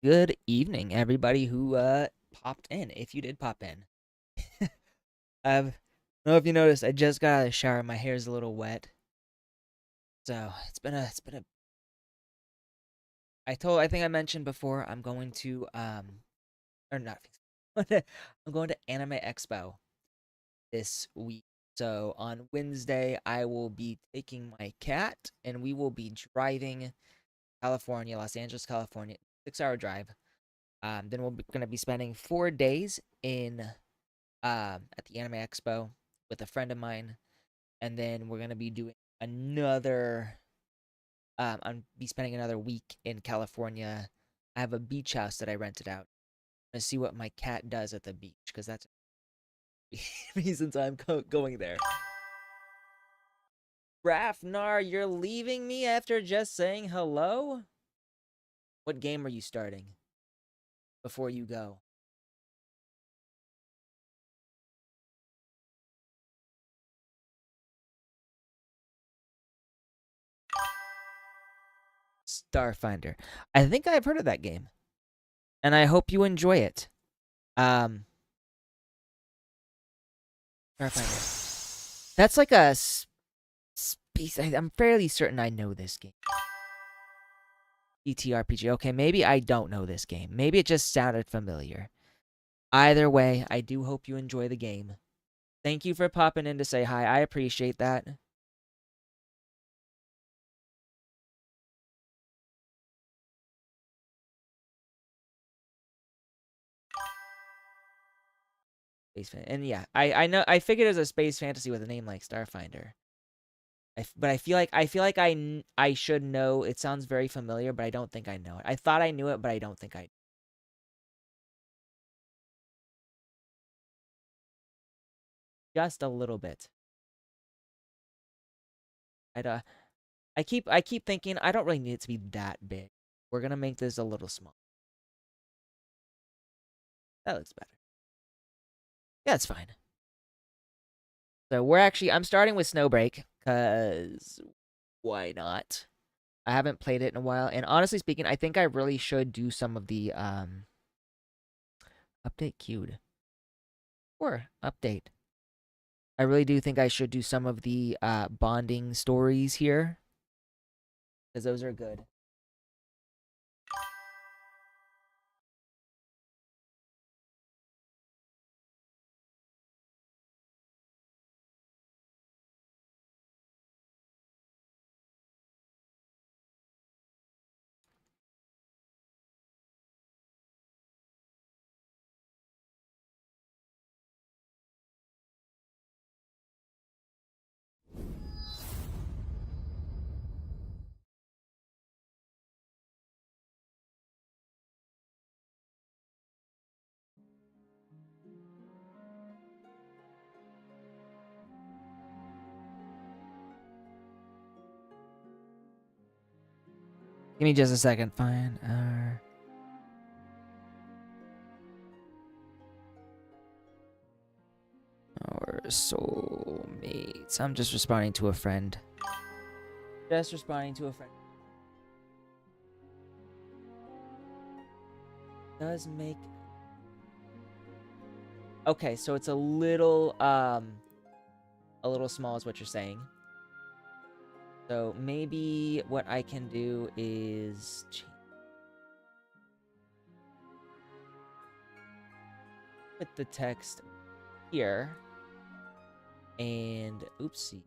Good evening, everybody who popped in. If you did pop in, I don't know if you noticed. I just got out of the shower. My hair's a little wet, so it's been a. I think I mentioned before. I'm going to or not. I'm going to Anime Expo this week. So on Wednesday, I will be taking my cat, and we will be driving California, Los Angeles, California, 6-hour drive. Then we're gonna be spending 4 days in at the Anime Expo with a friend of mine, and then we're gonna be doing another. I'm be spending another week in California. I have a beach house that I rented out to see what my cat does at the beach because that's reasons I'm going there. Rafnar, you're leaving me after just saying hello? What game are you starting before you go? Starfinder. I think I've heard of that game, and I hope you enjoy it. Um, Starfinder. That's like a space. I'm fairly certain I know this game. ETRPG. Okay, maybe I don't know this game. Maybe it just sounded familiar. Either way, I do hope you enjoy the game. Thank you for popping in to say hi. I appreciate that. And yeah, I know I figured it was a space fantasy with a name like Starfinder. But I feel like I should know. It sounds very familiar, but I don't think I know it. I thought I knew it, but I don't think I. Just a little bit. I I keep thinking I don't really need it to be that big. We're gonna make this a little small. That looks better. Yeah, it's fine. So I'm starting with Snowbreak, cause why not? I haven't played it in a while, and honestly speaking, I think I really should do some of the update queued or update. I really do think I should do some of the bonding stories here, because those are good. Give me just a second. Fine. Our soulmates. I'm just responding to a friend. Just responding to a friend. Does make... Okay, so it's a little small is what you're saying. So maybe what I can do is put the text here and oopsie.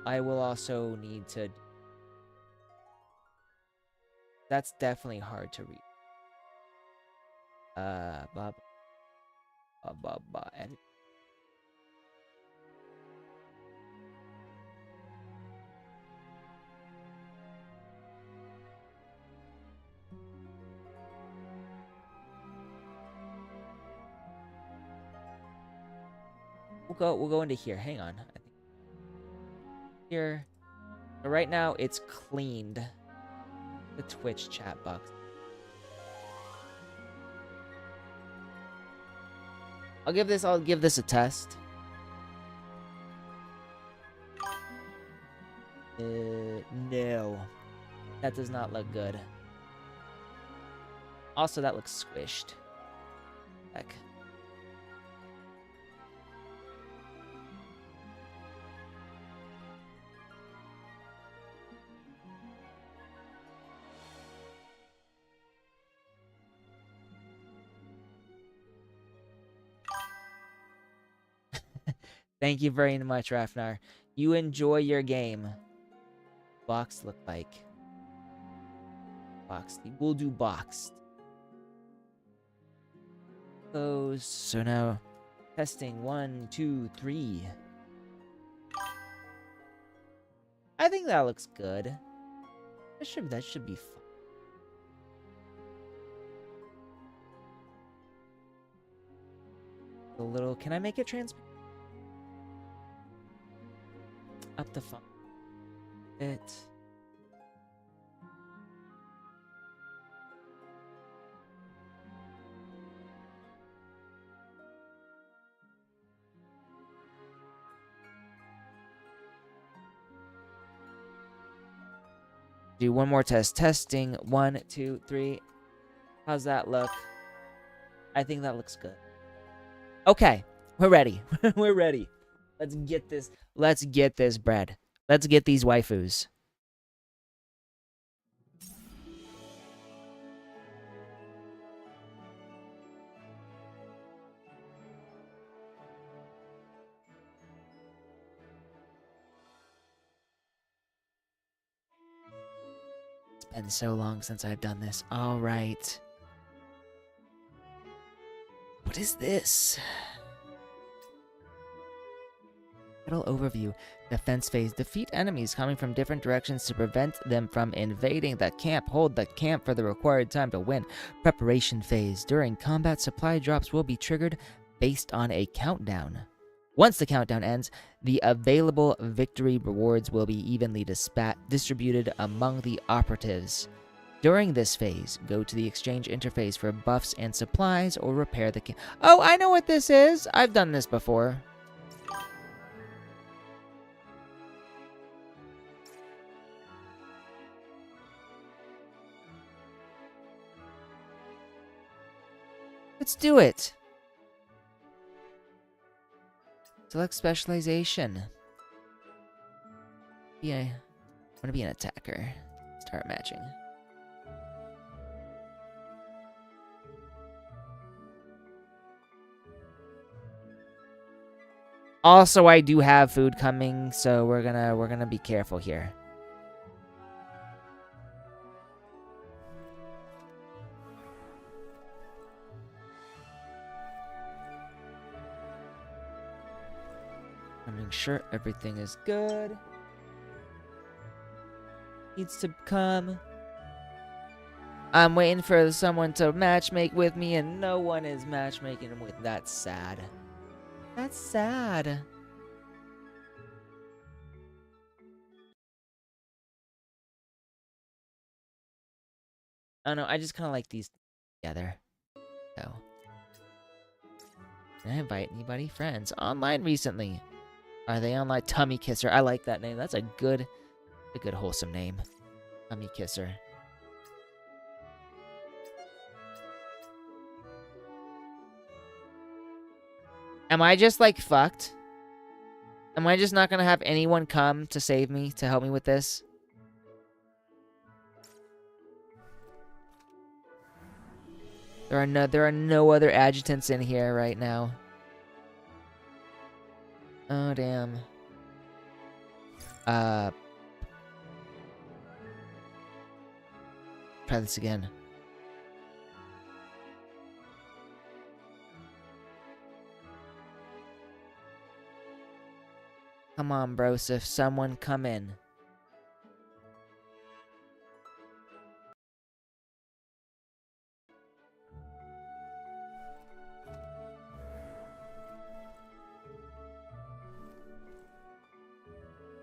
I will also need to... That's definitely hard to read. And we'll go into here. Hang on. I think here. So right now it's cleaned. The Twitch chat box. I'll give this a test. No. That does not look good. Also, that looks squished. Heck. Thank you very much, Rafnar. You enjoy your game. Box look like. Boxed. We'll do boxed. Those. So now, testing 1, 2, 3. I think that looks good. That should be fun. A little. Can I make it transparent? Up the font. It. Do one more test. Testing 1, 2, 3. How's that look? I think that looks good. Okay, we're ready. We're ready. Let's get this. Let's get this bread. Let's get these waifus. It's been so long since I've done this. All right. What is this? Battle overview. Defense phase. Defeat enemies coming from different directions to prevent them from invading the camp. Hold the camp for the required time to win. Preparation phase. During combat, supply drops will be triggered based on a countdown. Once the countdown ends, the available victory rewards will be evenly distributed among the operatives. During this phase, go to the exchange interface for buffs and supplies or repair the camp. Oh, I know what this is! I've done this before. Let's do it. Select specialization. I'm gonna be an attacker. Start matching. Also, I do have food coming, so we're gonna be careful here. Make sure everything is good. Needs to come. I'm waiting for someone to matchmake with me, and no one is matchmaking with. That's sad. That's sad. I don't know. I just kind of like these together. So, can I invite anybody? Friends online recently? Are they online? Tummy Kisser. I like that name. That's a good wholesome name. Tummy Kisser. Am I just like fucked? Am I just not gonna have anyone come to save me, to help me with this? There are no other adjutants in here right now. Oh damn. Try this again. Come on, Broseph, someone come in.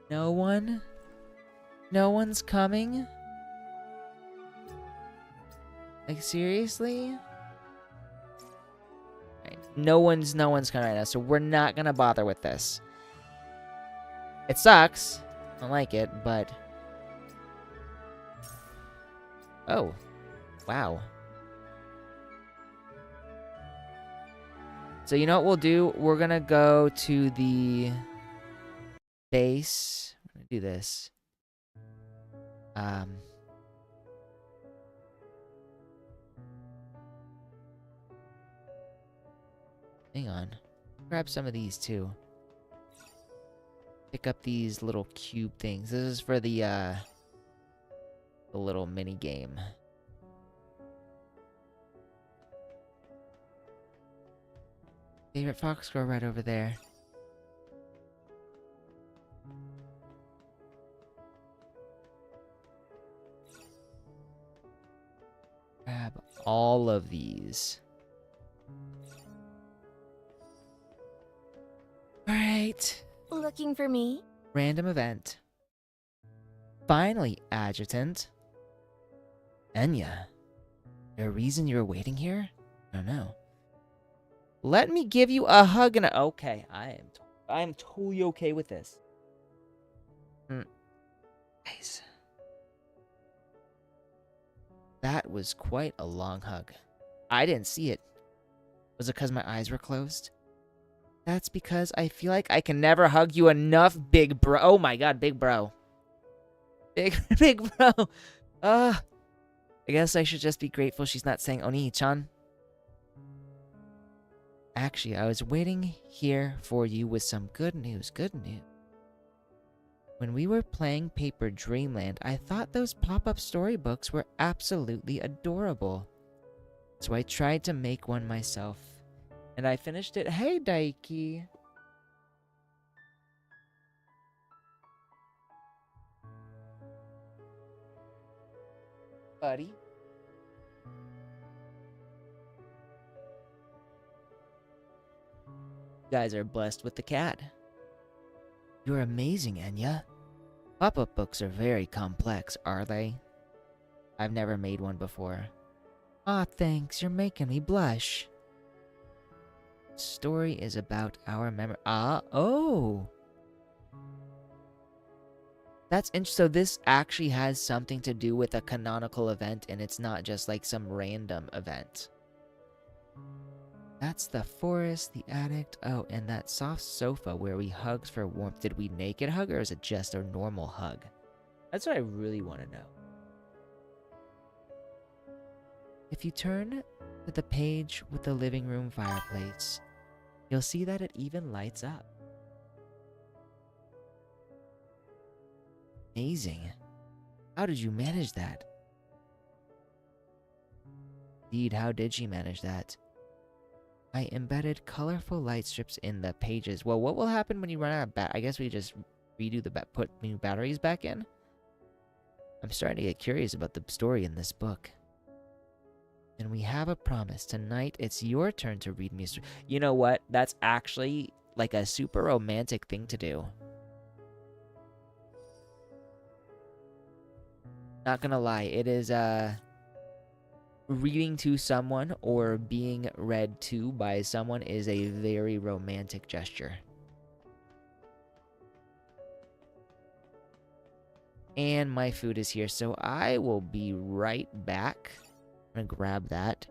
No one? No one's coming? Like, seriously? Right. No one's coming right now, so we're not gonna bother with this. It sucks. I don't like it, but... Oh. Wow. So you know what we'll do? We're gonna go to the base. I'm gonna do this. Hang on. Grab some of these too. Pick up these little cube things. This is for the little mini game. Favorite fox girl right over there. Grab all of these. Alright. Looking for me? Random event. Finally, adjutant. Enya. There a reason you're waiting here? I don't know. Let me give you a hug and a... Okay, I am totally okay with this. Nice. That was quite a long hug. I didn't see it. Was it because my eyes were closed? That's because I feel like I can never hug you enough, big bro. Oh my god, big bro. Big bro. I guess I should just be grateful she's not saying Oni-chan. Actually, I was waiting here for you with some good news. When we were playing Paper Dreamland, I thought those pop-up storybooks were absolutely adorable. So I tried to make one myself. And I finished it. Hey, Daiki. Buddy. You guys are blessed with the cat. You're amazing, Enya. Pop-up books are very complex, are they? I've never made one before. Aw, thanks. You're making me blush. Story is about our memory. Oh. That's interesting. So this actually has something to do with a canonical event, and it's not just like some random event. That's the forest, the attic. Oh, and that soft sofa where we hugged for warmth. Did we naked hug, or is it just a normal hug? That's what I really want to know. If you turn to the page with the living room fireplace, you'll see that it even lights up. Amazing. How did you manage that? Indeed, how did she manage that? I embedded colorful light strips in the pages. Well, what will happen when you run out of I guess we just redo the put new batteries back in? I'm starting to get curious about the story in this book. And we have a promise. Tonight, it's your turn to read me a story. You know what? That's actually like a super romantic thing to do. Not gonna lie, it is reading to someone or being read to by someone is a very romantic gesture. And my food is here, so I will be right back. I'm gonna grab that.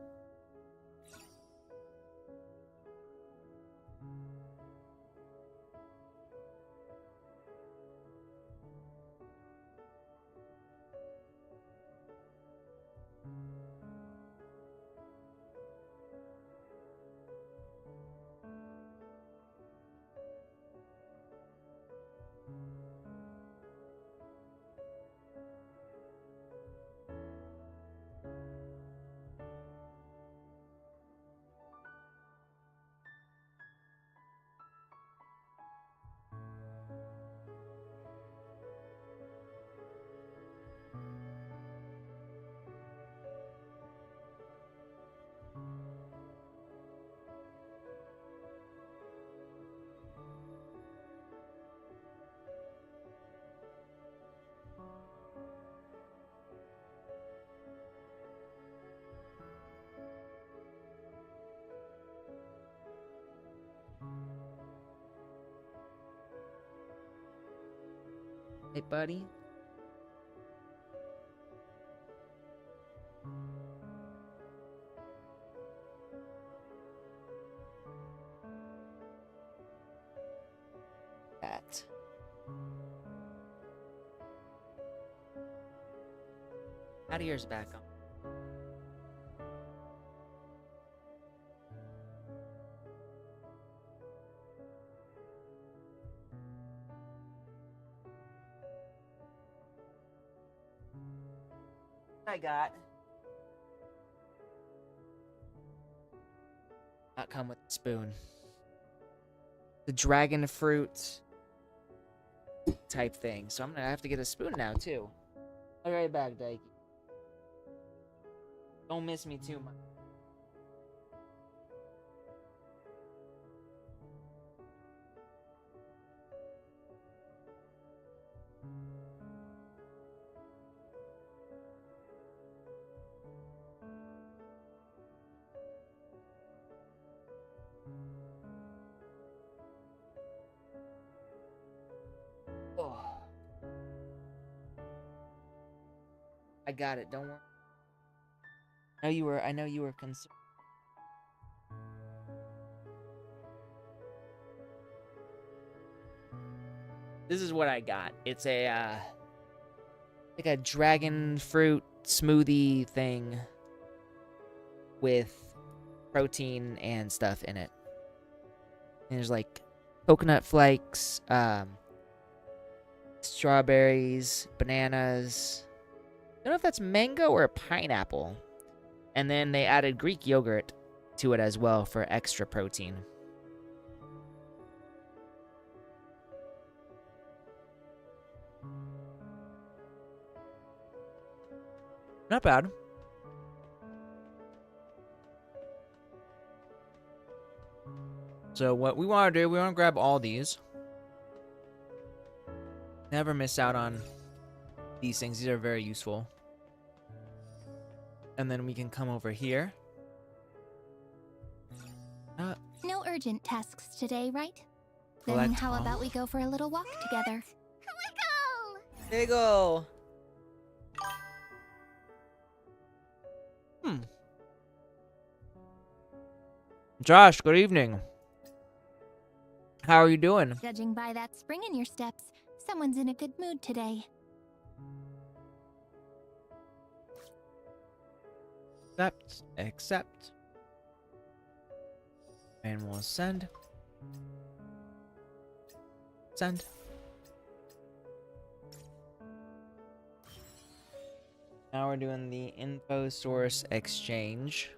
Hey, buddy. That. Out of yours back on. I got. Not come with a spoon. The dragon fruit type thing. So I'm gonna have to get a spoon now too. I'll be right back, Daiki. Don't miss me too much. Oh. I got it, don't worry. I know you were concerned. This is what I got. It's a like a dragon fruit smoothie thing with protein and stuff in it. And there's like coconut flakes, strawberries, bananas. I don't know if that's mango or a pineapple. And then they added Greek yogurt to it as well for extra protein. Not bad. So what we want to do, we want to grab all these. Never miss out on these things. These are very useful. And then we can come over here. No urgent tasks today, right? Then Collect how all. about we go for a little walk together? Wiggle! Josh, good evening. How are you doing? Judging by that spring in your steps, someone's in a good mood today. Accept. And we'll send. Send. Now we're doing the info source exchange.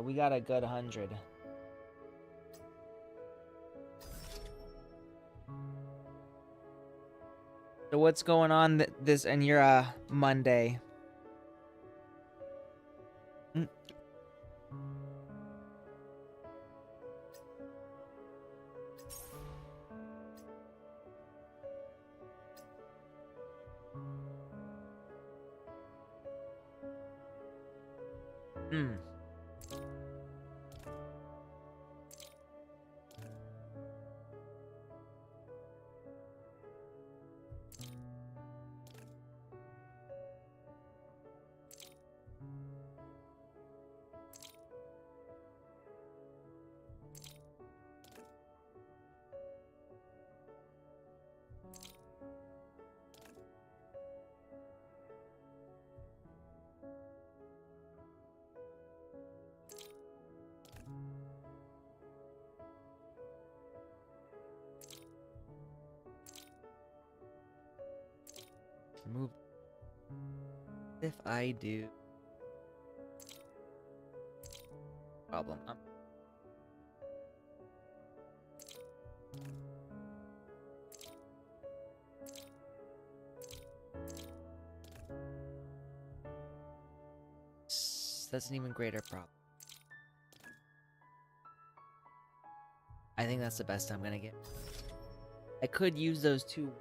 We got a good 100. So what's going on this and your Monday? Mm. Mm. Remove. If I do, problem. That's an even greater problem. I think that's the best I'm gonna get. I could use those two.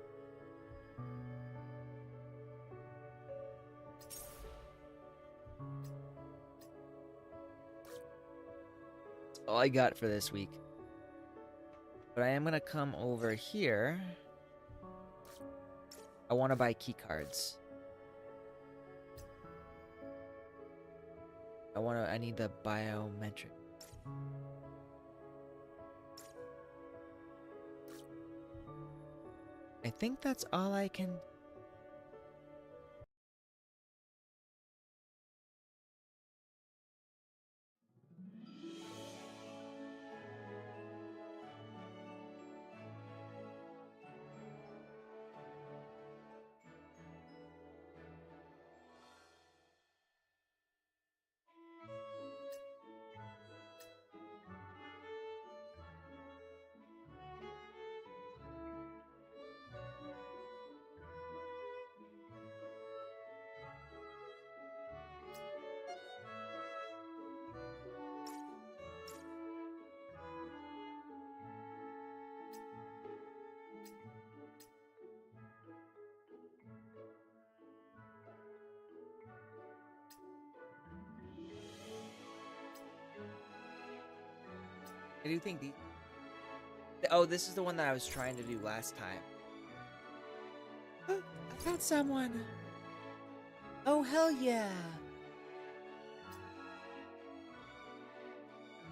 That's all I got for this week. But I am gonna come over here. I want to buy key cards. I need the biometric. I think that's all I can. I do think the. Oh, this is the one that I was trying to do last time. I got someone. Oh, hell yeah.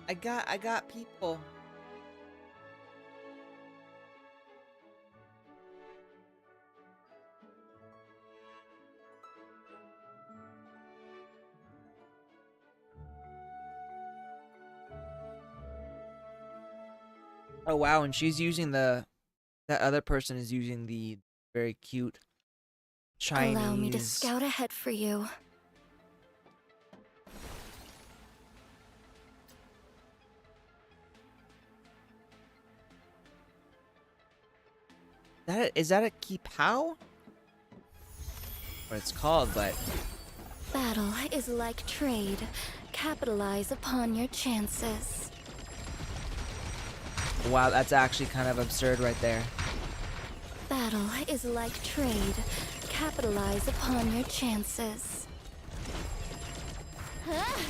I got people. Oh wow, and she's using that other person is using the very cute Chinese. Allow me to scout ahead for you. Is that a Kipao? What it's called, but Battle is like trade. Capitalize upon your chances. wow, that's actually kind of absurd right there. Battle is like trade. Capitalize upon your chances. Huh?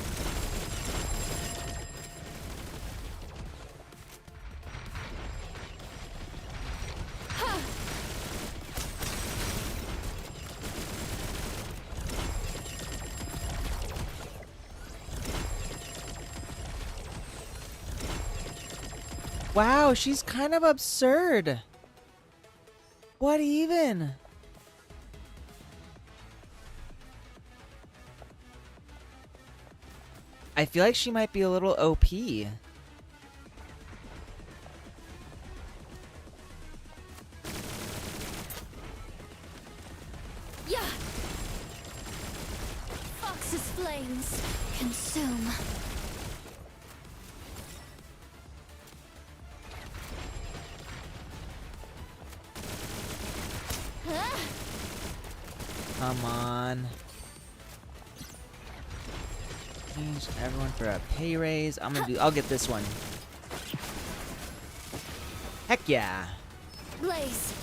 Wow, she's kind of absurd. What even? I feel like she might be a little OP. Yeah. Fox's flames consume. Come on. Change everyone for a pay raise. I'll get this one. Heck yeah. Blaze.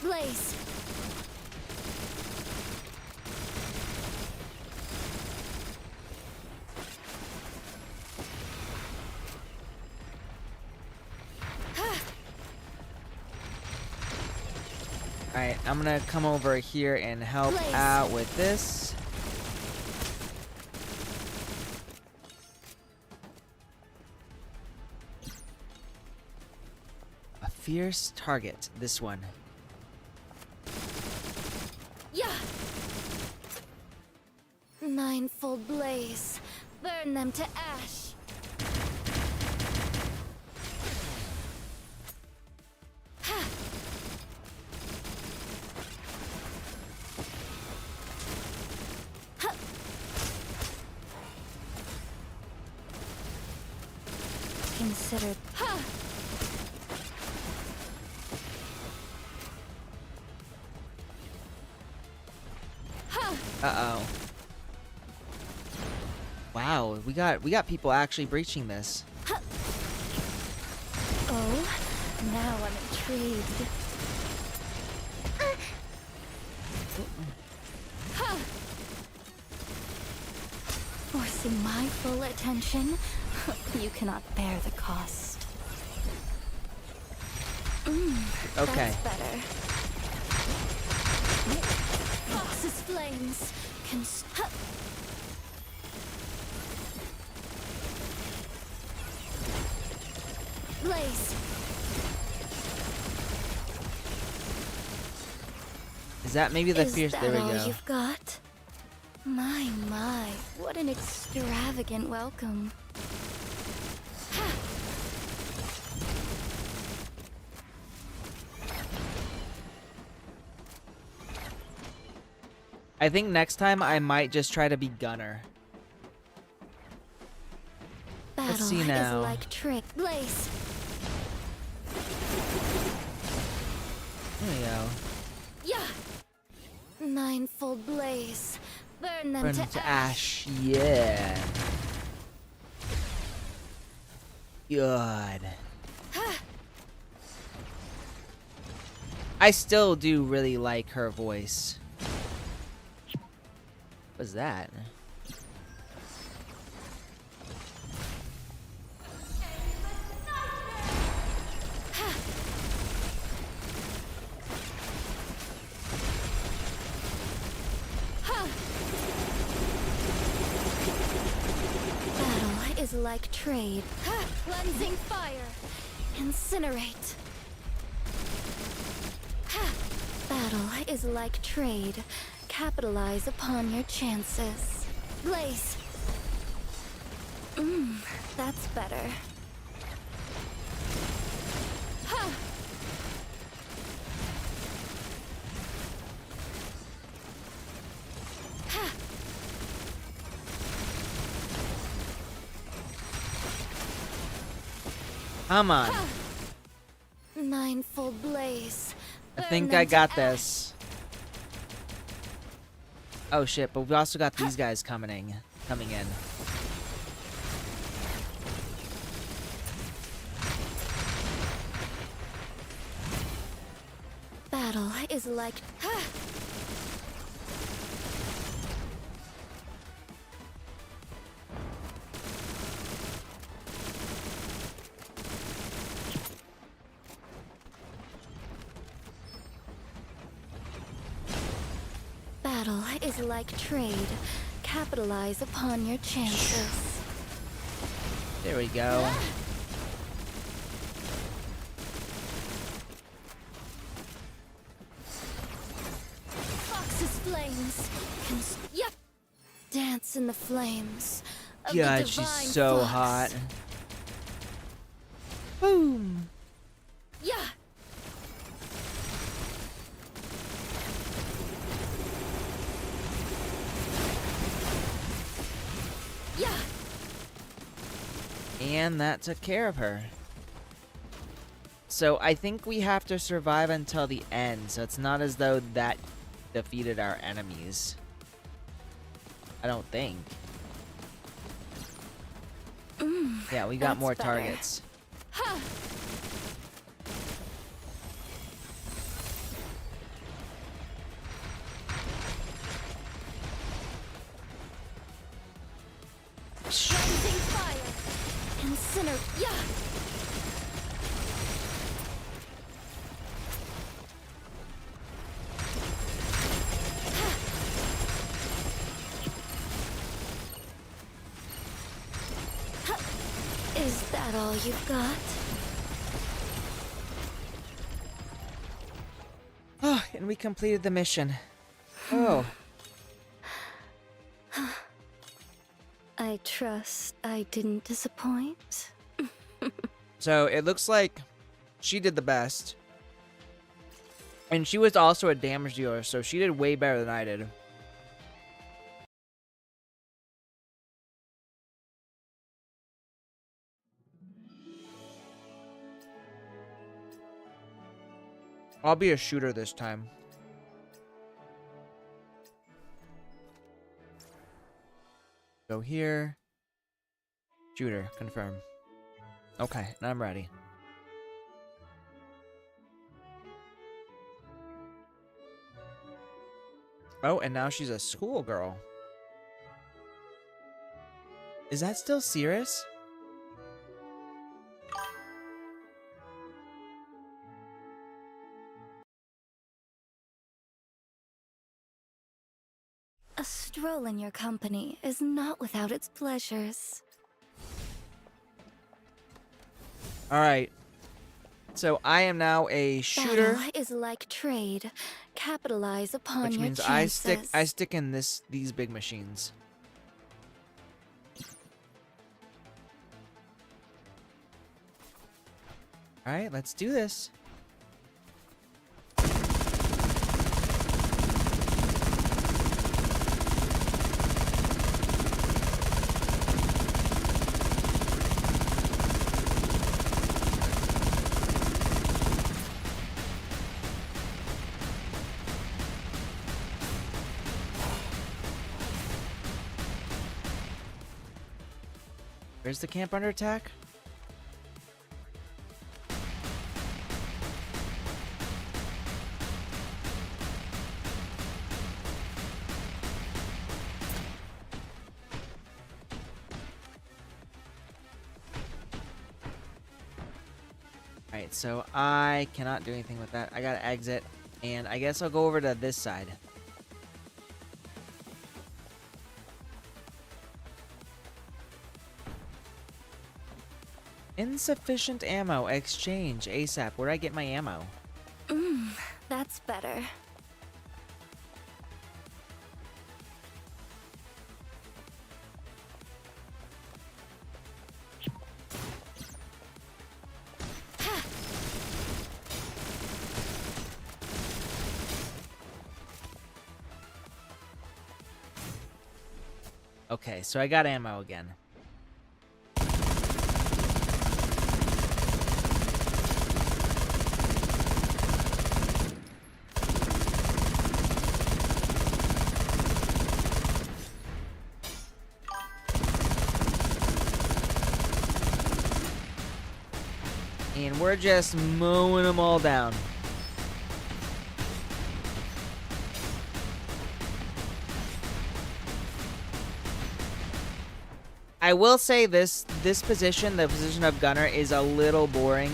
Blaze. Alright, I'm gonna come over here and help Blaze. out with this. A fierce target, this one. Yeah. Ninefold blaze. Burn them to ash. Ha. Ha. Consider. Ha. Uh-oh. Wow, we got people actually breaching this. Oh, now I'm intrigued. Forcing my full attention, you cannot bear the cost. Okay. That's better. Fox's flames can. Blaze. Is that maybe the fierce? Is There we that all go. you've got? My, what an extravagant welcome. I think next time I might just try to be gunner. Battle Let's see now. is like trick. Blaze. There we go. Yeah. Ninefold blaze. Burn them Burn to to ash. ash. Yeah. Good. I still do really like her voice. What's that? Battle is like trade. Cleansing fire. Incinerate. Battle is like trade. Capitalize upon your chances. Blaze. That's better. Come on. Ninefold blaze. I Burn think them I to got ash. this. Oh shit, but we also got these guys coming in. Battle is like. Battle is like trade. Capitalize upon your chances. There we go. Fox's flames. Yep. Dance in the flames. Of the God, she's divine so fox. hot. Boom. Yeah. Yeah. And that took care of her. So I think we have to survive until the end, so it's not as though that defeated our enemies. I don't think. Yeah, we got more better. targets. Ha! Rising fire! Incinerate! Yeah! Is that all you've got? Oh, and we completed the mission. Oh. I trust I didn't disappoint. So it looks like she did the best. And she was also a damage dealer, so she did way better than I did. I'll be a shooter this time. Go here. Shooter, confirm. Okay, now I'm ready. Oh, and now she's a schoolgirl. Is that still Cirrus? A stroll in your company is not without its pleasures. Alright. So I am now a shooter. Battle is like trade. Capitalize upon Which your means chances. I stick in these big machines. Alright, let's do this. Where's the camp under attack? Alright, so I cannot do anything with that. I gotta exit, and I guess I'll go over to this side. Insufficient ammo. Exchange. ASAP. Where'd I get my ammo? That's better. Okay, so I got ammo again. And we're just mowing them all down. I will say this position, the position of gunner, is a little boring.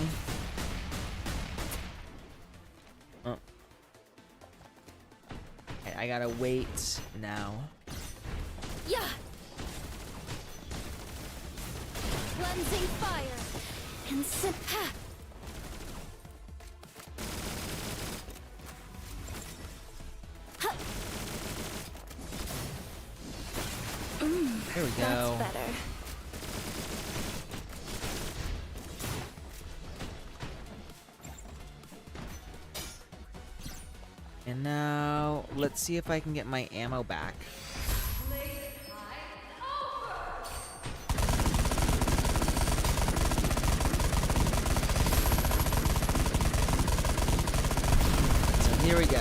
Oh. Okay, I gotta wait now. Yeah. Cleansing fire. Ha. Ha. There we go. That's better. And now, let's see if I can get my ammo back. Here we go.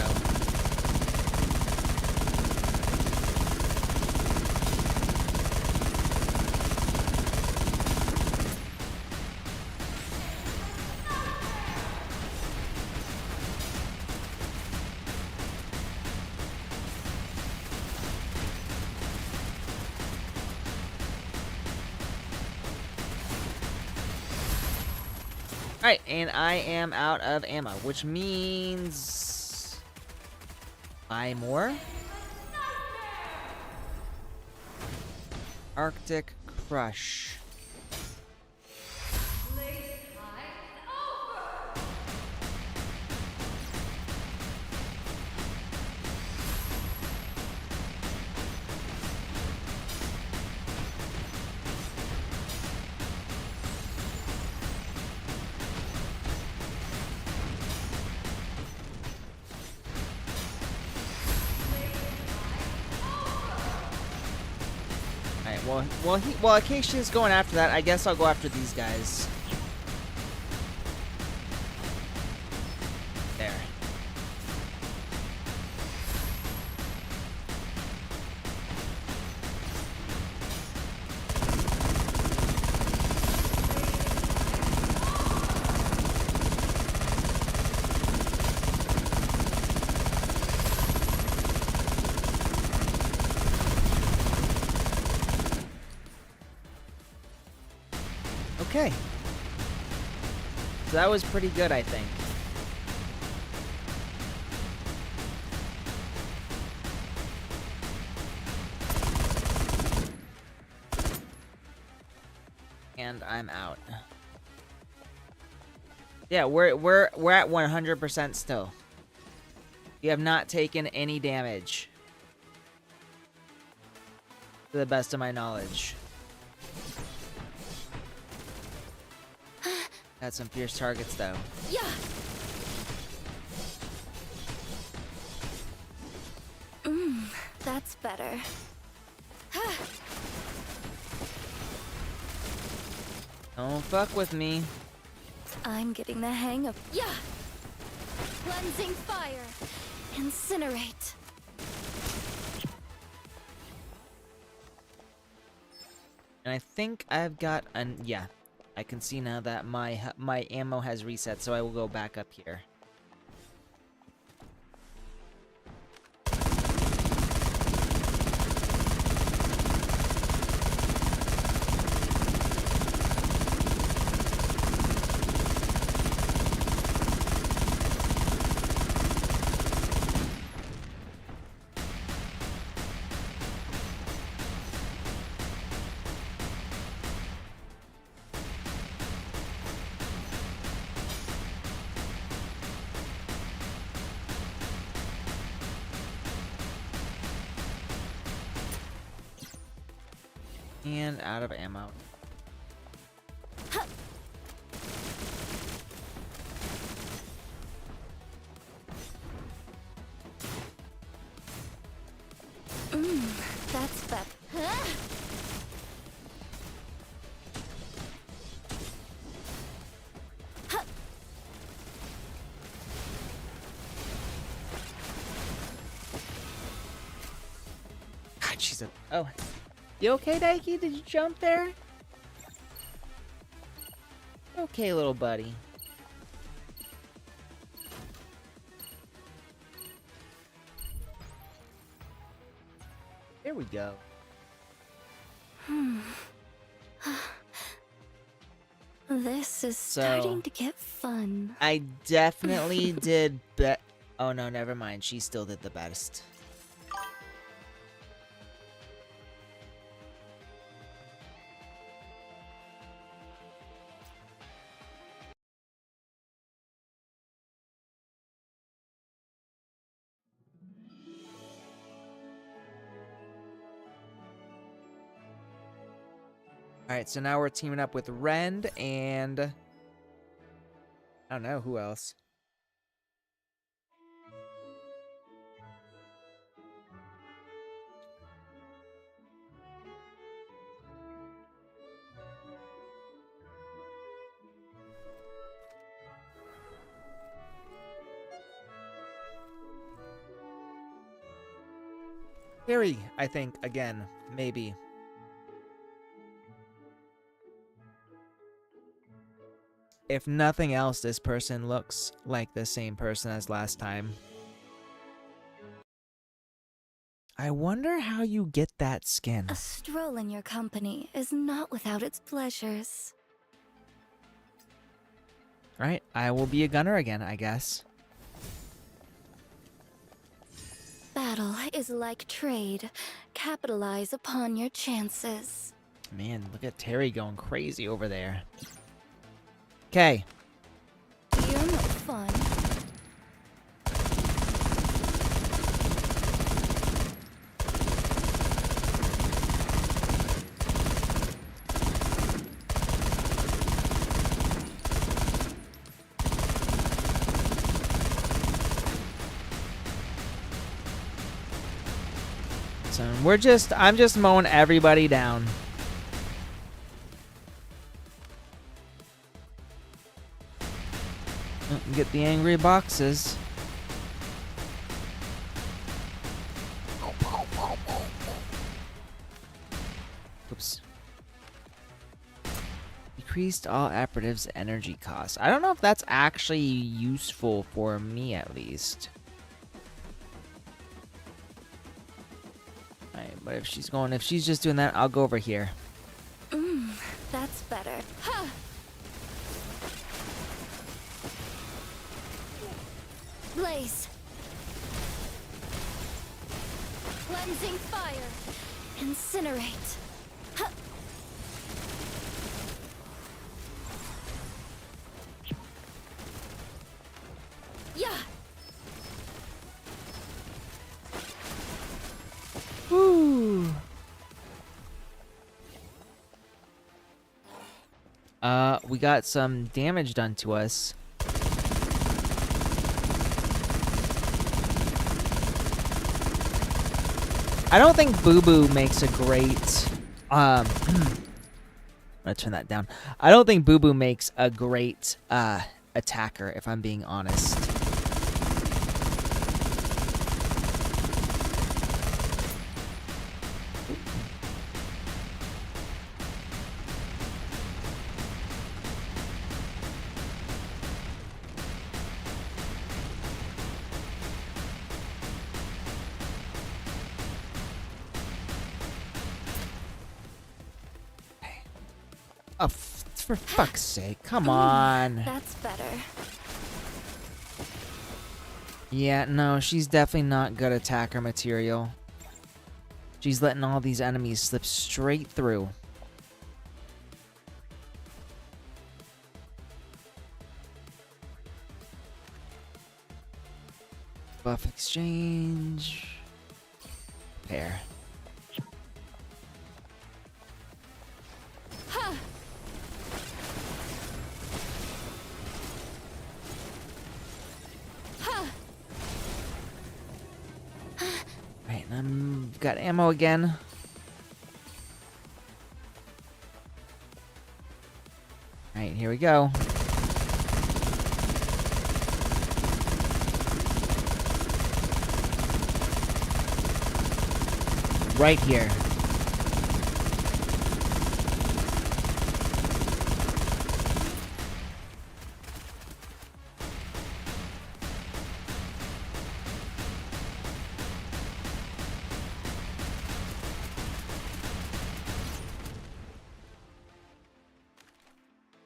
Alright, and I am out of ammo, which means... buy more? Arctic Crush. Well, Acacia's going after that. I guess I'll go after these guys. There. Okay. So that was pretty good, I think. And I'm out. Yeah, we're at 100% still. We have not taken any damage. To the best of my knowledge. Had some fierce targets though. Yeah. That's better. Don't fuck with me. I'm getting the hang of... Yeah! Cleansing fire! Incinerate! And I think I've got an... yeah. I can see now that my ammo has reset, so I will go back up here. And out of ammo. That's better. God, she's a... oh. You okay, Daiki? Did you jump there? Okay, little buddy. There we go. This is starting to get fun. I definitely did bet. Oh no, never mind. She still did the best. Alright, so now we're teaming up with Rend and... I don't know, who else? Harry, I think, again, maybe. If nothing else, this person looks like the same person as last time. I wonder how you get that skin. A stroll in your company is not without its pleasures. Alright, I will be a gunner again, I guess. Battle is like trade. Capitalize upon your chances. Man, look at Terry going crazy over there. Okay. You're no fun. So I'm just mowing everybody down. Get the angry boxes. Oops. Decreased all operatives' energy costs. I don't know if that's actually useful for me, at least. Alright, but if she's just doing that, I'll go over here. That's better. Ha! Blaze. Cleansing fire. Incinerate. Ha! Yeah. Woo. We got some damage done to us. I don't think Boo Boo makes a great, I'm gonna turn that down. I don't think Boo Boo makes a great, attacker, if I'm being honest. Oh, for fuck's sake, come on. That's better. Yeah, no, she's definitely not good attacker material. She's letting all these enemies slip straight through. Buff exchange. Pair. Ha! Ha! Right, and got ammo again. Right, here we go. Right here.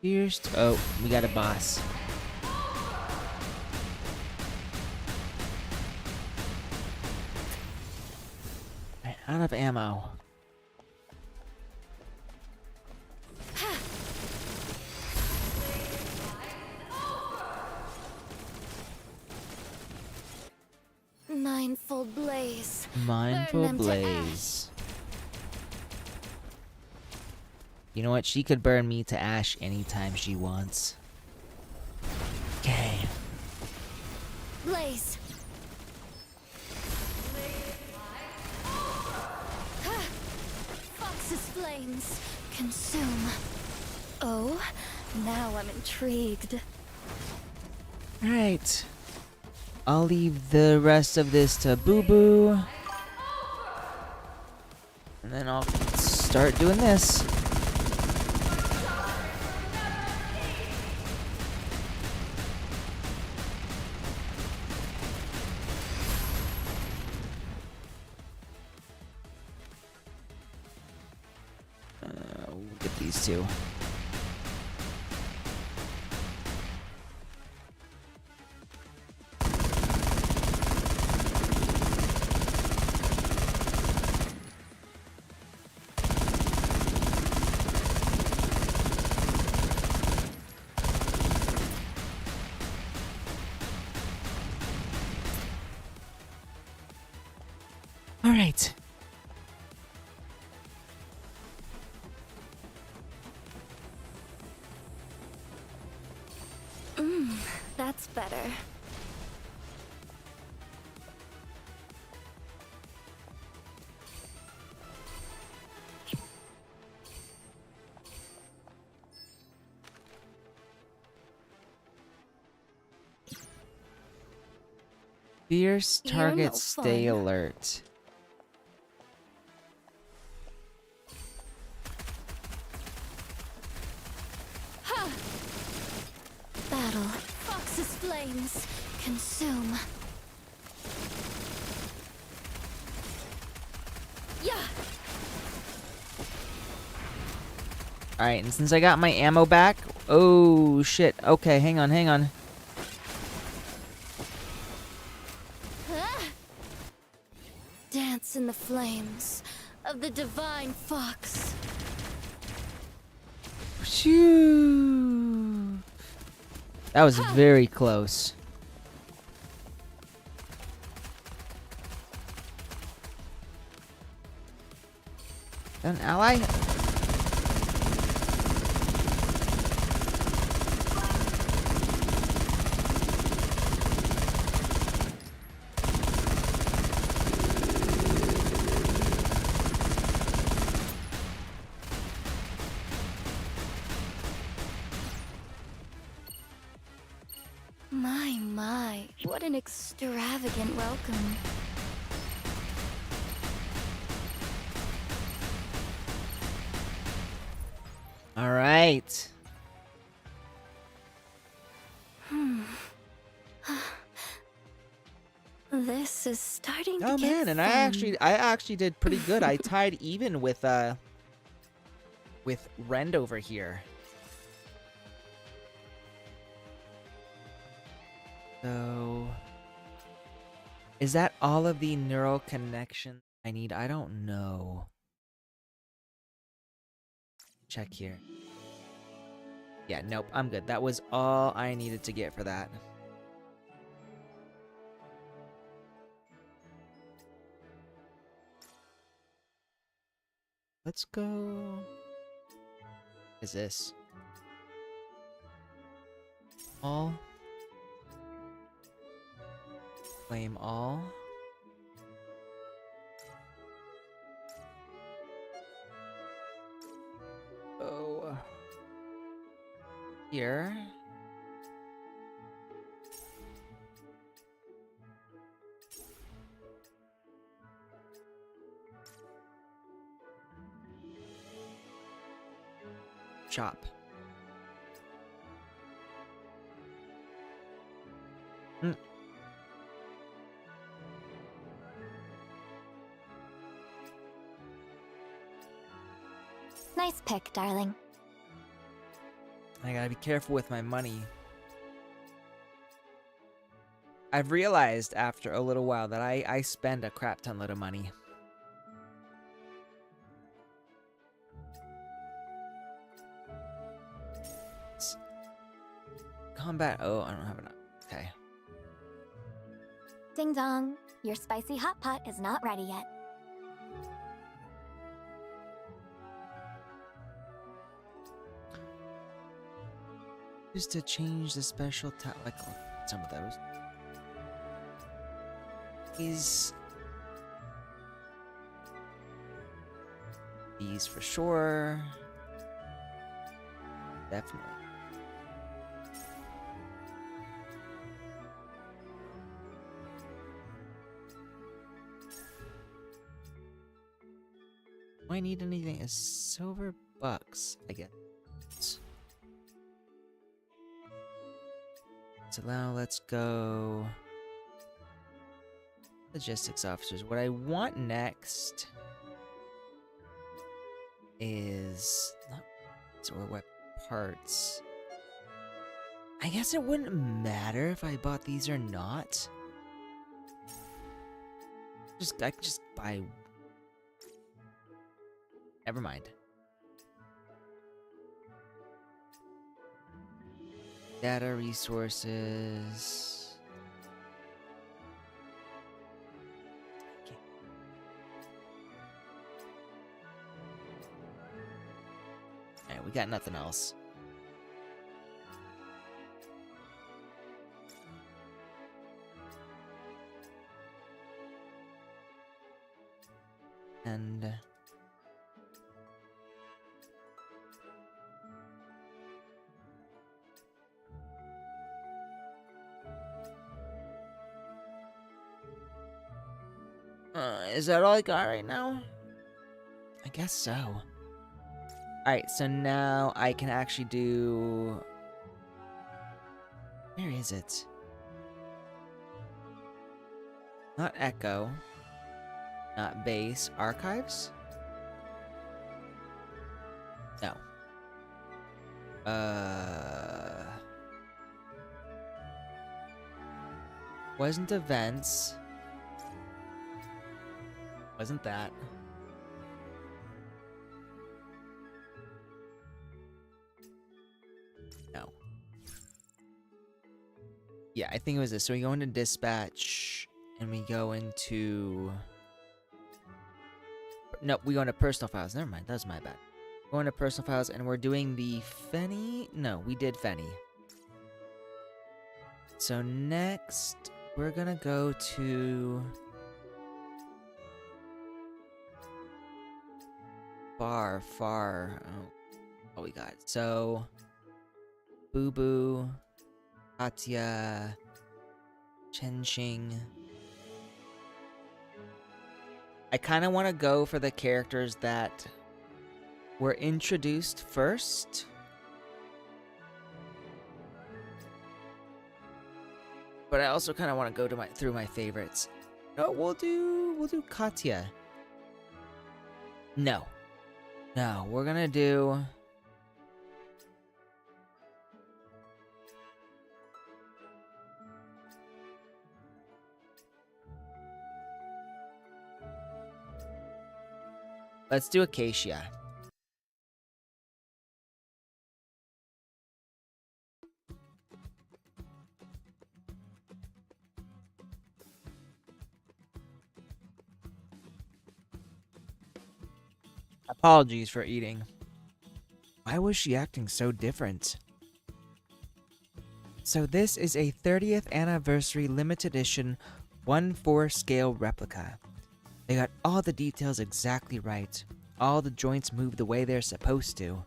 Pierced. Oh, we got a boss. Right, out of ammo. Mindful blaze. Mindful Burn them to blaze. You know what? She could burn me to ash anytime she wants. Okay. Blaze. Ha! Fox's flames. Consume. Oh, now I'm intrigued. Alright. I'll leave the rest of this to Boo Boo. And then I'll start doing this. We'll get these two. All right. That's better. Fierce You're targets no stay fun. alert. Battle. Fox's flames. Consume. Yeah. Alright, and since I got my ammo back... Oh, shit. Okay, hang on, hang on. Dance in the flames of the divine fox. Phew. That was very close. An ally? My, what an extravagant welcome. All right. This is starting to Oh get man, and fun. I actually did pretty good. I tied even with Rend over here. So is that all of the neural connections I need? I don't know. Check here. Yeah, nope, I'm good. That was all I needed to get for that. Let's go. What is this? All. Claim all. Oh. Here. Chop. Nice pick, darling. I gotta be careful with my money. I've realized after a little while that I spend a crap ton load of money. Combat. Oh, I don't have enough. Okay. Ding dong. Your spicy hot pot is not ready yet. Just to change the special like some of those. These for sure. Definitely. Do I need anything? Is silver bucks, I guess. So now let's go. Logistics officers. What I want next is not or what parts. I guess it wouldn't matter if I bought these or not. I could just buy. Never mind. Data resources. Okay. Alright, we got nothing else. And is that all I got right now? I guess so. Alright, so now I can actually do... Where is it? Not Echo. Not Base. Archives? No. Wasn't events. Wasn't that. No. Yeah, I think it was this. So we go into dispatch and we go into... No, we go into personal files. Never mind, that was my bad. Go into personal files and we're doing the Fenny. No, we did Fenny. So next, we're gonna go to... Far. Oh, we got. So, Boo Boo, Katya, Chenxing. I kind of want to go for the characters that were introduced first. But I also kind of want to go to through my favorites. No, we'll do Katya. No, we're gonna do. Let's do Acacia. Apologies for eating. Why was she acting so different? So this is a 30th anniversary limited edition 1/4 scale replica. They got all the details exactly right. All the joints move the way they're supposed to.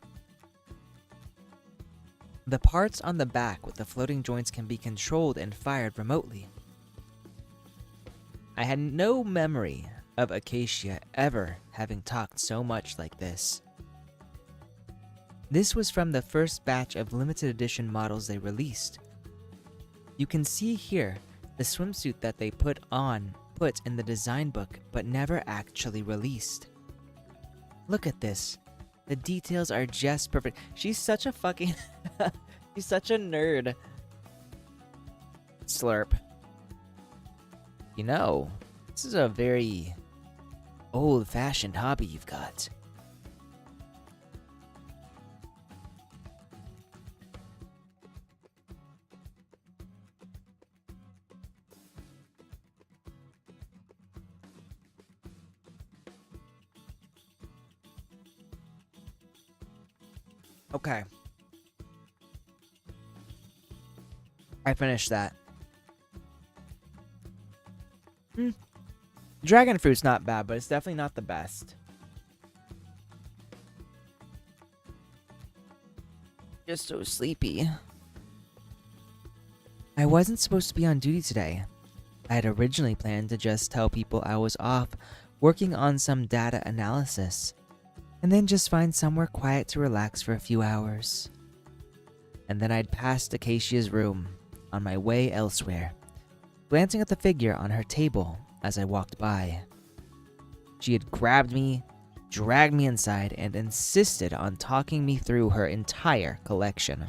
The parts on the back with the floating joints can be controlled and fired remotely. I had no memory of Acacia ever having talked so much like this. This was from the first batch of limited edition models they released. You can see here the swimsuit that they put in the design book but never actually released. Look at this. The details are just perfect. She's such a fucking... She's such a nerd. Slurp. You know, this is a very old-fashioned hobby you've got. Okay. I finished that. Dragon fruit's not bad, but it's definitely not the best. Just so sleepy. I wasn't supposed to be on duty today. I had originally planned to just tell people I was off working on some data analysis. and then just find somewhere quiet to relax for a few hours. And then I'd pass Acacia's room on my way elsewhere, glancing at the figure on her table as I walked by. She had grabbed me, dragged me inside, and insisted on talking me through her entire collection.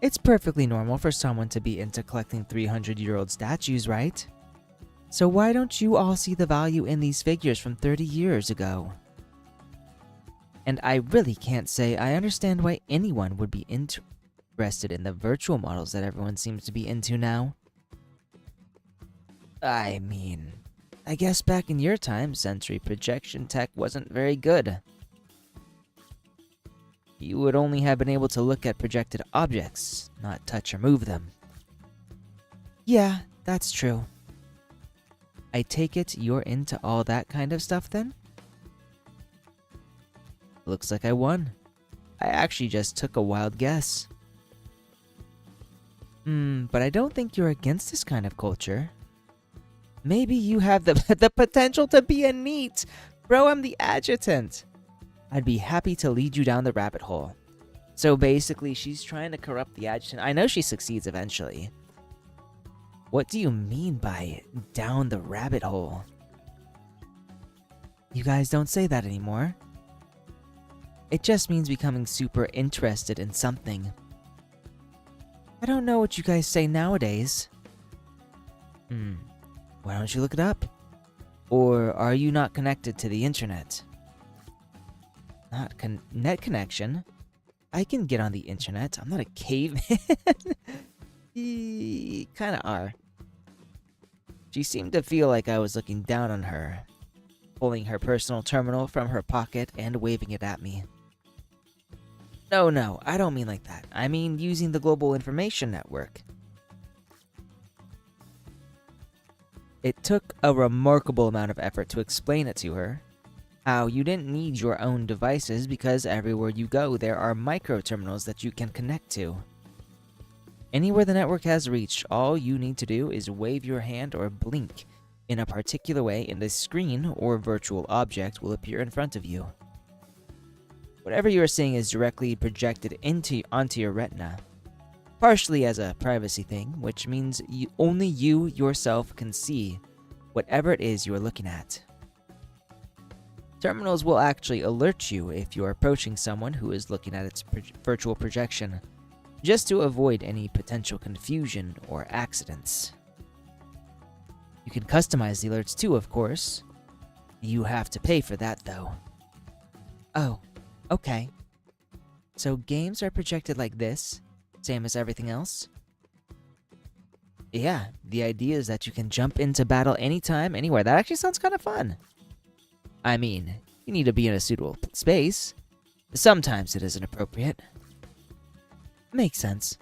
It's perfectly normal for someone to be into collecting 300-year-old statues, right? So why don't you all see the value in these figures from 30 years ago? And I really can't say I understand why anyone would be interested in the virtual models that everyone seems to be into now. I mean, I guess back in your time, sensory projection tech wasn't very good. You would only have been able to look at projected objects, not touch or move them. Yeah, that's true. I take it you're into all that kind of stuff then? Looks like I won. I actually just took a wild guess. But I don't think you're against this kind of culture. Maybe you have the potential to be a NEET. Bro, I'm the adjutant. I'd be happy to lead you down the rabbit hole. So basically, she's trying to corrupt the adjutant. I know she succeeds eventually. What do you mean by down the rabbit hole? You guys don't say that anymore. It just means becoming super interested in something. I don't know what you guys say nowadays. Why don't you look it up? Or are you not connected to the internet? Not net connection? I can get on the internet. I'm not a caveman. Kinda are. She seemed to feel like I was looking down on her, pulling her personal terminal from her pocket and waving it at me. No, I don't mean like that. I mean using the global information network. It took a remarkable amount of effort to explain it to her. How you didn't need your own devices because everywhere you go there are micro terminals that you can connect to. Anywhere the network has reached, all you need to do is wave your hand or blink in a particular way and a screen or virtual object will appear in front of you. Whatever you are seeing is directly projected onto your retina, partially as a privacy thing, which means only you yourself can see whatever it is you are looking at. Terminals will actually alert you if you are approaching someone who is looking at its virtual projection, just to avoid any potential confusion or accidents. You can customize the alerts too, of course. You have to pay for that, though. Oh, okay. So games are projected like this, same as everything else? Yeah, the idea is that you can jump into battle anytime, anywhere. That actually sounds kind of fun. I mean, you need to be in a suitable space. Sometimes it isn't appropriate. Makes sense.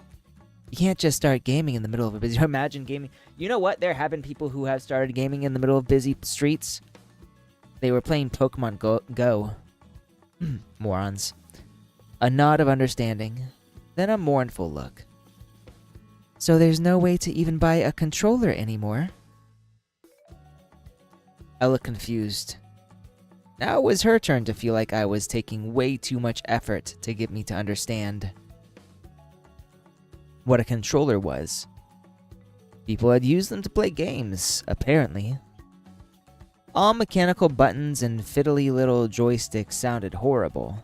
You can't just start gaming in the middle of a busy... Imagine gaming... You know what? There have been people who have started gaming in the middle of busy streets. They were playing Pokemon Go. Morons. A nod of understanding, then a mournful look. So there's no way to even buy a controller anymore? I look confused. Now it was her turn to feel like I was taking way too much effort to get me to understand what a controller was. People had used them to play games, apparently. All mechanical buttons and fiddly little joysticks sounded horrible.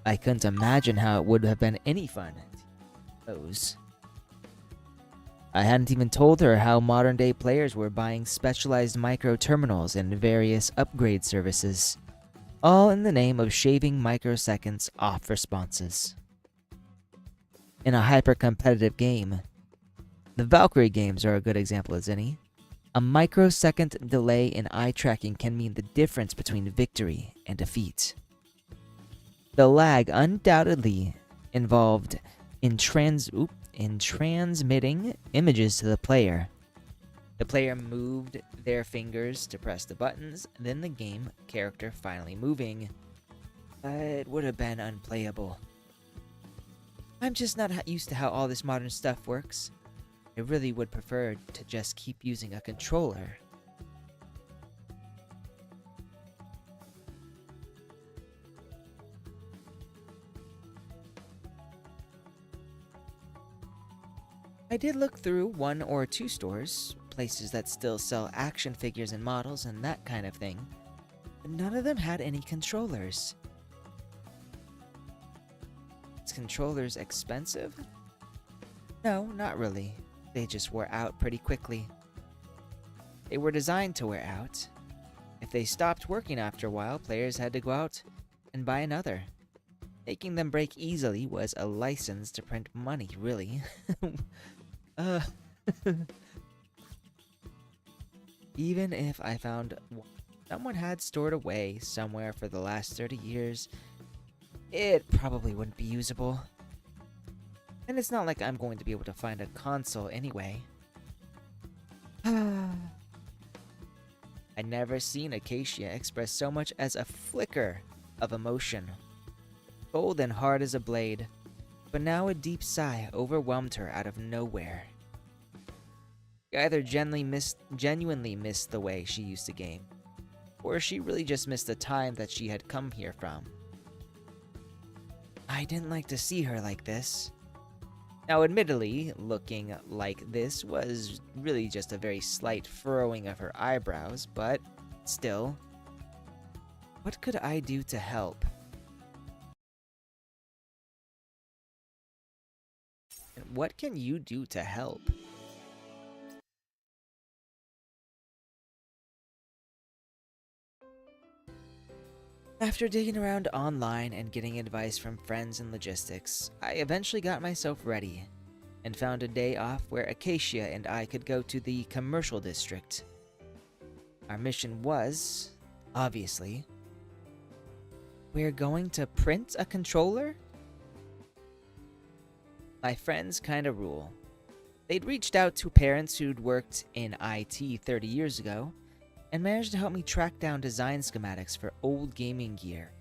I couldn't imagine how it would have been any fun. Those. I hadn't even told her how modern-day players were buying specialized micro-terminals and various upgrade services, all in the name of shaving microseconds off responses. In a hyper-competitive game, the Valkyrie games are a good example as any. A microsecond delay in eye tracking can mean the difference between victory and defeat. The lag undoubtedly involved in transmitting images to the player. The player moved their fingers to press the buttons, then the game character finally moving. It would have been unplayable. I'm just not used to how all this modern stuff works. I really would prefer to just keep using a controller. I did look through one or two stores, places that still sell action figures and models and that kind of thing, but none of them had any controllers. Is controllers expensive? No, not really. They just wore out pretty quickly. They were designed to wear out. If they stopped working after a while, players had to go out and buy another. Making them break easily was a license to print money, really. uh, Even if I found one someone had stored away somewhere for the last 30 years, it probably wouldn't be usable. And it's not like I'm going to be able to find a console anyway. I'd never seen Acacia express so much as a flicker of emotion. Cold and hard as a blade, but now a deep sigh overwhelmed her out of nowhere. She either genuinely missed the way she used to game, or she really just missed the time that she had come here from. I didn't like to see her like this. Now, admittedly, looking like this was really just a very slight furrowing of her eyebrows, but still, what could I do to help? And what can you do to help? After digging around online and getting advice from friends and logistics, I eventually got myself ready and found a day off where Acacia and I could go to the commercial district. Our mission was, obviously, we're going to print a controller? My friends kinda rule. They'd reached out to parents who'd worked in IT 30 years ago and managed to help me track down design schematics for old gaming gear.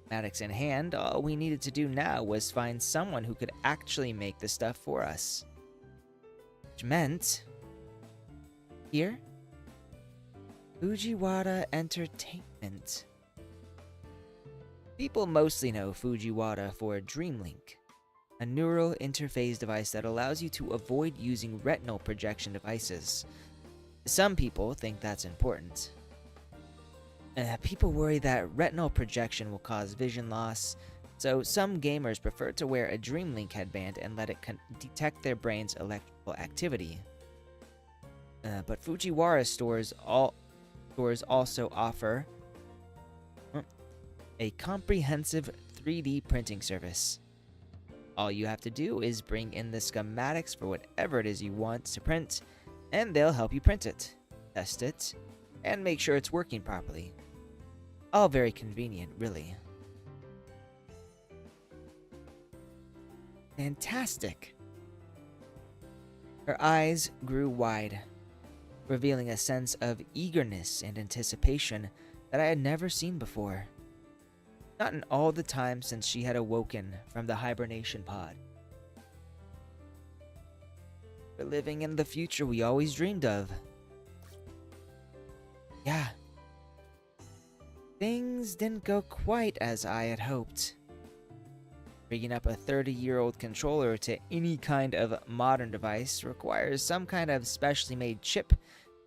Schematics in hand, all we needed to do now was find someone who could actually make the stuff for us. Which meant... here? Fujiwara Entertainment. People mostly know Fujiwara for Dreamlink, a neural interface device that allows you to avoid using retinal projection devices. Some people think that's important. People worry that retinal projection will cause vision loss, so some gamers prefer to wear a Dreamlink headband and let it detect their brain's electrical activity. But Fujiwara stores also offer a comprehensive 3D printing service. All you have to do is bring in the schematics for whatever it is you want to print, and they'll help you print it, test it, and make sure it's working properly. All very convenient, really. Fantastic! Her eyes grew wide, revealing a sense of eagerness and anticipation that I had never seen before. Not in all the time since she had awoken from the hibernation pod. We're living in the future we always dreamed of. Yeah. Things didn't go quite as I had hoped. Rigging up a 30-year-old controller to any kind of modern device requires some kind of specially made chip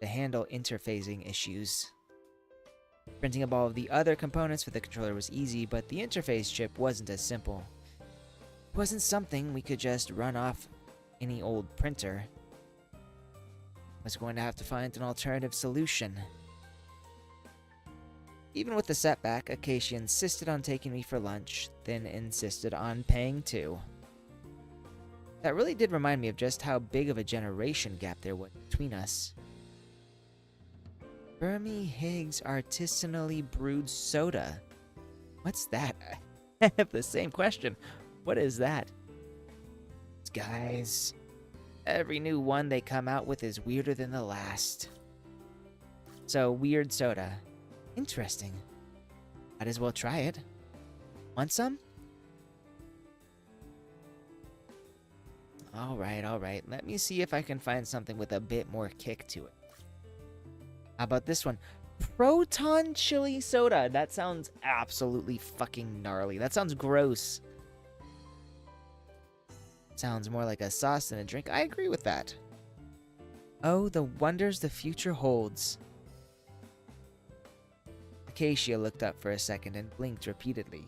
to handle interfacing issues. Printing up all of the other components for the controller was easy, but the interface chip wasn't as simple. It wasn't something we could just run off any old printer. I was going to have to find an alternative solution. Even with the setback, Acacia insisted on taking me for lunch, then insisted on paying too. That really did remind me of just how big of a generation gap there was between us. Fermi Higgs artisanally brewed soda. What's that? I have the same question. What is that? Guys, every new one they come out with is weirder than the last. So, weird soda. Interesting. Might as well try it. Want some? Alright. Let me see if I can find something with a bit more kick to it. How about this one? Proton chili soda. That sounds absolutely fucking gnarly. That sounds gross. Sounds more like a sauce than a drink. I agree with that. Oh, the wonders the future holds. Acacia looked up for a second and blinked repeatedly.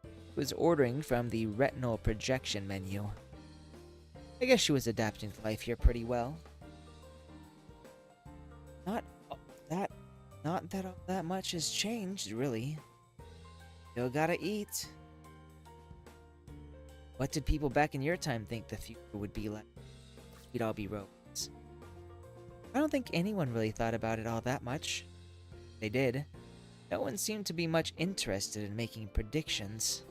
She was ordering from the retinal projection menu. I guess she was adapting to life here pretty well. Not that all that much has changed, really. Still gotta eat. What did people back in your time think the future would be like? We'd all be robots. I don't think anyone really thought about it all that much. They did. No one seemed to be much interested in making predictions.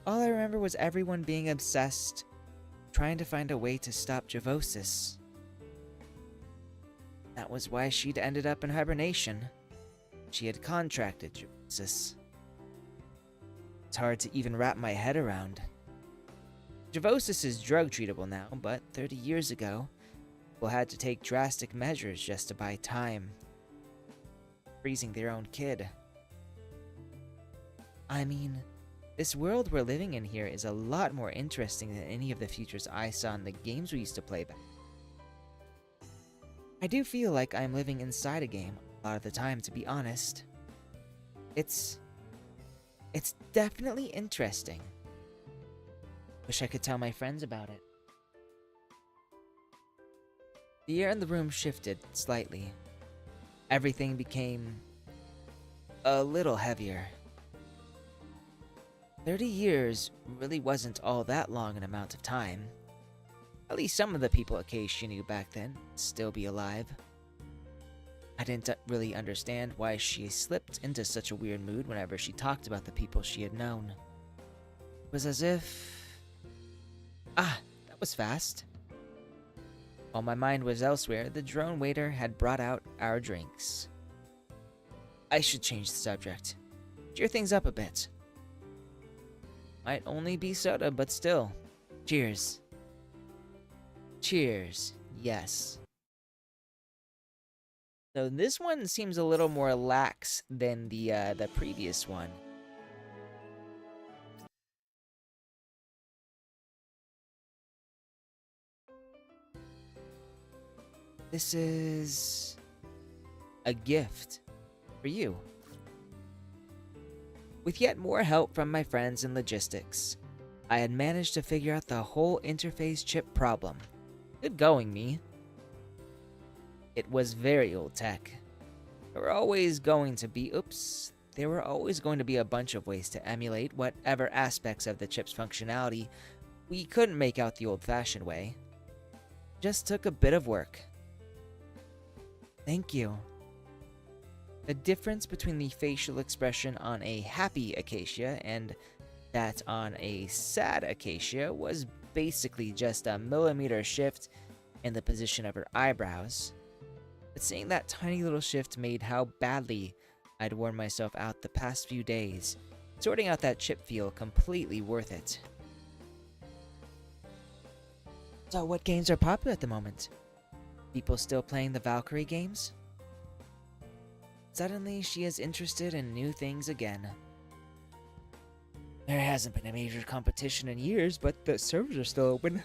All I remember was everyone being obsessed, trying to find a way to stop Javosis. That was why she'd ended up in hibernation. She had contracted Javosis. It's hard to even wrap my head around. Javosis is drug treatable now, but 30 years ago, people had to take drastic measures just to buy time. Freezing their own kid. I mean, this world we're living in here is a lot more interesting than any of the futures I saw in the games we used to play back. I do feel like I'm living inside a game a lot of the time, to be honest. It's definitely interesting. Wish I could tell my friends about it. The air in the room shifted slightly. Everything became a little heavier. 30 years really wasn't all that long an amount of time. At least some of the people Acacia knew back then would still be alive. I didn't really understand why she slipped into such a weird mood whenever she talked about the people she had known. It was as if... Ah, that was fast. While my mind was elsewhere, the drone waiter had brought out our drinks. I should change the subject. Cheer things up a bit. Might only be soda, but still. Cheers. Cheers. Yes. So this one seems a little more lax than the previous one. This is a gift for you. With yet more help from my friends in logistics, I had managed to figure out the whole interface chip problem. Good going, me. It was very old tech. There were always going to be a bunch of ways to emulate whatever aspects of the chip's functionality we couldn't make out the old-fashioned way. Just took a bit of work. Thank you. The difference between the facial expression on a happy Acacia and that on a sad Acacia was basically just a millimeter shift in the position of her eyebrows. But seeing that tiny little shift made how badly I'd worn myself out the past few days, sorting out that chip feel completely worth it. So what games are popular at the moment? People still playing the Valkyrie games? Suddenly, she is interested in new things again. There hasn't been a major competition in years, but the servers are still open.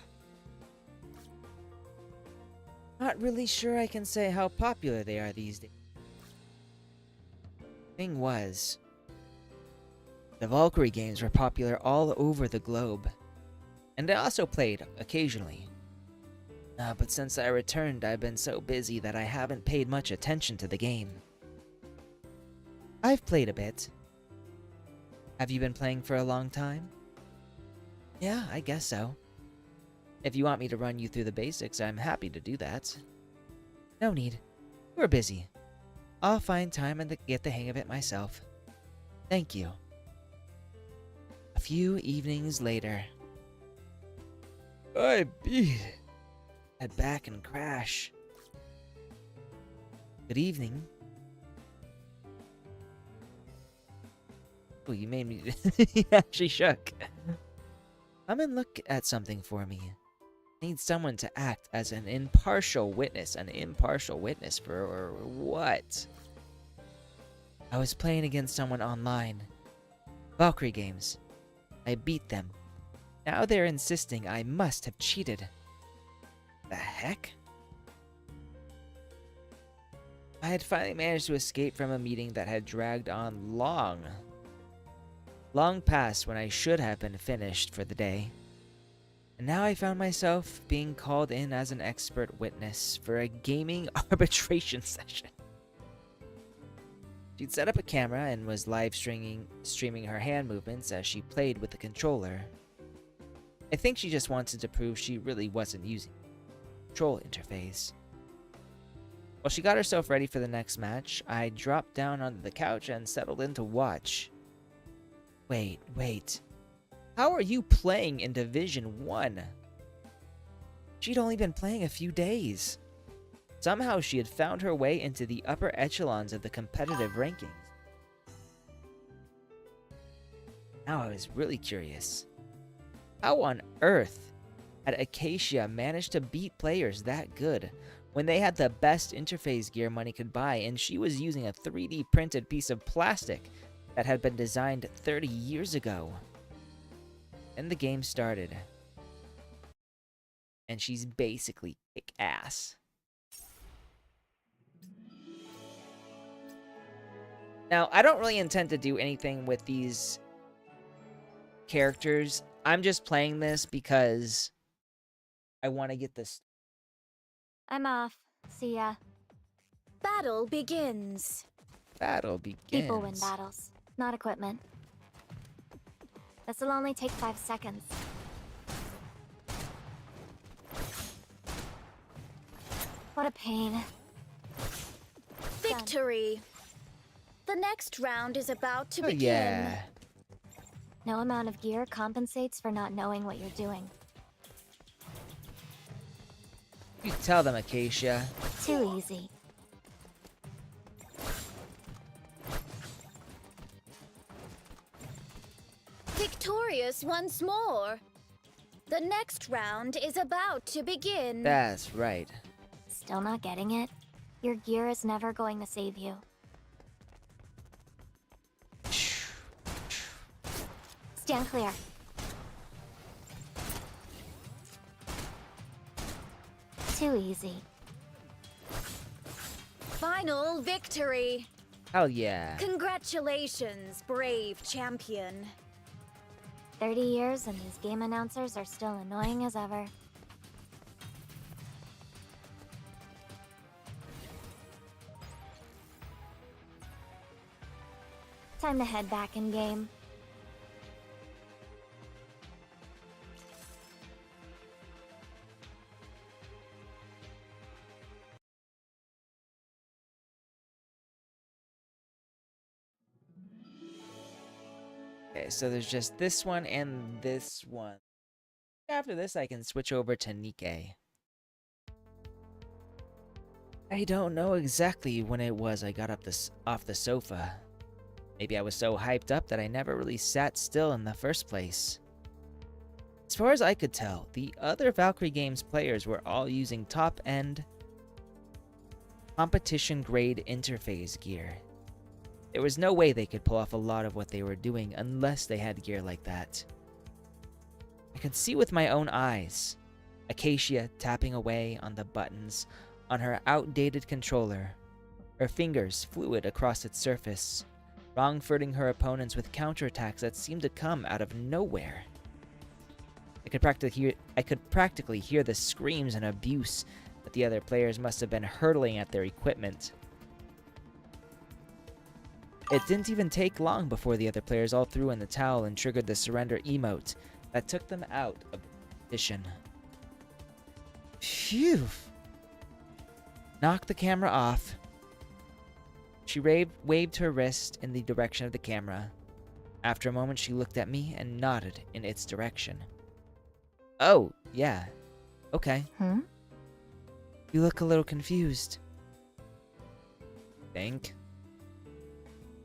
Not really sure I can say how popular they are these days. Thing was, the Valkyrie games were popular all over the globe, and I also played occasionally. But since I returned, I've been so busy that I haven't paid much attention to the game. I've played a bit. Have you been playing for a long time? Yeah, I guess so. If you want me to run you through the basics, I'm happy to do that. No need. We're busy. I'll find time and get the hang of it myself. Thank you. A few evenings later. I beat. Head back and crash. Good evening. Oh, you made me... He actually shook. Come and look at something for me. I need someone to act as an impartial witness. An impartial witness for what? I was playing against someone online. Valkyrie games. I beat them. Now they're insisting I must have cheated. The heck? I had finally managed to escape from a meeting that had dragged on long past when I should have been finished for the day. And now I found myself being called in as an expert witness for a gaming arbitration session. She'd set up a camera and was live streaming her hand movements as she played with the controller. I think she just wanted to prove she really wasn't using the control interface. While she got herself ready for the next match, I dropped down onto the couch and settled in to watch. Wait. How are you playing in Division 1? She'd only been playing a few days. Somehow she had found her way into the upper echelons of the competitive rankings. Now I was really curious. How on earth had Acacia managed to beat players that good when they had the best interface gear money could buy and she was using a 3D printed piece of plastic that had been designed 30 years ago? Then the game started. And she's basically kick-ass. Now, I don't really intend to do anything with these characters. I'm just playing this because I want to get this. I'm off. See ya. Battle begins. Battle begins. People win battles, not equipment. This'll only take 5 seconds. What a pain. Victory. The next round is about to begin. Yeah. No amount of gear compensates for not knowing what you're doing. You tell them, Acacia. Too easy. Victorious once more. The next round is about to begin. That's right. Still not getting it? Your gear is never going to save you. Stand clear. Too easy. Final victory. Hell yeah. Congratulations, brave champion. 30 years and these game announcers are still annoying as ever. Time to head back in game. Okay, so there's just this one and this one. After this, I can switch over to Nikke. I don't know exactly when it was I got up off the sofa. Maybe I was so hyped up that I never really sat still in the first place. As far as I could tell, the other Valkyrie Games players were all using top-end, competition-grade interface gear. There was no way they could pull off a lot of what they were doing unless they had gear like that. I could see with my own eyes Acacia tapping away on the buttons on her outdated controller, her fingers fluid across its surface, wrongfooting her opponents with counterattacks that seemed to come out of nowhere. I could practically hear the screams and abuse that the other players must have been hurling at their equipment. It didn't even take long before the other players all threw in the towel and triggered the surrender emote that took them out of the competition. Phew! Knocked the camera off. She waved her wrist in the direction of the camera. After a moment, she looked at me and nodded in its direction. Oh, yeah. Okay. You look a little confused. Think?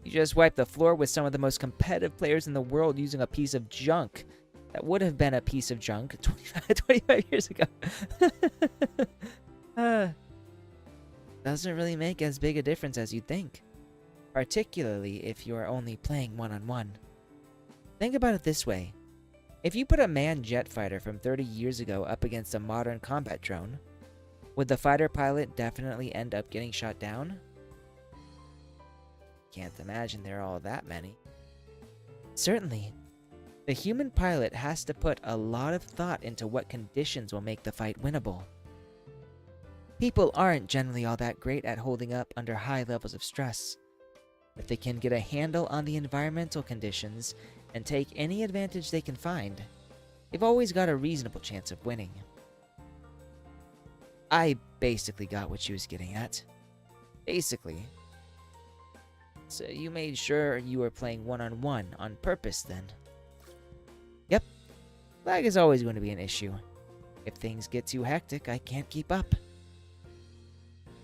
You just wiped the floor with some of the most competitive players in the world using a piece of junk. That would have been a piece of junk 25 years ago. Doesn't really make as big a difference as you'd think. Particularly if you are only playing one-on-one. Think about it this way. If you put a manned jet fighter from 30 years ago up against a modern combat drone, would the fighter pilot definitely end up getting shot down? Can't imagine there are all that many. Certainly, the human pilot has to put a lot of thought into what conditions will make the fight winnable. People aren't generally all that great at holding up under high levels of stress. If they can get a handle on the environmental conditions and take any advantage they can find, they've always got a reasonable chance of winning. I basically got what she was getting at. Basically. So you made sure you were playing one-on-one on purpose then? Yep. Lag is always going to be an issue. If things get too hectic, I can't keep up.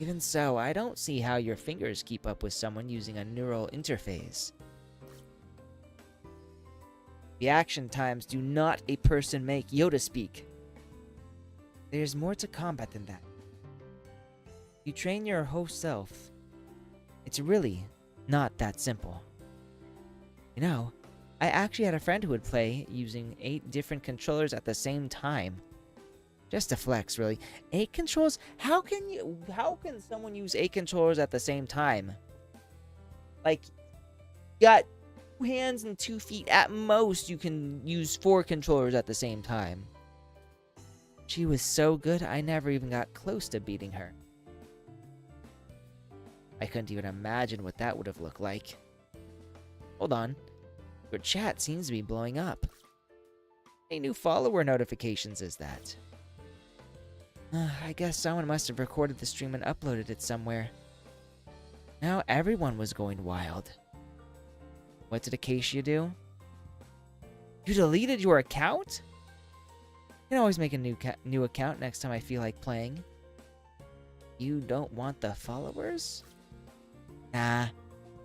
Even so, I don't see how your fingers keep up with someone using a neural interface. The action times do not a person make, Yoda speak. There's more to combat than that. You train your whole self. It's really not that simple. You know, I actually had a friend who would play using 8 different controllers at the same time. Just a flex, really. 8 controls? How can someone use 8 controllers at the same time? Like, you got 2 hands and 2 feet. At most, you can use 4 controllers at the same time. She was so good, I never even got close to beating her. I couldn't even imagine what that would have looked like. Hold on. Your chat seems to be blowing up. Any new follower notifications is that? I guess someone must have recorded the stream and uploaded it somewhere. Now everyone was going wild. What did Acacia do? You deleted your account? I can always make a new account next time I feel like playing. You don't want the followers? Nah,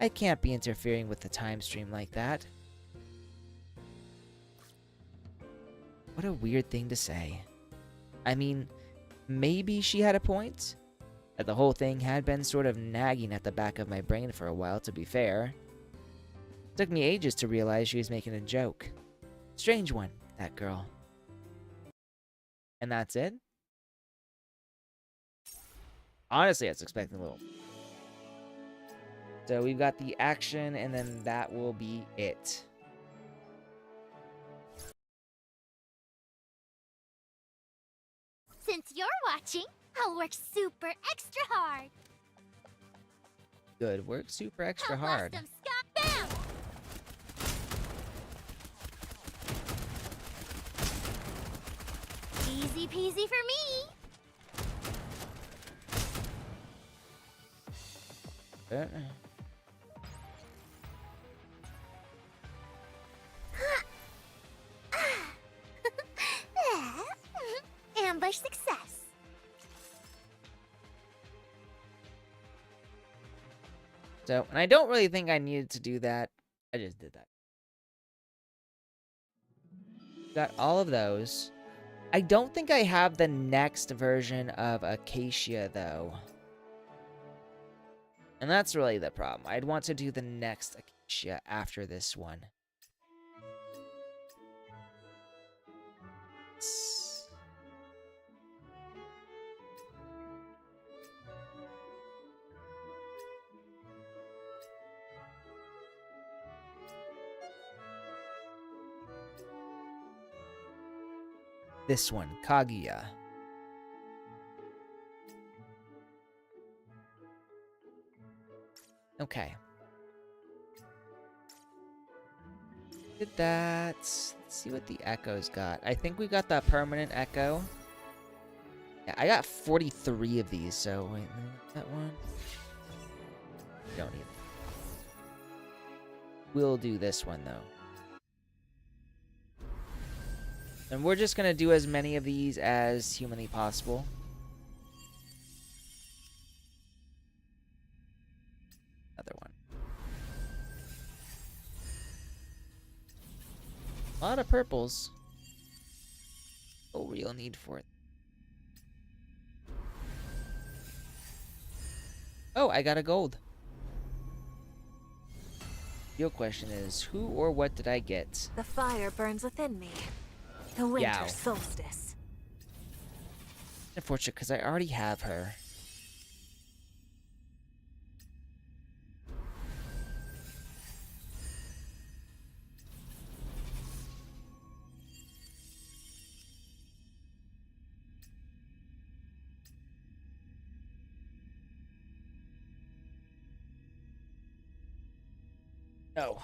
I can't be interfering with the time stream like that. What a weird thing to say. I mean, maybe she had a point. That the whole thing had been sort of nagging at the back of my brain for a while, to be fair. It took me ages to realize she was making a joke. Strange one, that girl. And that's it? Honestly, I was expecting a little. So we've got the action, and then that will be it. Since you're watching, I'll work super extra hard. Good work, super extra I'll blast hard. them bam! Easy peasy for me. Ambush success. So, and I don't really think I needed to do that. I just did that. Got all of those. I don't think I have the next version of Acacia, though. And that's really the problem. I'd want to do the next Acacia after this one. This one, Kaguya. Okay. Did that. Let's see what the Echo's got. I think we got that permanent Echo. Yeah, I got 43 of these, so wait, that one. Don't need it. We'll do this one, though. And we're just gonna do as many of these as humanly possible. Another one. A lot of purples. No real need for it. Oh, I got a gold. real question is, who or what did I get? The fire burns within me. The winter Yow. solstice. Unfortunate, because I already have her. No,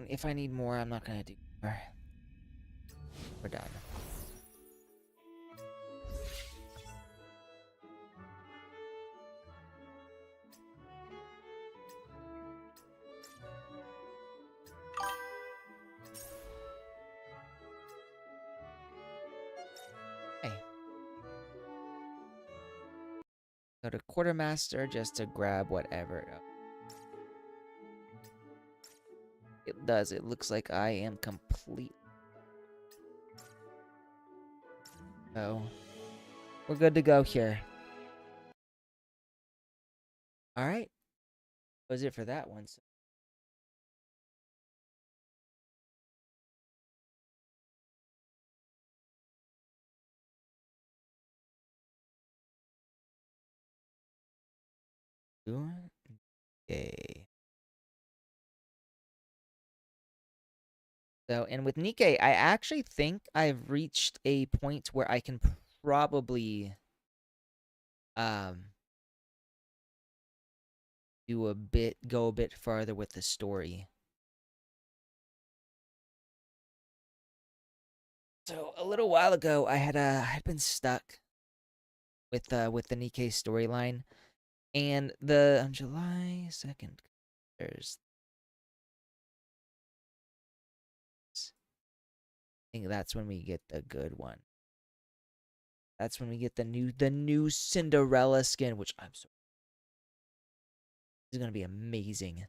if I need more, I'm not gonna do more. We're done. Hey. Go to quartermaster just to grab whatever. It does. It looks like I am complete. Oh. We're good to go here. Alright. That was it for that one. So okay. So, and with Nikke, I actually think I've reached a point where I can probably go a bit farther with the story. So a little while ago, I had been stuck with the Nikke storyline, and on July 2nd, there's I think that's when we get the good one. That's when we get the new Cinderella skin, which I'm so this is gonna be amazing.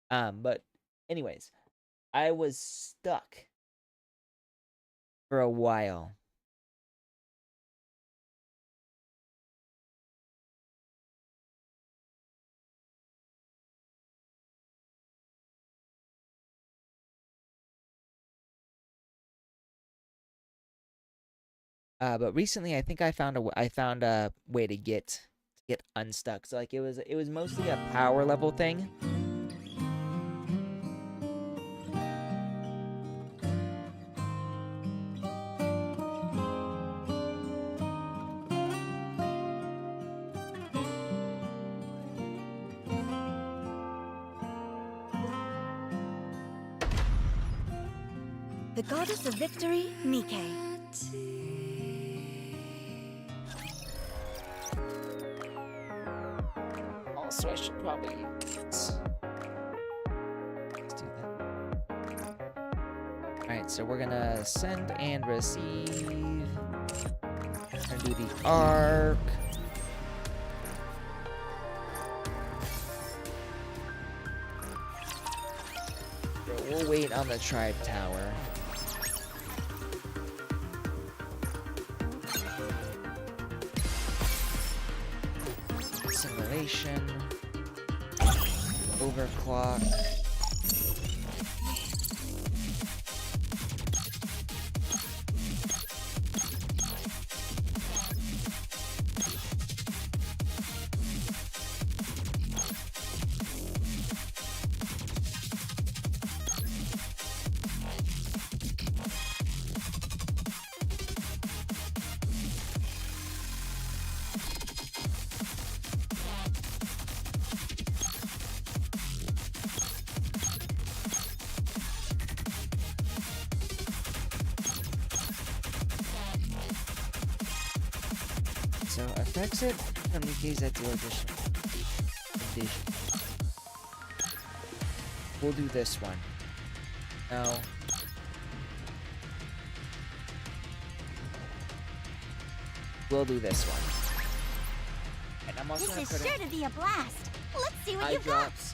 But anyways, I was stuck for a while. But recently, I think I found a way to get unstuck. So like it was mostly a power level thing. The goddess of victory, Nikke. Also, I should probably let's do that. Alright, so we're gonna send and receive. We're gonna do the arc. So we'll wait on the tribe tower. Simulation. Overclock. So affects it from Nikke's at the addition. We'll do this one. No. We'll do this one. And I'm also gonna This is put sure to be a blast. Let's see what eye you've got. drops.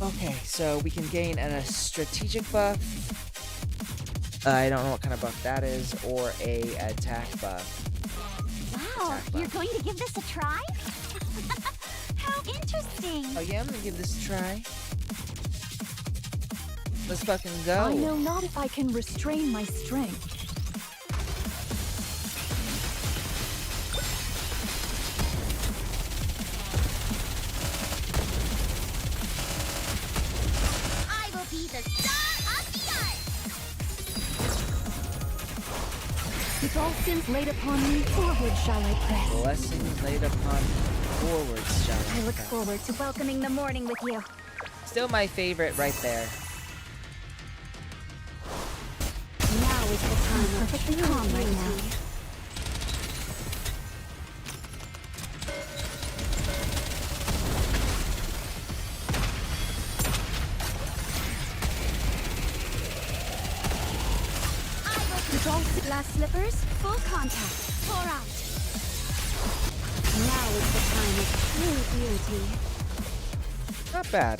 Okay, so we can gain a strategic buff. I don't know what kind of buff that is, or a attack buff. Wow, Attack buff. you're going to give this a try? How interesting! Oh yeah, I'm gonna give this a try. Let's fucking go. I know not if I can restrain my strength. I will be the star of the art! With all sins laid upon me, forward shall I press. Blessings laid upon me. Forwards shall I look press. forward to welcoming the morning with you. Still my favorite right there. Now is the time. I'm perfectly calm right now. With all Glass slippers, full contact. Pour out. Now is the time of true beauty. Not bad.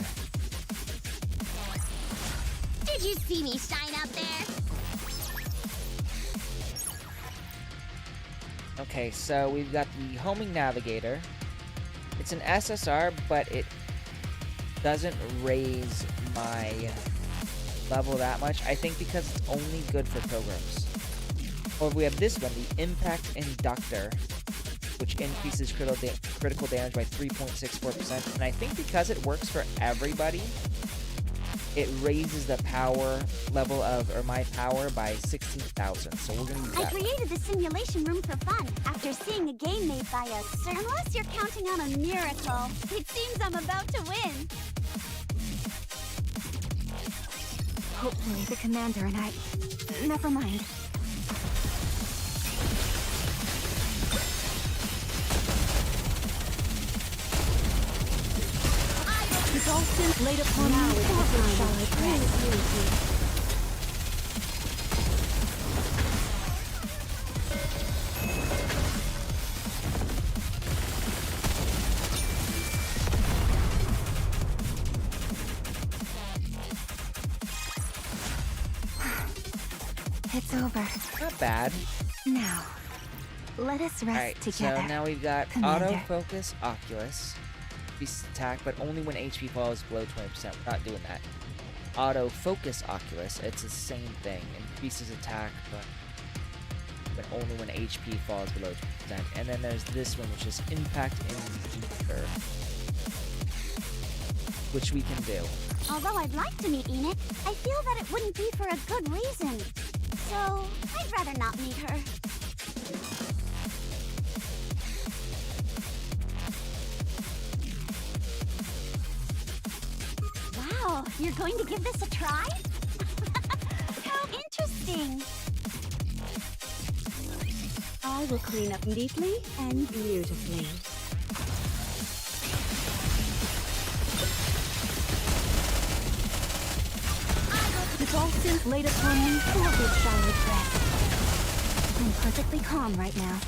Did you see me shine out there? Okay, so we've got the homing navigator. It's an SSR, but it doesn't raise my level that much. I think because it's only good for pilgrims. Or we have this one, the impact inductor, which increases critical damage by 3.64%. And I think because it works for everybody, it raises the power level of, or my power by 16,000. So we're gonna use I that. created the simulation room for fun after seeing a game made by us. Unless you're counting on a miracle, it seems I'm about to win. hopefully the commander and I... Never mind. With all sins laid upon me, forward shall I press. It's over. Not bad. Now, let us rest Alright, together. so now we've got Commander. autofocus Oculus. Increase attack, but only when HP falls below 20%. We're not doing that. Autofocus Oculus, it's the same thing. Increases attack, but only when HP falls below 20%. And then there's this one, which is impact inductor, which we can do. Although I'd like to meet Enid, I feel that it wouldn't be for a good reason. So, I'd rather not meet her. Wow, you're going to give this a try? How interesting! I will clean up neatly and beautifully. With all sins laid upon me, forward shall I press. I'm perfectly calm right now.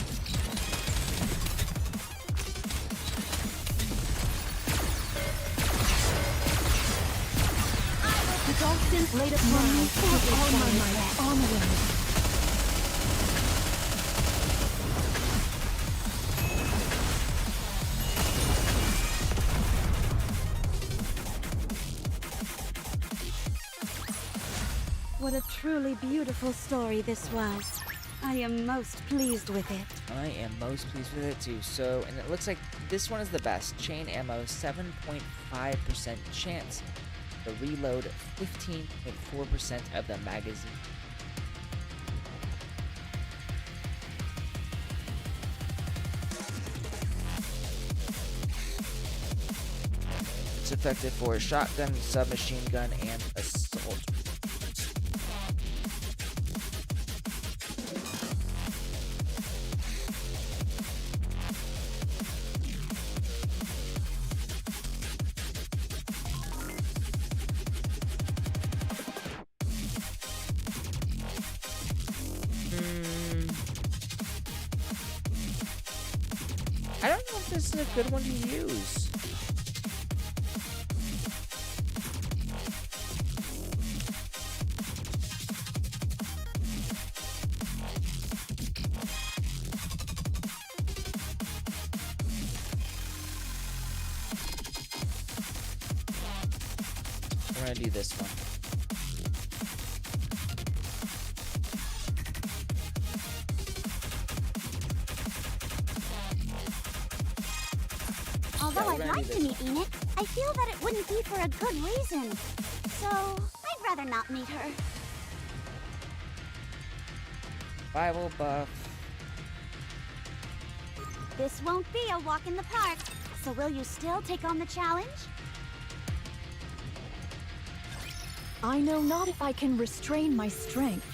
With all sins laid upon me, forward all my might, onward. What a truly beautiful story this was. I am most pleased with it. I am most pleased with it too. So, and it looks like this one is the best. Chain ammo, 7.5% chance to reload 15.4% of the magazine. It's effective for shotgun, submachine gun, and assault. I don't know if this is a good one to use. gonna do this one. Although we're I'd gonna like do to this meet Enid, I feel that it wouldn't be for a good reason. So, I'd rather not meet her. Survival buff. This won't be a walk in the park. So will you still take on the challenge? I know not if I can restrain my strength.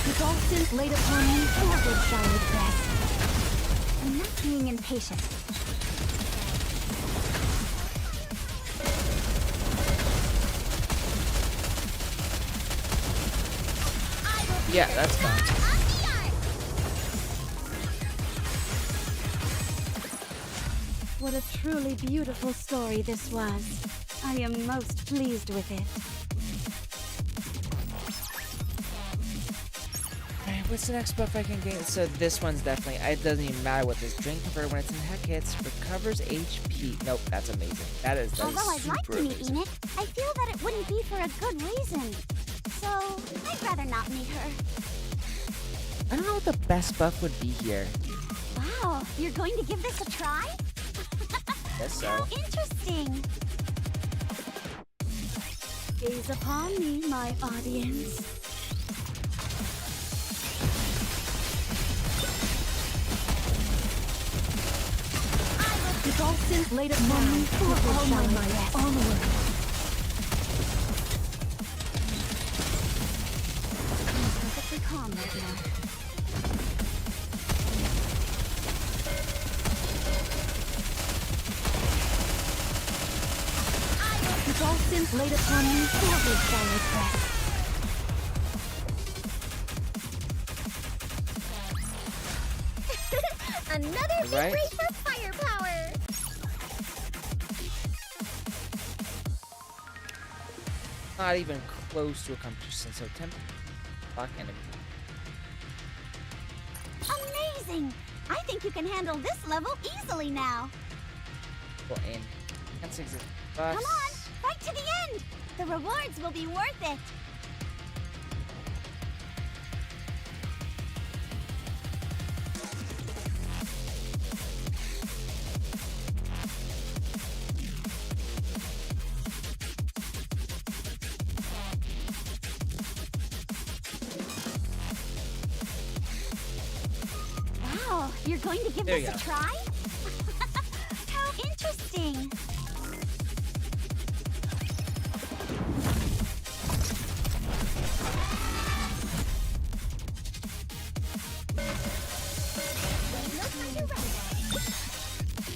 The dolphins laid upon me, forward shall I press. I'm not being impatient. Yeah, that's fine. What a truly beautiful story this was. I am most pleased with it. Alright, what's the next buff I can gain? So this one's definitely, it doesn't even matter what this drink converter when it's in heck hits, recovers HP. Nope, that's amazing. That is Although I'd like super to meet amazing. Enid, I feel that it wouldn't be for a good reason. So, I'd rather not meet her. I don't know what the best buff would be here. Wow, you're going to give this a try? Guess so. How interesting. Gaze upon me, my audience. The dolphins laid upon me, forward shall I press. Onward. I'm perfectly calm right now. The dolphins laid upon me, forward shall I press. Another Right. victory for firepower! Not even close to a competition, so temp block enemy. Amazing! I think you can handle this level easily now. Well, and can't exist. Come on, fight to the end! The rewards will be worth it. Wow, you're going to give There this you a go. try? How interesting! No time to rest.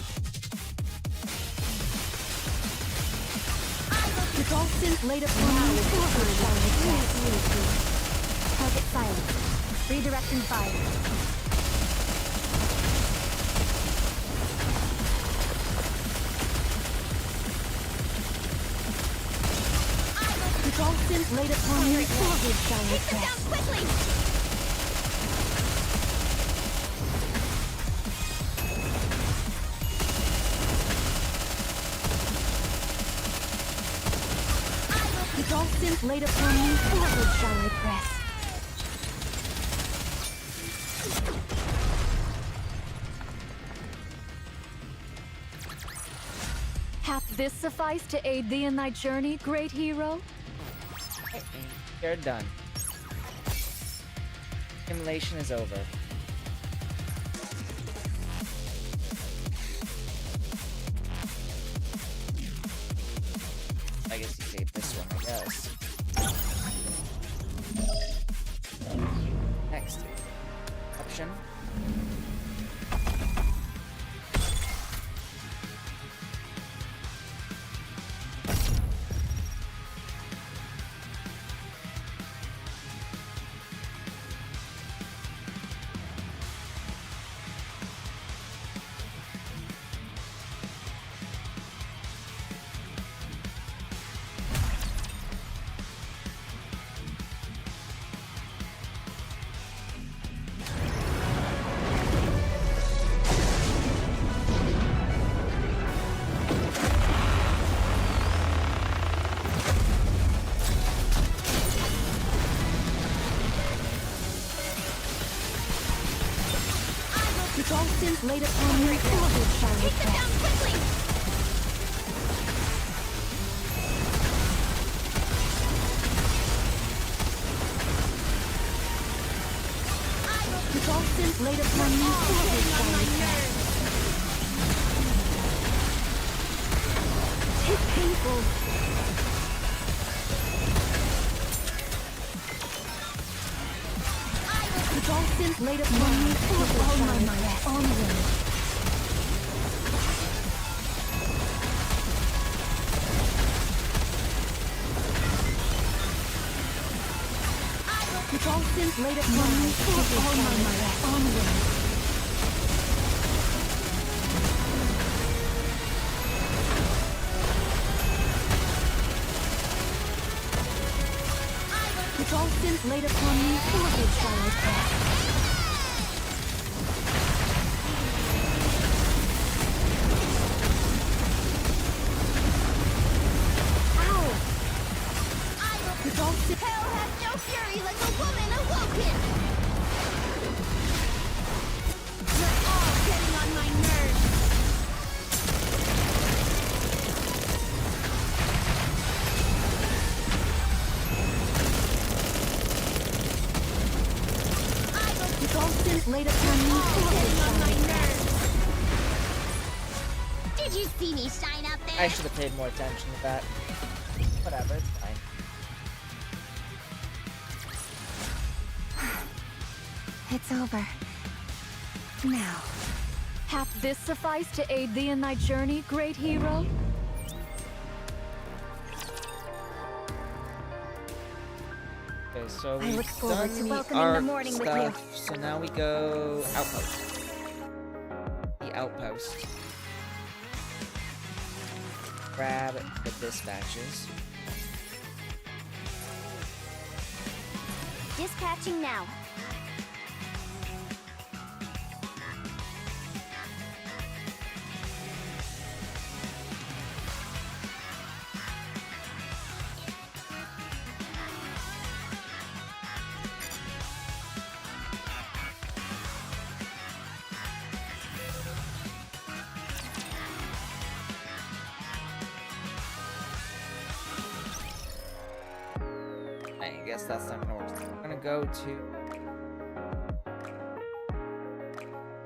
The dolphins laid upon me, forward shall I press. Target silence. Redirecting fire. The dolphins laid upon me, forward shall I Take them down press. quickly! The dolphins laid upon me, forward shall I press. Hath this suffice to aid thee in thy journey, great hero? You're done. Simulation is over. I guess you saved this one, I guess. Next. Option. With all sins laid upon me, forward shall we Take them down press. quickly! With all sins laid upon me, forward shall we press. Tis painful. With all sins laid upon me, forward shall we press. Onward. With all sins laid upon me, forward shall we press. Onward. With all sins laid upon me, forward shall I press. Ow! With all sins... Hell has no fury like a woman awoken! You're all getting on my nerves! With all sins laid upon me, forward shall I press. Did you see me shine up there? I should have paid more attention to that. Whatever, it's fine. It's over. Now. Hath this sufficed to aid thee in thy journey, great hero? Okay, so I we've look forward done to the welcoming the art morning with stuff, so now we go outpost. The outpost. Grab the dispatches. Dispatching now. I guess that's not gonna work. We're gonna go to...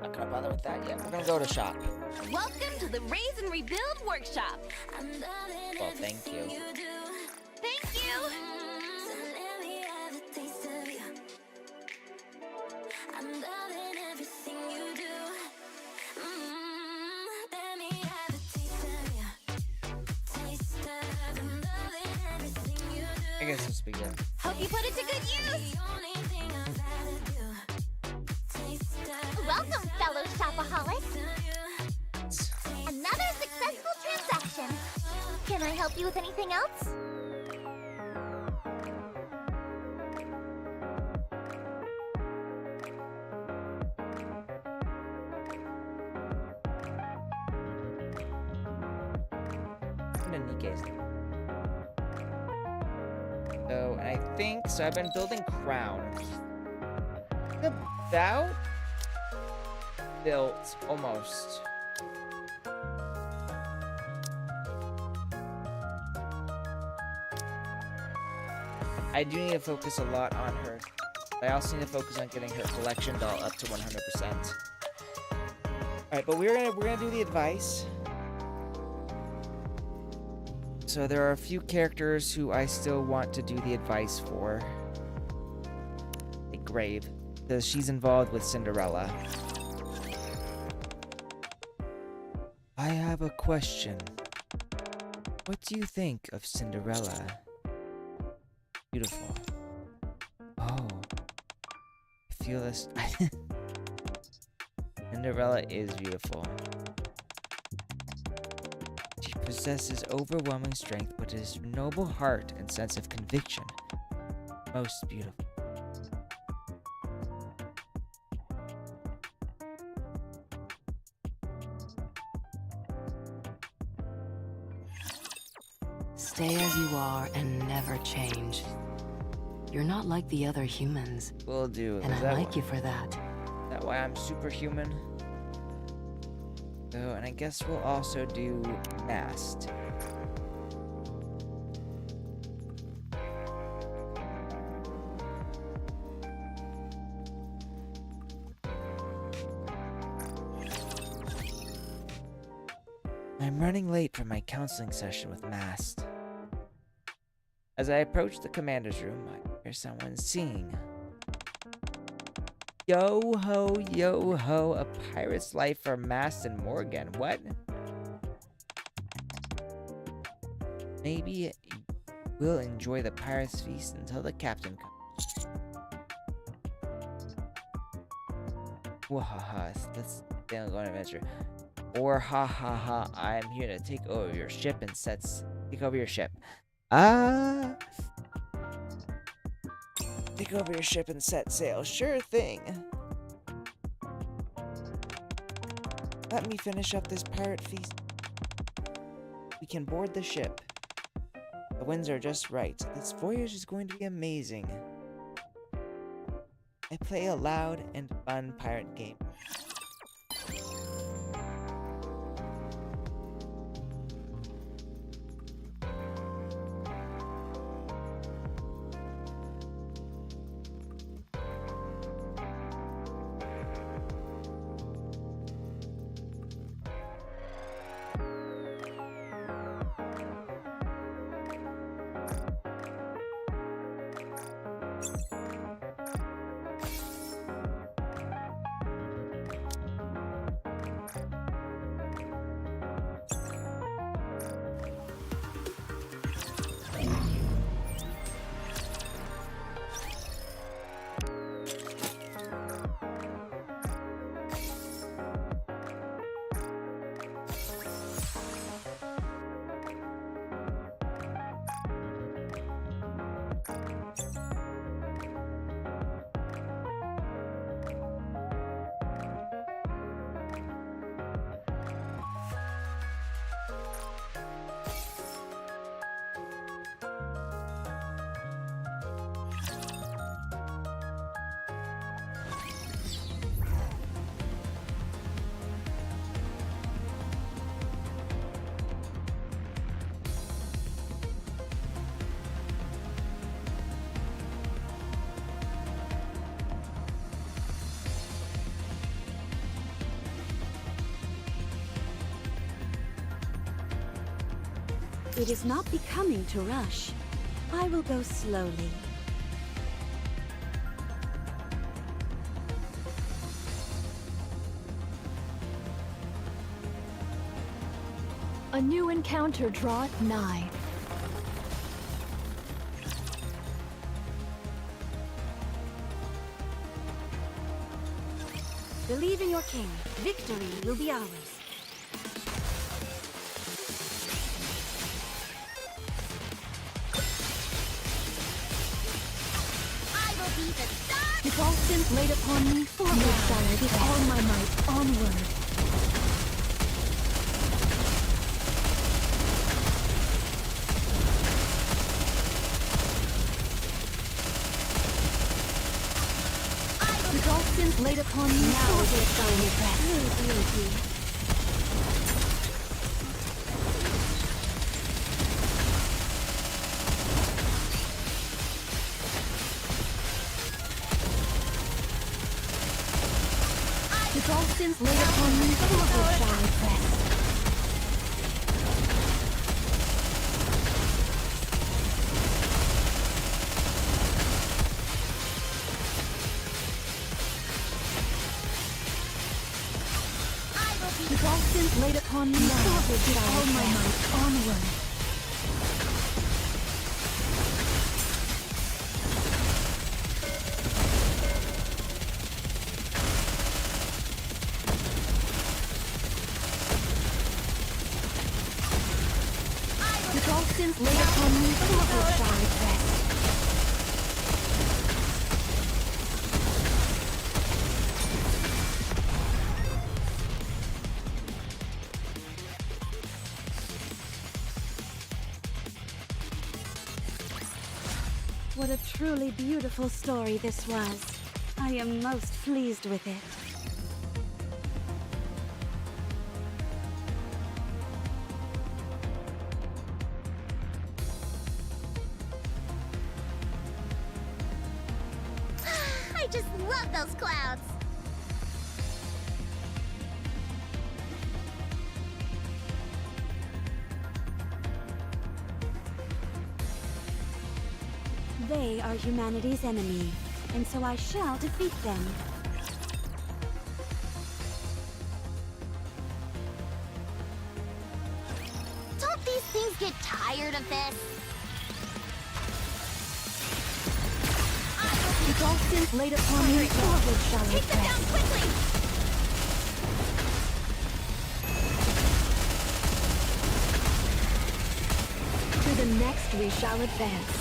Not gonna bother with that yet. We're gonna go to shop. Welcome to the Raise and Rebuild Workshop! Well, thank you. Thank you! I guess this will be good. Hope you put it to good use! Welcome, fellow shopaholics. Another successful transaction. Can I help you with anything else? Into Nikke's. So, and I think, so I've been building crown. About built, almost. I do need to focus a lot on her. I also need to focus on getting her collection doll up to 100%. Alright, but we're gonna do the advice. So there are a few characters who I still want to do the advice for. Like Grave, because she's involved with Cinderella. I have a question. What do you think of Cinderella? Beautiful. Oh. I feel this. Cinderella is beautiful. She possesses overwhelming strength, but has a noble heart and sense of conviction. Most beautiful. Stay as you are and never change. You're not like the other humans, Will do. and Is I that like you for that. that why I'm superhuman? So, and I guess we'll also do Mast. I'm running late for my counseling session with Mast. As I approach the commander's room, I hear someone singing. Yo ho, a pirate's life for Mast and Morgan. What? Maybe we'll enjoy the pirate's feast until the captain comes. Wahaha, let's stay on an adventure. Or ha ha ha, I am here to take over your ship and take over your ship. Take over your ship and set sail. Sure thing. Let me finish up this pirate feast. We can board the ship. The winds are just right. This voyage is going to be amazing. I play a loud and fun pirate game. It is not becoming to rush. I will go slowly. A new encounter draweth nigh. Believe in your king. Victory will be ours. With all sins laid upon me, forward, sire, with all my might, onward. With all sins laid upon me, forward, sire, with all sins laid upon me, forward shall I press. With all sins laid upon me, forward with all my might, onward. With all sins laid upon me, forward shall I press. What a truly beautiful story this was. I am most pleased with it. just love those clouds. They are humanity's enemy, and so I shall defeat them. Don't these things get tired of this? With all sins laid upon me, forward shall I Take them down press. quickly! To the next we shall advance.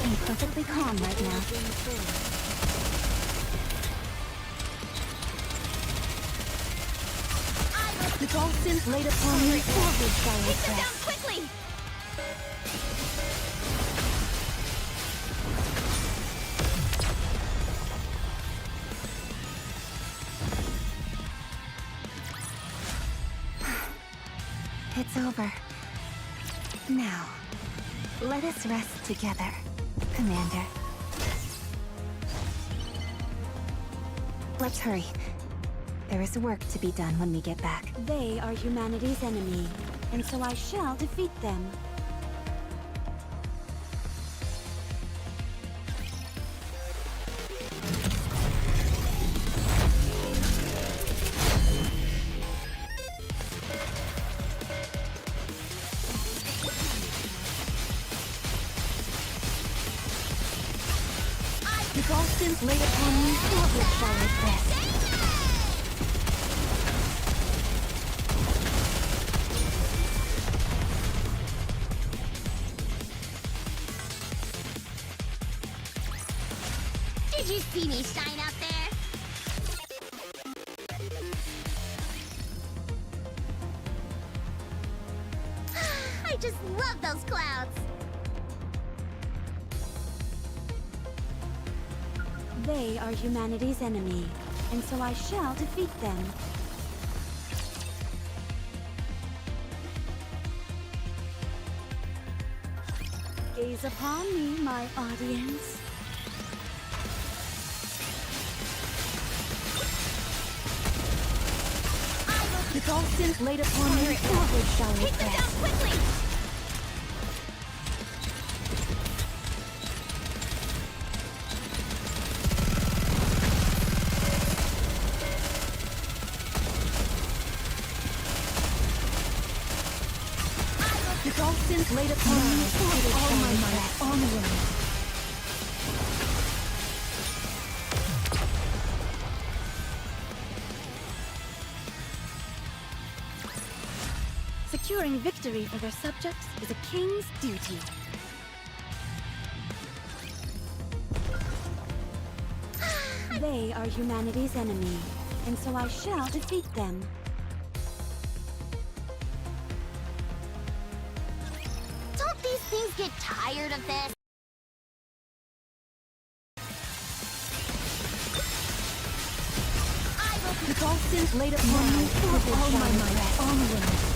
I'm perfectly calm right now. With all sins laid upon me, forward shall I Take them down press. quickly! It's over. Now, let us rest together, Commander. Let's hurry. There is work to be done when we get back. They are humanity's enemy, and so I shall defeat them. With all sins laid upon me, forward shall I press. Did you see me shine up there? I just love those clouds. They are humanity's enemy, and so I shall defeat them. Gaze upon me, my audience. With all sins laid upon me, forward shall I Take them down press. quickly! With all sins laid upon me, forward all my might, onward. Securing victory for their subjects is a king's duty. They are humanity's enemy, and so I shall defeat them. Don't these things get tired of this? With all sins laid upon me, forward all my might, onward.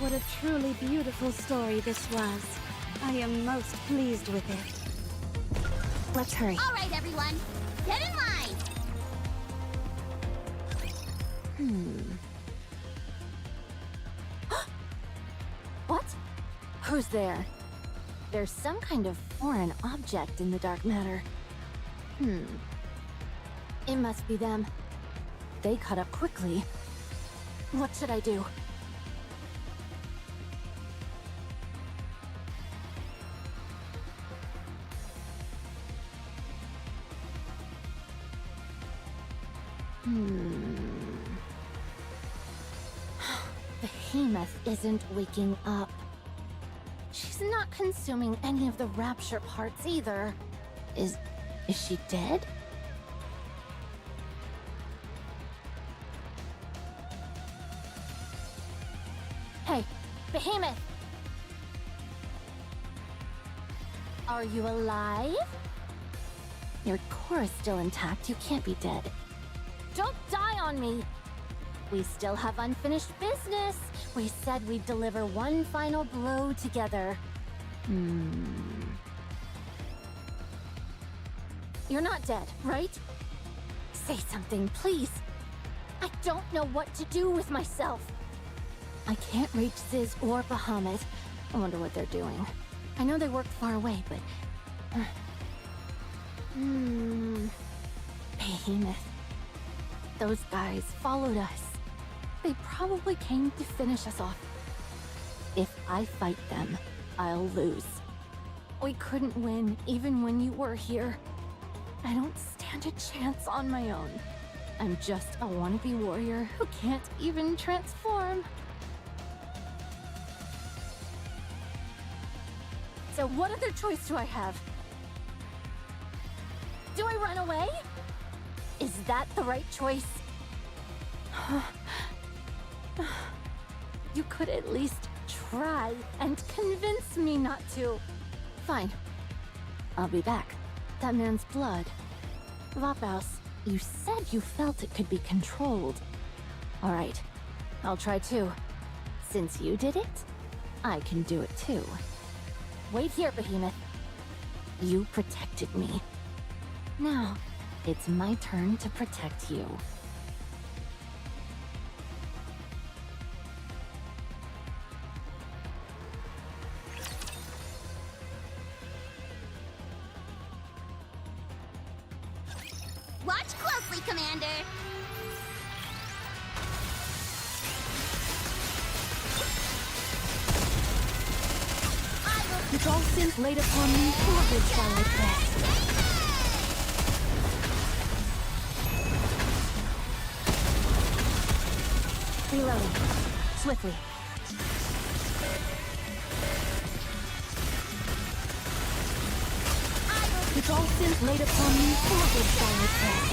What a truly beautiful story this was. I am most pleased with it. Let's hurry. All right, everyone, get in line. What? Who's there? There's some kind of foreign object in the dark matter. It must be them. they cut up quickly. What should I do? Behemoth isn't waking up. She's not consuming any of the rapture parts either. Is she dead? Hey, Behemoth! Are you alive? Your core is still intact. You can't be dead. Don't die on me! We still have unfinished business. We said we'd deliver one final blow together. You're not dead, right? Say something, please. I don't know what to do with myself. I can't reach Ziz or Bahamut. I wonder what they're doing. I know they work far away, but... Behemoth. Those guys followed us. They probably came to finish us off. If I fight them, I'll lose. We couldn't win, even when you were here. I don't stand a chance on my own. I'm just a wannabe warrior who can't even transform. So what other choice do I have? Do I run away? Is that the right choice? You could at least try and convince me not to. Fine. I'll be back. That man's blood. Vapaus, you said you felt it could be controlled. Alright. I'll try too. Since you did it, I can do it too. Wait here, Behemoth. You protected me. Now, it's my turn to protect you. Watch closely, Commander. With all sins laid upon me, forward shall I press. Reloading. Swiftly. With all sins laid upon me, forward shall I press.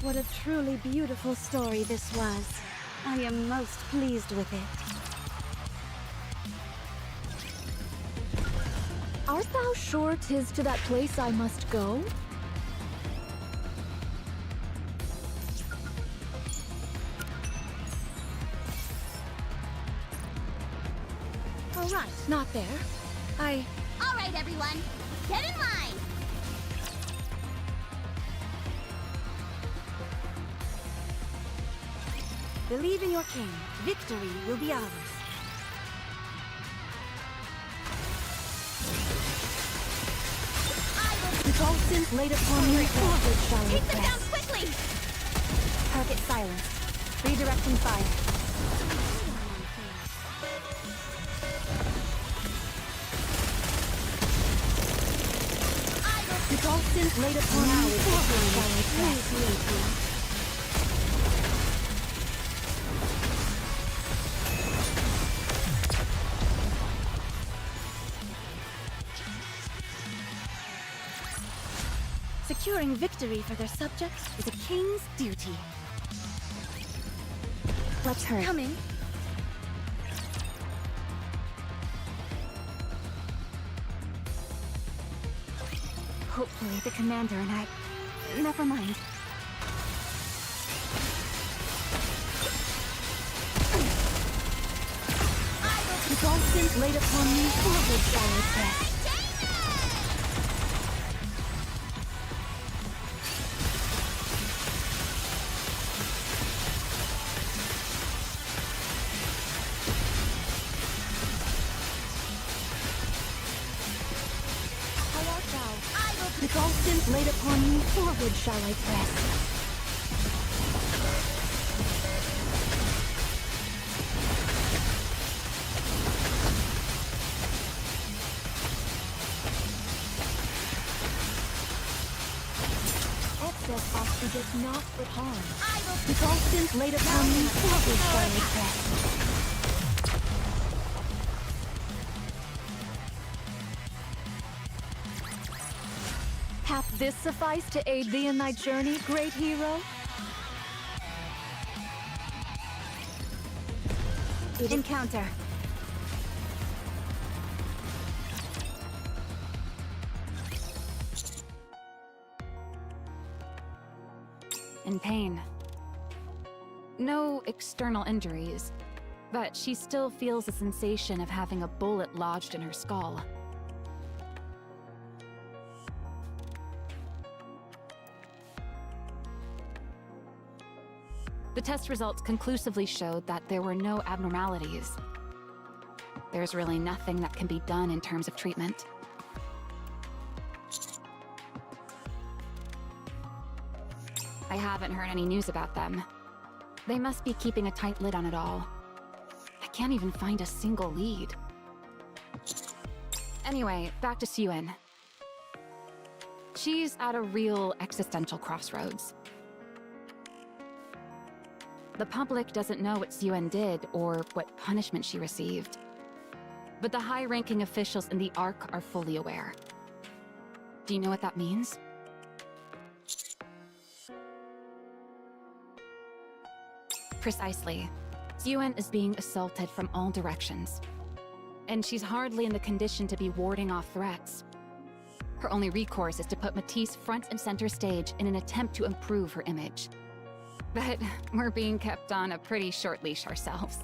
What a truly beautiful story this was. I am most pleased with it. Art thou sure 'tis to that place I must go? All right, not there. All right, everyone. Get in line. Believe in your king. Victory will be ours. With all sins laid upon me, forward shall I Take them down press. quickly. Target silenced. Redirecting fire. With all sins laid upon me, forward shall I press. Securing victory for their subjects is a king's duty. Let's hurry. Coming. Hopefully the commander and I... Never mind. With all sins laid upon me, forward shall I press. With all sins laid upon me, forward shall I press. Excess oxygen not but harm. With all sins laid upon me, forward shall I press. Hath this sufficed to aid thee in thy journey, great hero? Encounter. In pain. No external injuries, but she still feels the sensation of having a bullet lodged in her skull. The test results conclusively showed that there were no abnormalities. There's really nothing that can be done in terms of treatment. I haven't heard any news about them. They must be keeping a tight lid on it all. I can't even find a single lead. Anyway, back to Suen. She's at a real existential crossroads. The public doesn't know what Suen did or what punishment she received. But the high-ranking officials in the Ark are fully aware. Do you know what that means? Precisely. Suen is being assaulted from all directions. And she's hardly in the condition to be warding off threats. Her only recourse is to put Matisse front and center stage in an attempt to improve her image. But we're being kept on a pretty short leash ourselves.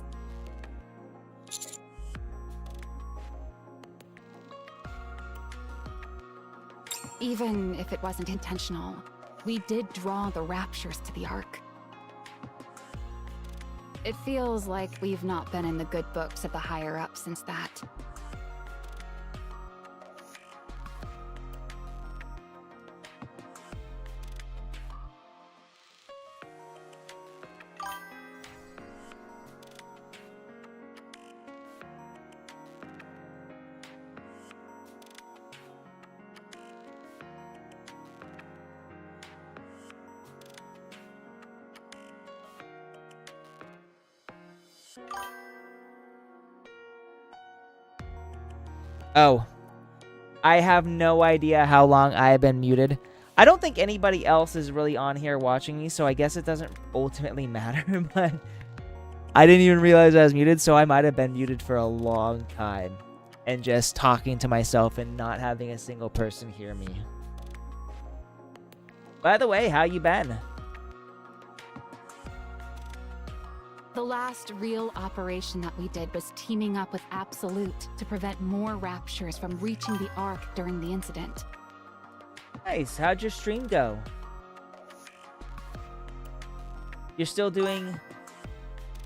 Even if it wasn't intentional, we did draw the raptures to the Ark. It feels like we've not been in the good books of the higher-ups since that. Oh, I have no idea how long I have been muted. I don't think anybody else is really on here watching me, so I guess it doesn't ultimately matter, but I didn't even realize I was muted, so I might have been muted for a long time and just talking to myself and not having a single person hear me. By the way, how you been? The last real operation that we did was teaming up with Absolute to prevent more raptures from reaching the Ark during the incident. Nice. How'd your stream go? You're still doing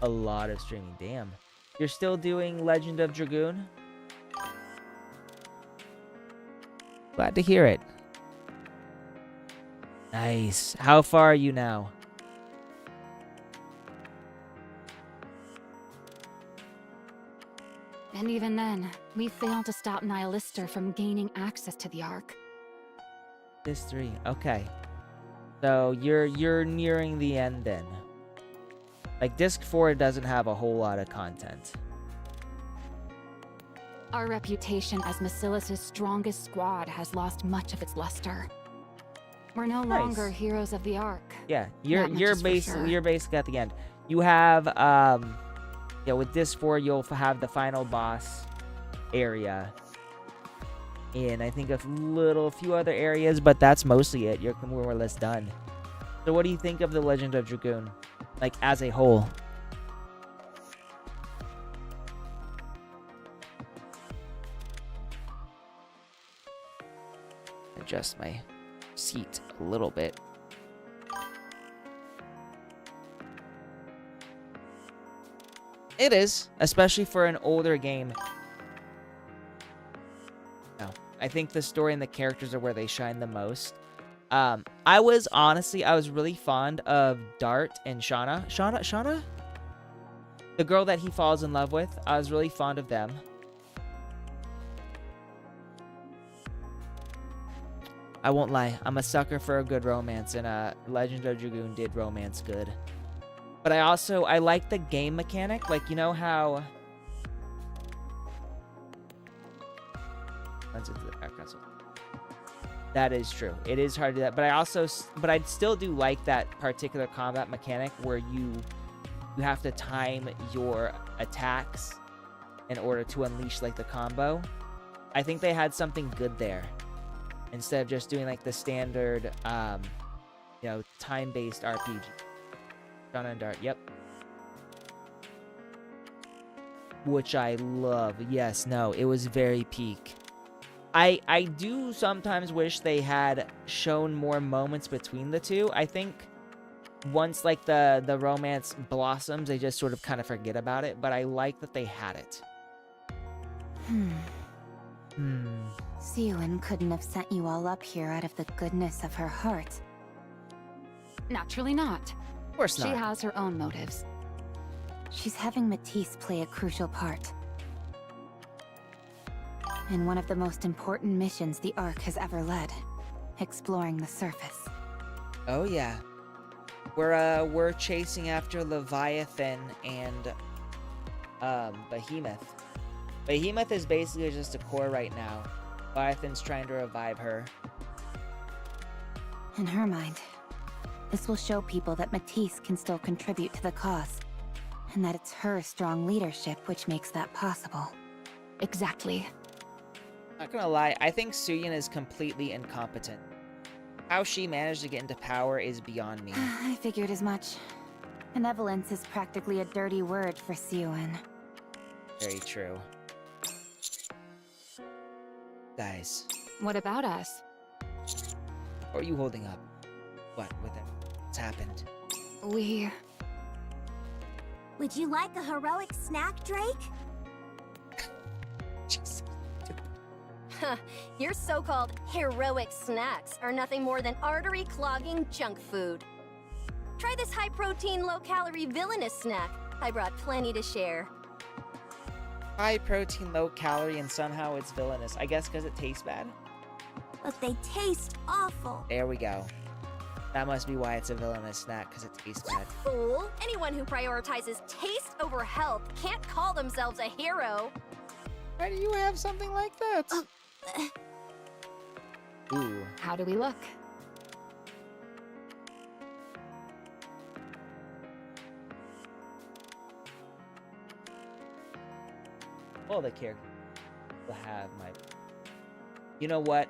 a lot of streaming. Damn. You're still doing Legend of Dragoon? Glad to hear it. Nice. How far are you now? And even then, we failed to stop Nihilister from gaining access to the Ark. This 3. Okay. So you're nearing the end then. Like disc 4 doesn't have a whole lot of content. Our reputation as Macilis' strongest squad has lost much of its luster. We're no longer heroes of the Ark. Yeah, you're basically sure. you're basically at the end. You have yeah, with disc 4 you'll have the final boss area. And I think a few other areas, but that's mostly it. You're more or less done. So what do you think of the Legend of Dragoon? Like as a whole? Adjust my seat a little bit. It is, especially for an older game. Oh, I think the story and the characters are where they shine the most. I was really fond of Dart and Shauna? The girl that he falls in love with. I was really fond of them. I won't lie, I'm a sucker for a good romance, and Legend of Dragoon did romance good. But I like the game mechanic, like, you know how... Runs into the background. That is true. It is hard to do that, but I still do like that particular combat mechanic where you have to time your attacks in order to unleash, like, the combo. I think they had something good there. Instead of just doing, like, the standard, you know, time-based RPG. Shauna and Dart, yep. Which I love. Yes, no, it was very peak. I do sometimes wish they had shown more moments between the two. I think once, like, the romance blossoms, they just sort of kind of forget about it. But I like that they had it. Siwon couldn't have sent you all up here out of the goodness of her heart. Naturally not. Of course not. She has her own motives. She's having Matisse play a crucial part in one of the most important missions the Ark has ever led, exploring the surface. Oh yeah. We're chasing after Leviathan and Behemoth. Behemoth is basically just a core right now. Leviathan's trying to revive her. In her mind, this will show people that Matisse can still contribute to the cause, and that it's her strong leadership which makes that possible. Exactly. Not gonna lie, I think Suyin is completely incompetent. How she managed to get into power is beyond me. I figured as much. Benevolence is practically a dirty word for Siwon. Very true. Guys, What about us? what are you holding up? What with it? What's happened? We... Would you like a heroic snack, Drake? Jesus. Your so-called heroic snacks are nothing more than artery-clogging junk food. Try this high-protein, low-calorie villainous snack. I brought plenty to share. High protein, low calorie, and somehow it's villainous. I guess because it tastes bad? But they taste awful. There we go. That must be why it's a villainous snack, because it tastes bad. Fool! Anyone who prioritizes taste over health can't call themselves a hero. Why do you have something like that? Ooh. How do we look? All the characters will have my... You know what?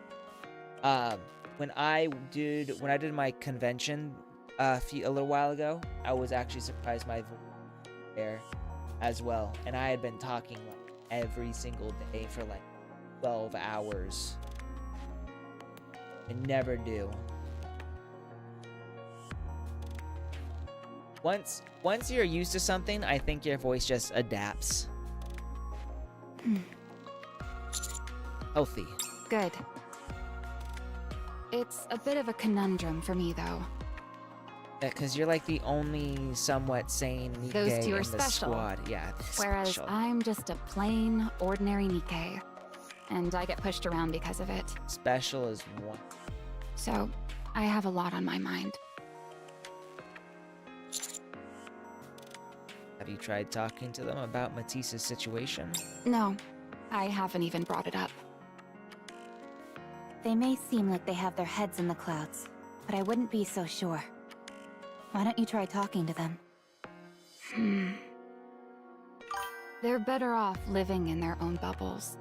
When I did my convention a little while ago, I was actually surprised my voice there as well. And I had been talking like every single day for like 12 hours. I never do. Once you're used to something, I think your voice just adapts. Healthy. Good. It's a bit of a conundrum for me, though. Yeah, because you're like the only somewhat sane Nikke Those two are in the special. squad. Yeah, Whereas special. I'm just a plain, ordinary Nikke. And I get pushed around because of it. Special is one. So, I have a lot on my mind. Have you tried talking to them about Matisse's situation? No, I haven't even brought it up. They may seem like they have their heads in the clouds, but I wouldn't be so sure. Why don't you try talking to them? They're better off living in their own bubbles.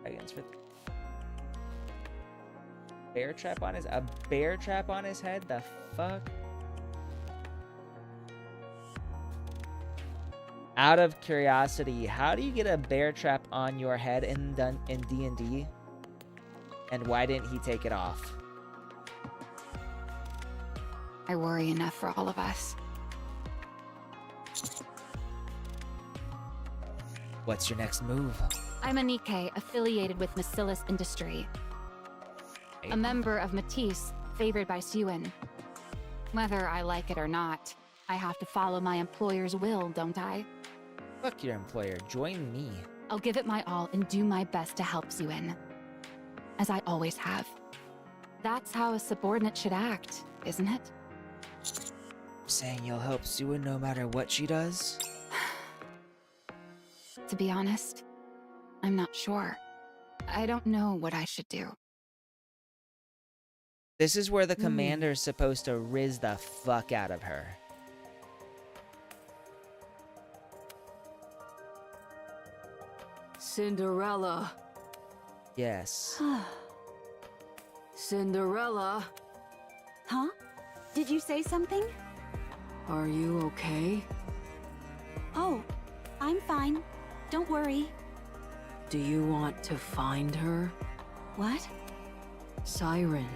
A bear trap on his head? The fuck? Out of curiosity, how do you get a bear trap on your head in D&D? And why didn't he take it off? I worry enough for all of us. What's your next move? I'm a Nikke affiliated with Bacillus Industry. A member of Matisse, favored by Suen. Whether I like it or not, I have to follow my employer's will, don't I? Fuck your employer. Join me. I'll give it my all and do my best to help Suen. As I always have. That's how a subordinate should act, isn't it? Saying you'll help Sue no matter what she does? To be honest, I'm not sure. I don't know what I should do. This is where the commander's supposed to riz the fuck out of her. Cinderella. Yes. Cinderella, Huh? Did you say something? are you okay? Oh, I'm fine. Don't worry. Do you want to find her? What? Siren.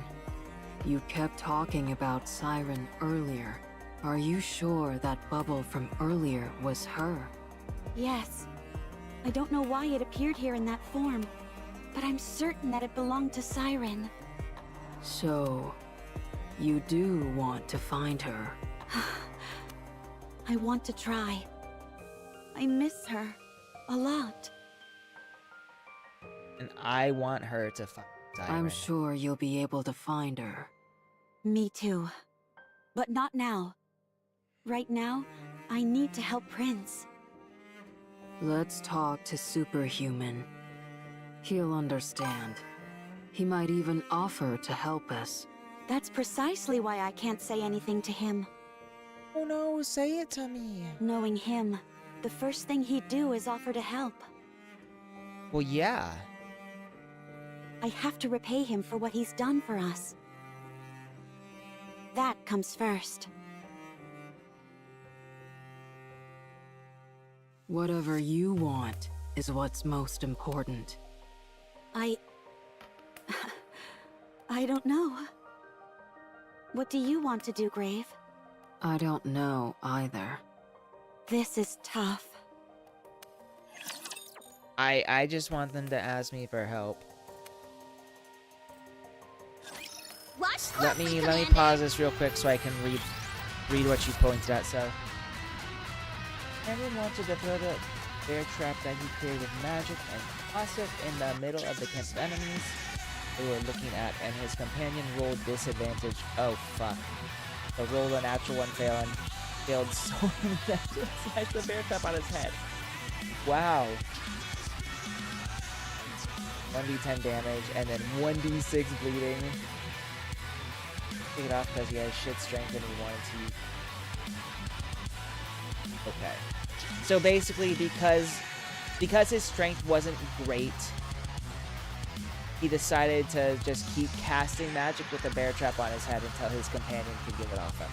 You kept talking about Siren earlier. Are you sure that bubble from earlier was her? Yes. I don't know why it appeared here in that form, but I'm certain that it belonged to Siren. So, you do want to find her? I want to try. I miss her a lot. And I want her to find Siren. I'm sure you'll be able to find her. Me too. But not now. Right now, I need to help Prince. Let's talk to Superhuman. He'll understand. He might even offer to help us. That's precisely why I can't say anything to him. Oh no, say it to me. Knowing him, the first thing he'd do is offer to help. Well, yeah. I have to repay him for what he's done for us. That comes first. Whatever you want is what's most important. I don't know. What do you want to do, Grave? I don't know either. This is tough. I just want them to ask me for help. Watch Let me closely, Commander. pause this real quick so I can read what you pointed at. So, Cameron wanted to put a bear trap that he created with magic and toss it in the middle of the camp of enemies they were looking at, and his companion rolled disadvantage. Oh fuck! So rolled a natural one, failed so many that just smashed the bear trap on his head. Wow. 1d10 damage and then 1d6 bleeding. Take it off because he has shit strength and he wanted to. Okay. So basically, because his strength wasn't great, he decided to just keep casting magic with the bear trap on his head until his companion could get it off him.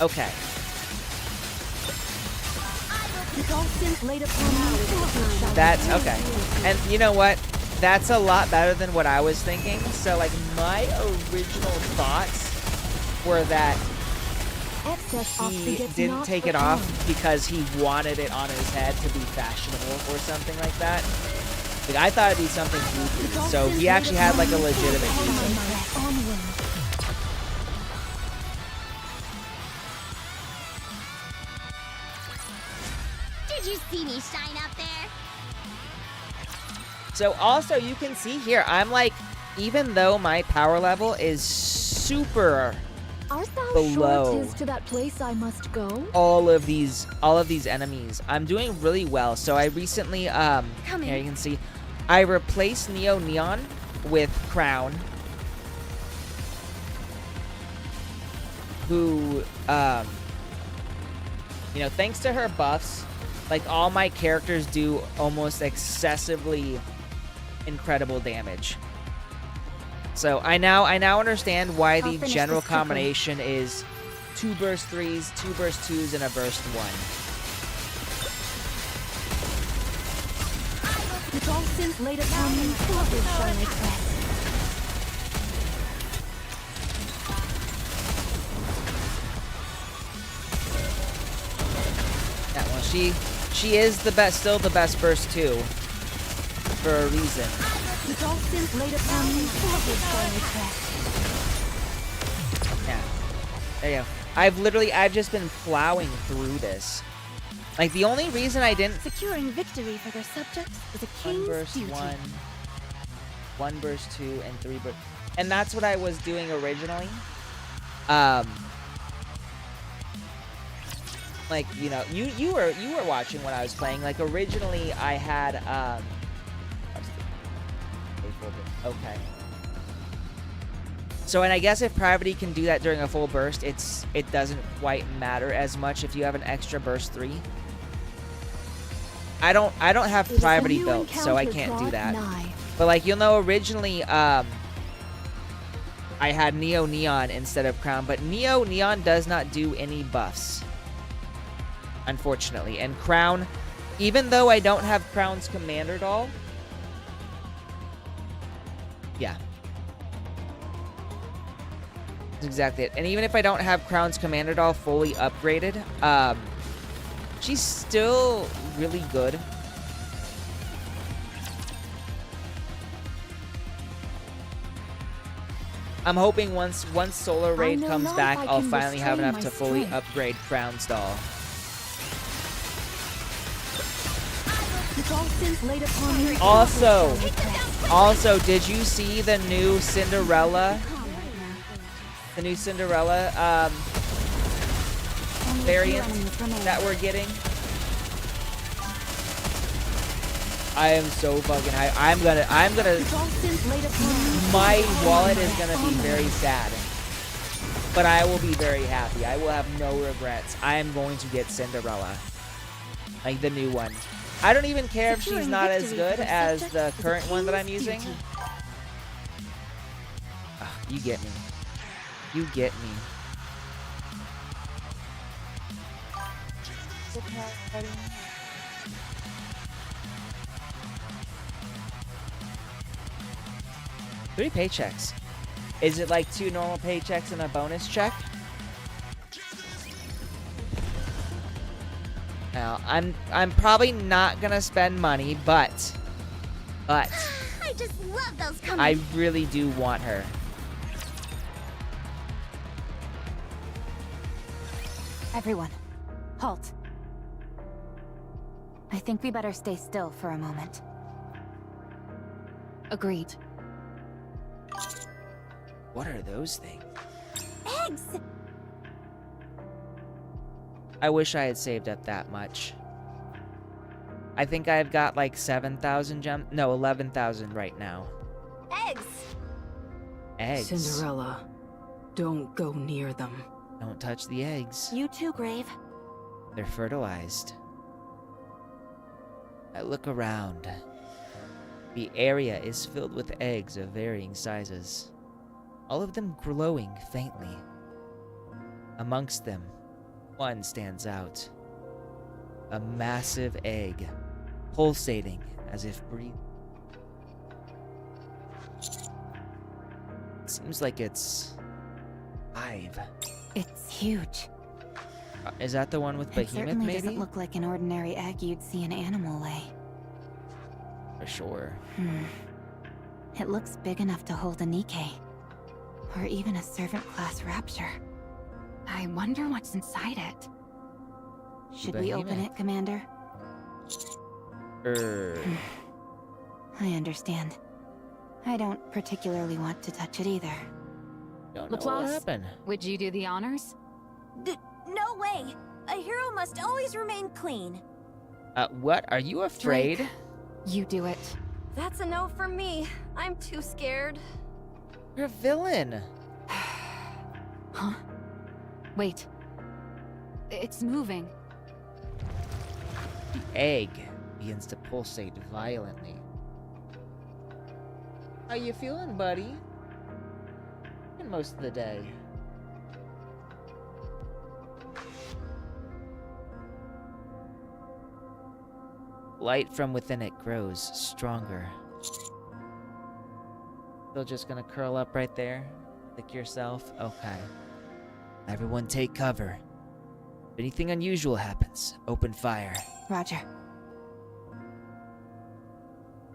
Okay. That's okay. And you know what? That's a lot better than what I was thinking. So, like, my original thoughts were that he didn't take it off because he wanted it on his head to be fashionable or something like that. Like, I thought it'd be something goofy. So he actually had like a legitimate reason. Did you see me shine up there? So also you can see here, I'm like, even though my power level is super Art thou below sure 'tis to that place I must go? all of these enemies, I'm doing really well. So I recently here you can see I replaced Neo Neon with Crown, who you know, thanks to her buffs, like, all my characters do almost excessively incredible damage. So I now understand why the general combination is 2 burst 3s, 2 burst 2s, and a burst 1. With all sins laid upon me, others shall I press. Yeah, well, She is the best, still the best burst too, for a reason. The dolphins laid upon me Yeah. There you go. I've just been plowing through this. Like, the only reason I didn't... Securing victory for their subjects is a One king's burst duty. one burst 2, and 3 burst... And that's what I was doing originally. Like, you know, you were watching when I was playing. Like, originally I had, okay. So, and I guess if Pravity can do that during a full burst, it doesn't quite matter as much if you have an extra burst 3. I don't have Pravity built, so I can't do that. But like, you'll know originally I had Neo Neon instead of Crown, but Neo Neon does not do any buffs, unfortunately. And Crown, even though I don't have Crown's Commander doll, yeah. That's exactly it. And even if I don't have Crown's Commander doll fully upgraded, she's still really good. I'm hoping once Solar Raid comes back, I'll finally have enough to fully upgrade Crown's doll. Also, did you see the new Cinderella? The new Cinderella variant that we're getting? I am so fucking high. I'm gonna my wallet is gonna be very sad, but I will be very happy. I will have no regrets. I am going to get Cinderella, like the new one. I don't even care if she's not as good as the current one that I'm using. You get me. You get me. Three paychecks. Is it like 2 normal paychecks and a bonus check? Now, I'm probably not gonna spend money, but I just love those comments. I really do want her. Everyone, halt. I think we better stay still for a moment. Agreed. What are those things? Eggs! I wish I had saved up that much. I think I've got like 7,000 gems. No, 11,000 right now. Eggs! Eggs. Cinderella, don't go near them. Don't touch the eggs. You too, Grave. They're fertilized. I look around. The area is filled with eggs of varying sizes, all of them glowing faintly. Amongst them, one stands out. A massive egg, pulsating as if breathing. It seems like it's alive. It's huge. Is that the one with It Behemoth, certainly maybe? doesn't look like an ordinary egg you'd see an animal lay. For sure. It looks big enough to hold a Nikke. Or even a servant class rapture. I wonder what's inside it. Should we open Behemoth. it, Commander? I understand. I don't particularly want to touch it either. Don't know what Laplace? happened. Would you do the honors? No way! A hero must always remain clean. What? Are you afraid? Drake, you do it. That's a no from me. I'm too scared. You're a villain. Huh? Wait. It's moving. The egg begins to pulsate violently. How you feeling, buddy? In most of the day. Light from within it grows stronger. Still just gonna curl up right there? Lick yourself? Okay. Everyone take cover. If anything unusual happens, open fire. Roger.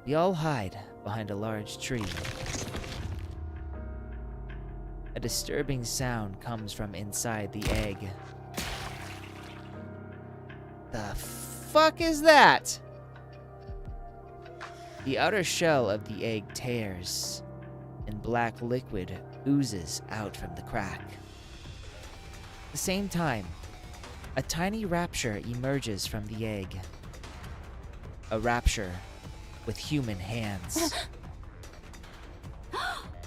We all hide behind a large tree. A disturbing sound comes from inside the egg. The fuck is that? The outer shell of the egg tears, and black liquid oozes out from the crack. At the same time, a tiny rapture emerges from the egg. A rapture with human hands.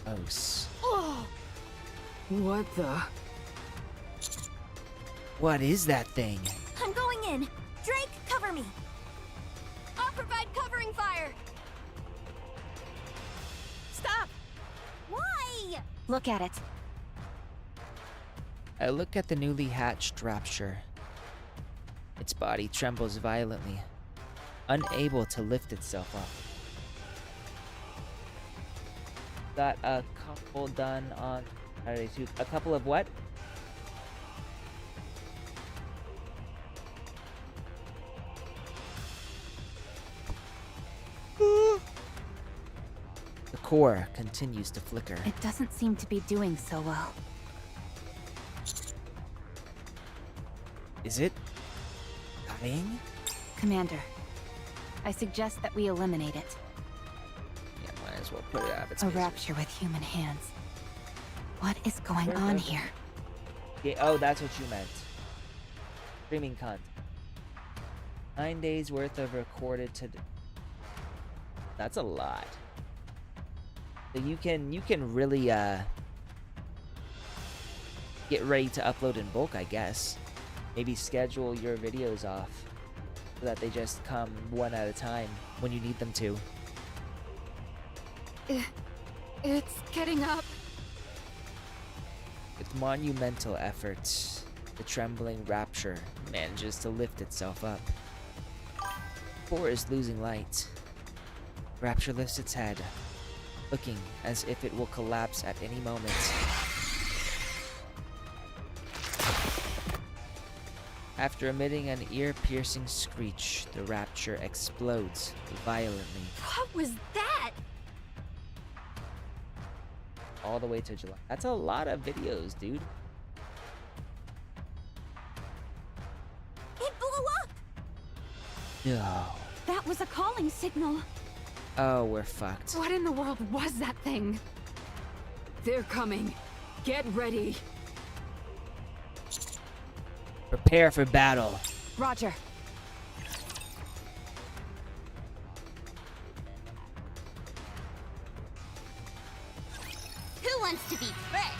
Gross. What the? What is that thing? I'm going in. Drake, cover me. I'll provide covering fire. Stop! Why? Look at it. I look at the newly hatched rapture. Its body trembles violently, unable to lift itself up. Got a couple done on Saturday too. A couple of what? The core continues to flicker. It doesn't seem to be doing so well. Is it dying? Commander, I suggest that we eliminate it. Yeah, might as well put it out of its A misery. rapture with human hands. What is going on here? Yeah, oh, that's what you meant. Streaming content. 9 days worth of recorded to. That's a lot. So you can really get ready to upload in bulk, I guess. Maybe schedule your videos off so that they just come one at a time when you need them to. It's getting up. With monumental efforts, the trembling rapture manages to lift itself up. Core is losing light. Rapture lifts its head, looking as if it will collapse at any moment. After emitting an ear-piercing screech, the rapture explodes violently, What was that? all the way to July. That's a lot of videos, dude. It blew up! No. That was a calling signal. Oh, we're fucked. What in the world was that thing? They're coming. Get ready. Prepare for battle. Roger. Who wants to be first?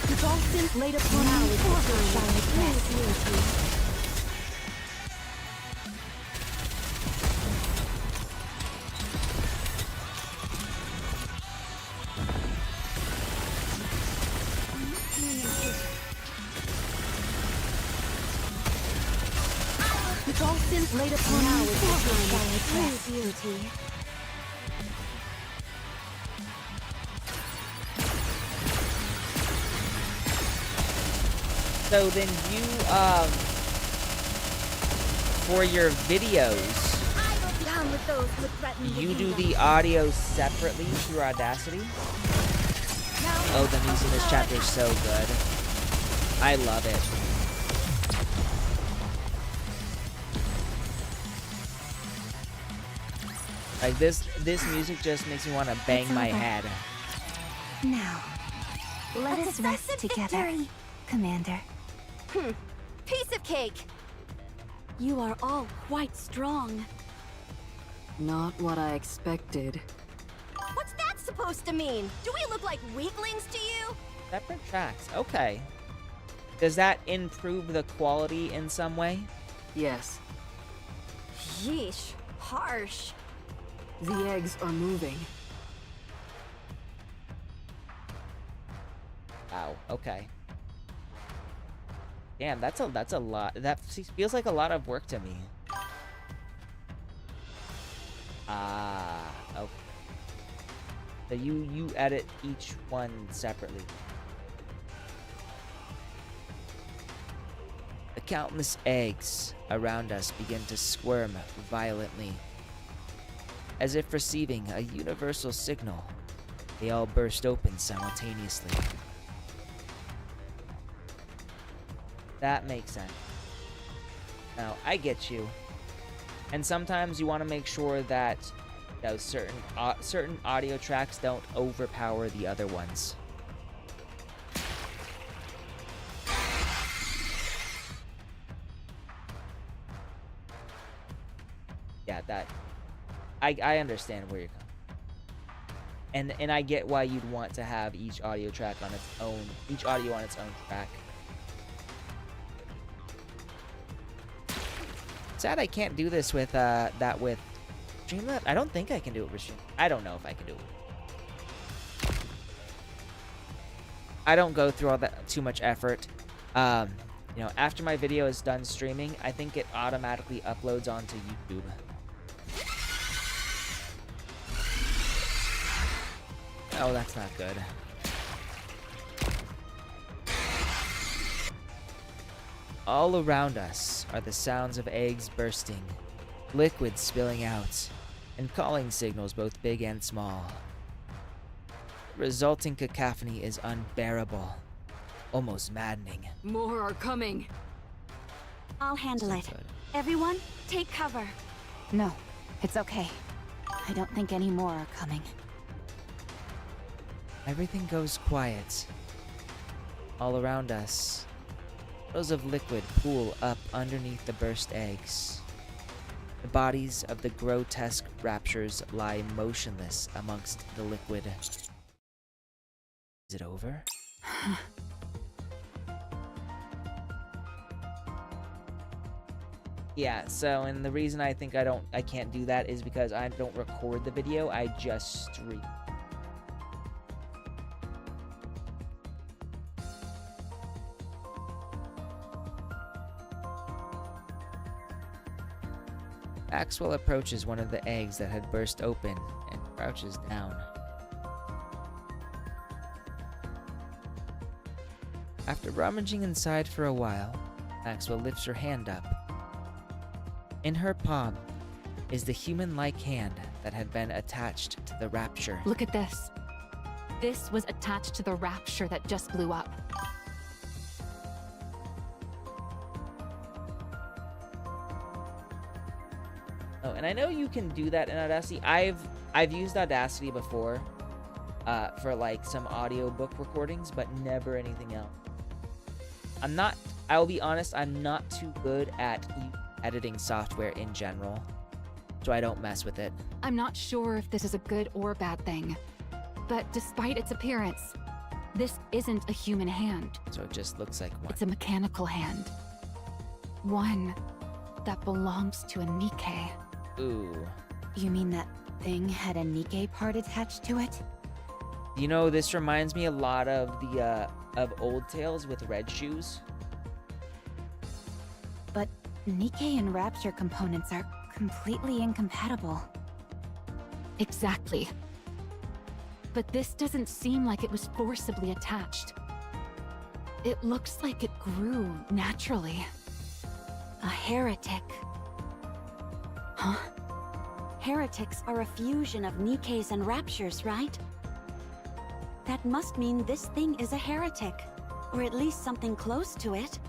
The dolphins laid upon ours shall rest. The dolphins laid upon ours shall rest. Beauty. So then you, for your videos, Down with those who threaten you do the audio separately through Audacity? Oh, the music in this chapter is so good. I love it. Like this music just makes me want to bang It's my over. head. Now, let us rest decisive together, victory. Commander. Piece of cake. You are all quite strong. Not what I expected. What's that supposed to mean? Do we look like weaklings to you? Separate tracks. Okay. Does that improve the quality in some way? Yes, Yeesh. Harsh. the eggs are moving. Wow. Okay. Damn, that's a lot. That feels like a lot of work to me. Ah. Okay. So you edit each one separately. The countless eggs around us begin to squirm violently. As if receiving a universal signal, they all burst open simultaneously. That makes sense. Now, I get you. And sometimes you want to make sure that certain audio tracks don't overpower the other ones. Yeah, that I understand where you're coming. And I get why you'd want to have each audio track on its own, each audio on its own track. Sad I can't do this with that with Streamlabs. I don't think I can do it with Streamlabs. I don't know if I can do it. I don't go through all that too much effort. You know, after my video is done streaming, I think it automatically uploads onto YouTube. Oh, that's not good. All around us are the sounds of eggs bursting, liquid spilling out, and calling signals both big and small. The resulting cacophony is unbearable, almost maddening. More are coming. I'll handle it. Good. Everyone, take cover. No, it's okay. I don't think any more are coming. Everything goes quiet. All around us, puddles of liquid pool up underneath the burst eggs. The bodies of the grotesque raptures lie motionless amongst the liquid. Is it over? Yeah, so, and the reason I think I can't do that is because I don't record the video, I just stream. Maxwell approaches one of the eggs that had burst open and crouches down. After rummaging inside for a while, Maxwell lifts her hand up. In her palm is the human-like hand that had been attached to the rapture. Look at this. This was attached to the rapture that just blew up. Oh, and I know you can do that in Audacity. I've used Audacity before for like some audiobook recordings, but never anything else. I'll be honest, I'm not too good at editing software in general, so I don't mess with it. I'm not sure if this is a good or bad thing, but despite its appearance, this isn't a human hand. So it just looks like one. It's a mechanical hand. One that belongs to a Nikke. Ooh. You mean that thing had a Nikke part attached to it? You know, this reminds me a lot of the of Old Tales with Red Shoes. But Nikke and Rapture components are completely incompatible. Exactly. But this doesn't seem like it was forcibly attached. It looks like it grew naturally. A heretic. Huh? Heretics are a fusion of Nikkes and Raptures, right? That must mean this thing is a heretic. Or at least something close to it.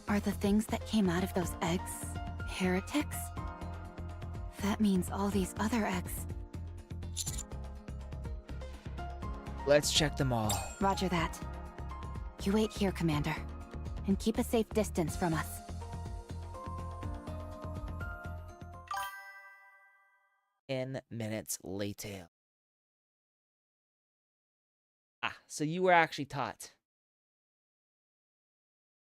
Are the things that came out of those eggs heretics? That means all these other eggs. Let's check them all. Roger that. You wait here, Commander. And keep a safe distance from us. 10 minutes later. Ah, so you were actually taught.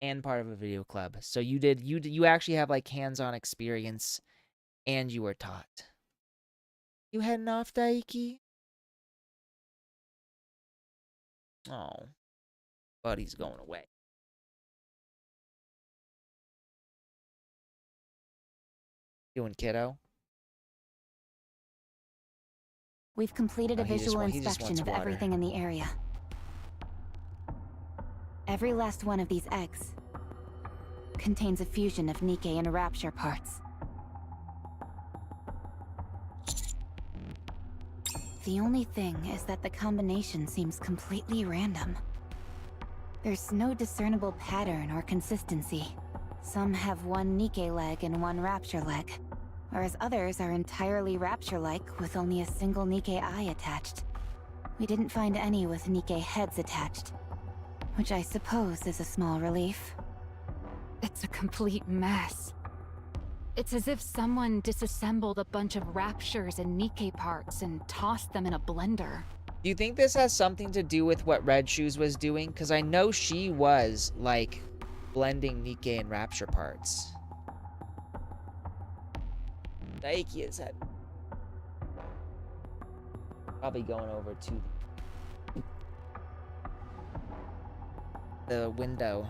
And part of a video club. So you actually have like hands-on experience and you were taught. You heading off, Daiki? Oh. Buddy's going away. Doing, kiddo? We've completed Oh, a visual he just inspection wants of water. everything in the area. Every last one of these eggs contains a fusion of Nikke and Rapture parts. The only thing is that the combination seems completely random. There's no discernible pattern or consistency. Some have one Nikke leg and one Rapture leg, whereas others are entirely Rapture-like with only a single Nikke eye attached. We didn't find any with Nikke heads attached, which I suppose is a small relief. It's a complete mess. It's as if someone disassembled a bunch of Raptures and Nikke parts and tossed them in a blender. Do you think this has something to do with what Red Shoes was doing? Because I know she was, like, blending Nikke and Rapture parts. Nike is head. Probably going over to the window.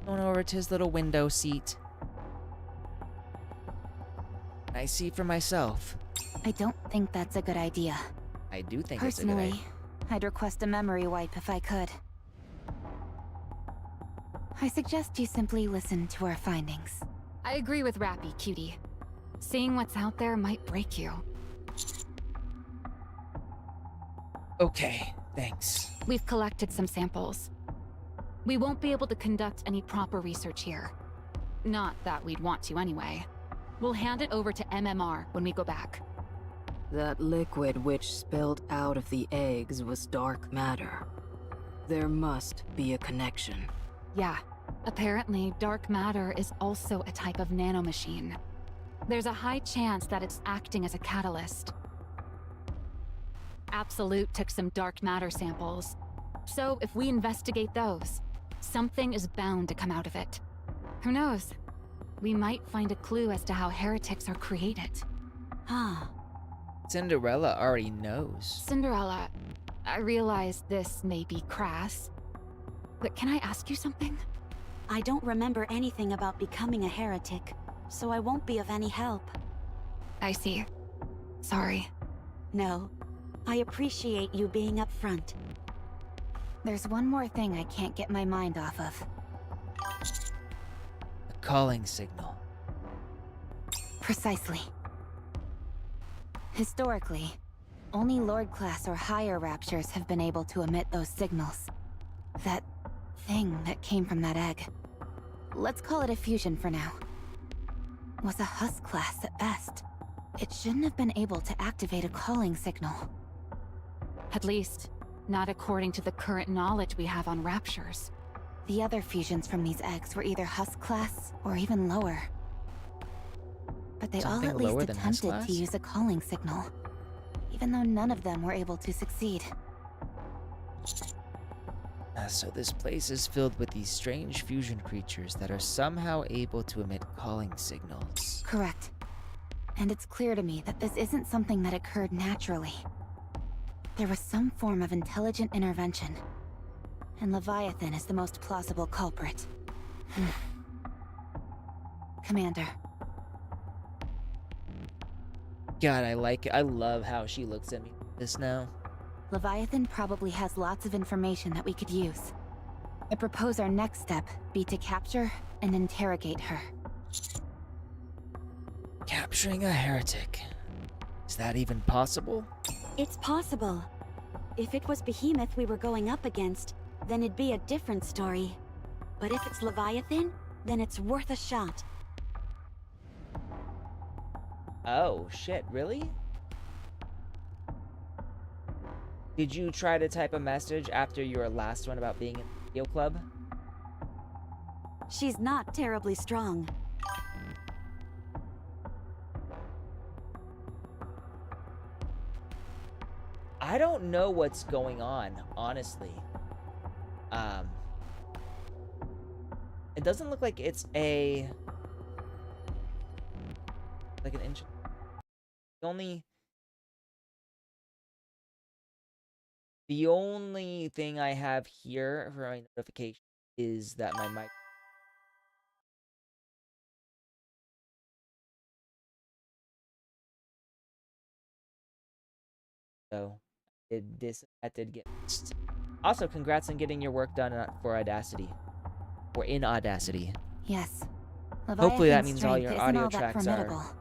Going over to his little window seat. I see for myself. I don't think that's a good idea. I do think it's a good Personally, idea. I'd request a memory wipe if I could. I suggest you simply listen to our findings. I agree with Rappy, cutie. Seeing what's out there might break you. Okay, thanks. We've collected some samples. We won't be able to conduct any proper research here. Not that we'd want to anyway. We'll hand it over to MMR when we go back. That liquid which spilled out of the eggs was dark matter. There must be a connection. Yeah, apparently dark matter is also a type of nanomachine. There's a high chance that it's acting as a catalyst. Absolute took some dark matter samples. So if we investigate those, something is bound to come out of it. Who knows? We might find a clue as to how heretics are created. Huh. Cinderella already knows. Cinderella, I realize this may be crass, but can I ask you something? I don't remember anything about becoming a heretic, so I won't be of any help. I see. Sorry. No. I appreciate you being upfront. There's one more thing I can't get my mind off of. A calling signal. Precisely. Historically, only Lord class or higher Raptures have been able to emit those signals. That thing that came from that egg, let's call it a fusion for now, was a Husk class at best. It shouldn't have been able to activate a calling signal. At least, not according to the current knowledge we have on Raptures. The other fusions from these eggs were either Husk class or even lower. But they Something all at least lower than Husk attempted class? to use a calling signal, even though none of them were able to succeed. So this place is filled with these strange fusion creatures that are somehow able to emit calling signals. Correct. And it's clear to me that this isn't something that occurred naturally. There was some form of intelligent intervention, and Leviathan is the most plausible culprit. Commander. God, I love how she looks at me this now. Leviathan probably has lots of information that we could use. I propose our next step be to capture and interrogate her. Capturing a heretic. Is that even possible? It's possible. If it was Behemoth we were going up against, then it'd be a different story. But if it's Leviathan, then it's worth a shot. Oh, shit, really? Did you try to type a message after your last one about being in the video club? She's not terribly strong. I don't know what's going on, honestly. It doesn't look like it's a... like an inch... The only thing I have here for my notification is that my mic So that did get missed. Also, congrats on getting your work done for Audacity. Or in Audacity. Yes. Hopefully that Leviathan's means all strength your isn't audio all that tracks formidable. are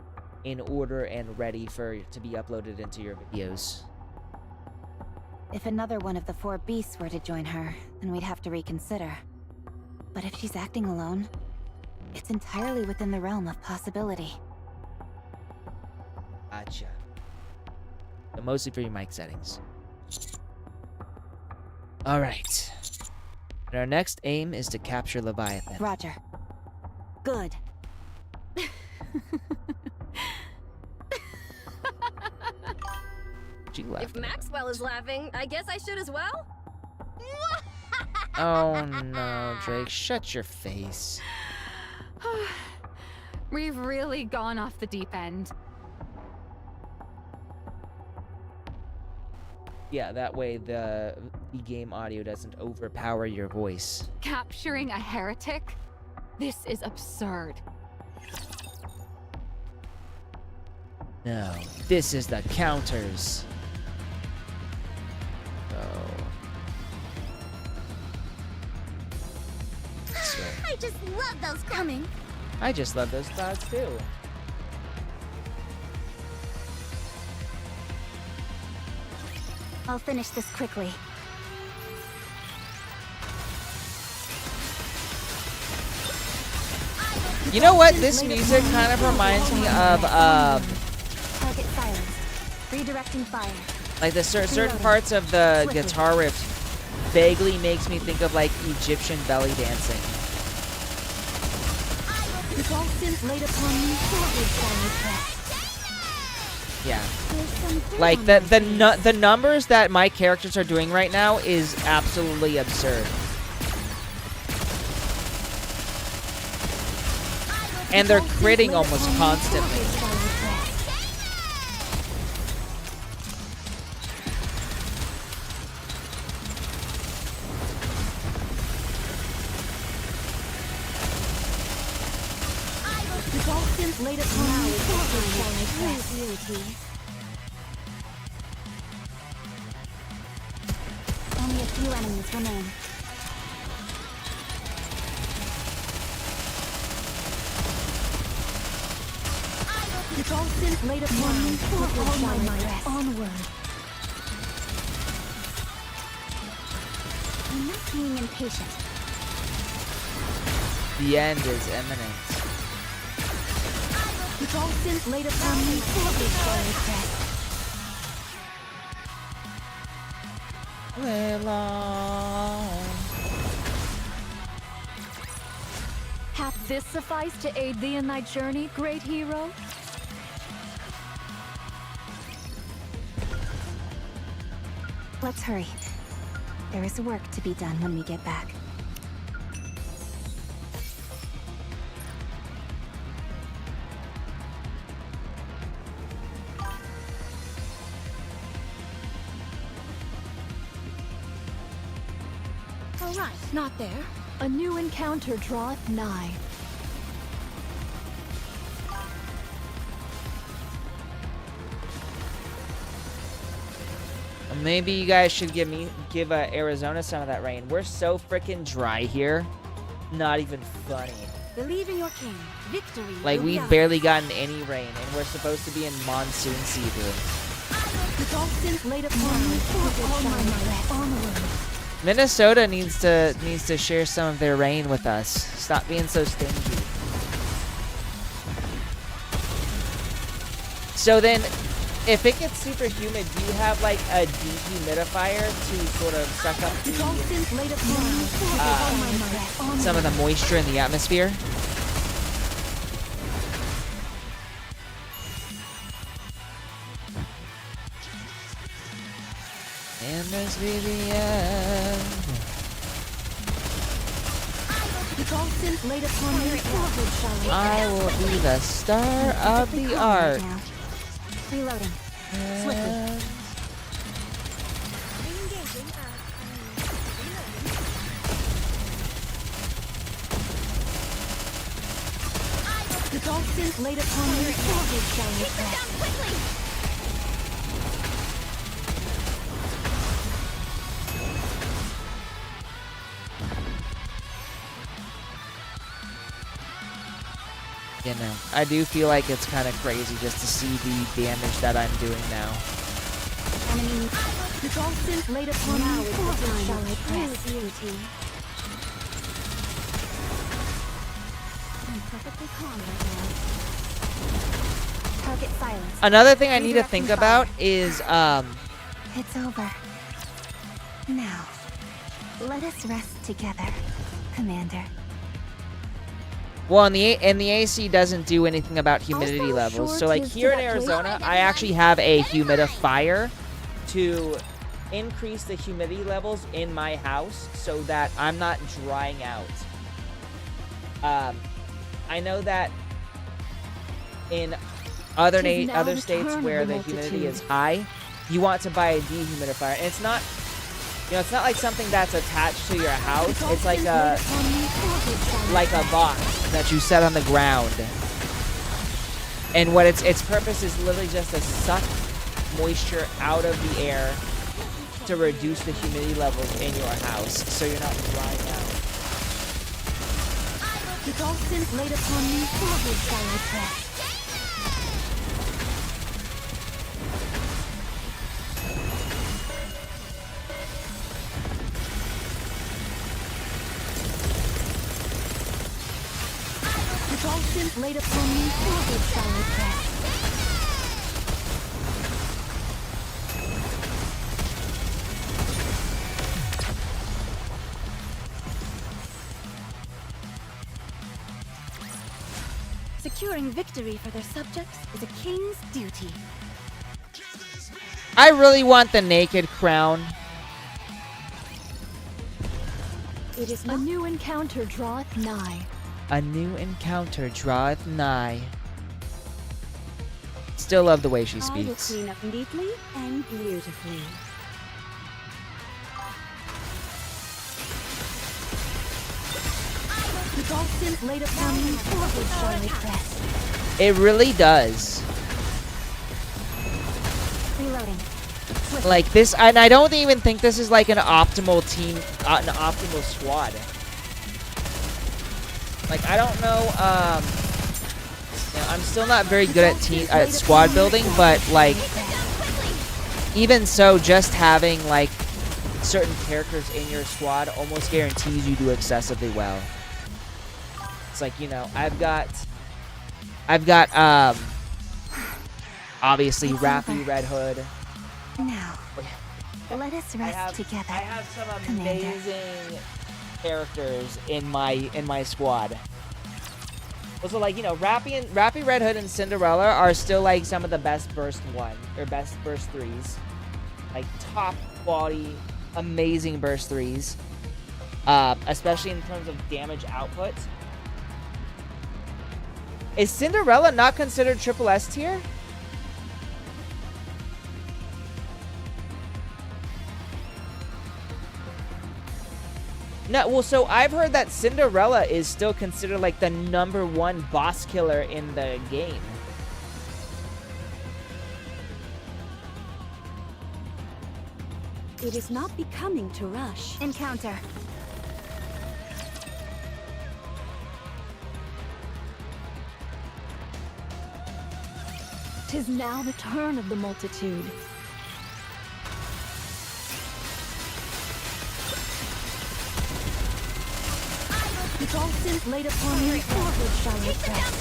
in order and ready to be uploaded into your videos. If another one of the 4 beasts were to join her, then we'd have to reconsider. But if she's acting alone, it's entirely within the realm of possibility. Gotcha. But mostly for your mic settings. Alright. And our next aim is to capture Leviathan. Roger. Good. She laughed. If Maxwell is laughing, I guess I should as well? Oh no, Drake, shut your face. We've really gone off the deep end. Yeah, that way the game audio doesn't overpower your voice. Capturing a heretic? This is absurd. No, this is the counters. Oh. This way. I just love those coming. I just love those clouds too. I'll finish this quickly. You know what? This music kind of reminds me of Target silenced. Redirecting fire. like the certain parts of the guitar riff vaguely makes me think of like Egyptian belly dancing. Yeah. Like the numbers that my characters are doing right now is absolutely absurd. And they're critting almost constantly. Laid upon me. Only a few enemies remain. Laid upon me. All my might. Onward. I'm not being impatient. The end is imminent. Laid upon me. Hath this sufficed to aid thee in thy journey, great hero? Let's hurry. There is work to be done when we get back. Alright, not there. A new encounter draweth nigh. Maybe you guys should give Arizona some of that rain. We're so freaking dry here. Not even funny. Believe in your king. Victory. Like, will be we've ours. barely gotten any rain, and we're supposed to be in monsoon season. Laid upon me. All my might. Onward. Minnesota needs to share some of their rain with us. Stop being so stingy. So then, if it gets super humid, do you have like a dehumidifier to sort of suck up some of the moisture in the atmosphere? And this be the end. I will be the star of the art. Reloading. And Laid upon me. You know, I do feel like it's kind of crazy just to see the damage that I'm doing now. Enemy Dolphin laid upon now is the time of true beauty. I'm perfectly calm right now. Target silence. Another thing I need to think about is It's over. Now, let us rest together, Commander. well, and the AC doesn't do anything about humidity levels. So like here in Arizona, I actually have a humidifier to increase the humidity levels in my house so that I'm not drying out. I know that in other states where the humidity is high, you want to buy a dehumidifier. And it's not, you know, it's not like something that's attached to your house. It's like a box that you set on the ground. And what its purpose is literally just to suck moisture out of the air to reduce the humidity levels in your house so you're not drying out. The dolphins laid upon me forward shall I press. The dolphins laid upon me forward shall I press. Securing victory for their subjects is a king's duty. I really want the naked crown. It is a new encounter draweth nigh. A new encounter draweth nigh. Still love the way she I will speaks. clean up neatly and beautifully. The dolphins laid upon me forward shall I press. It really does. Reloading. Like this, and I don't even think this is like an optimal team, an optimal squad. Like I don't know, you know, I'm still not very good at squad building, but like, even so, just having like certain characters in your squad almost guarantees you do excessively well. It's like, you know, I've got obviously Rappy, Red Hood. Now, let us rest together, I have some Commander. amazing characters in my squad. Also, like, you know, Rappy, Red Hood, and Cinderella are still like some of the best burst best burst 3s. Like top quality, amazing burst 3s. Especially in terms of damage output. Is Cinderella not considered triple S tier? No, well, so I've heard that Cinderella is still considered like the #1 boss killer in the game. It is not becoming to rush. encounter. Tis now the turn of the multitude. The dolphins laid upon me forward shall I press.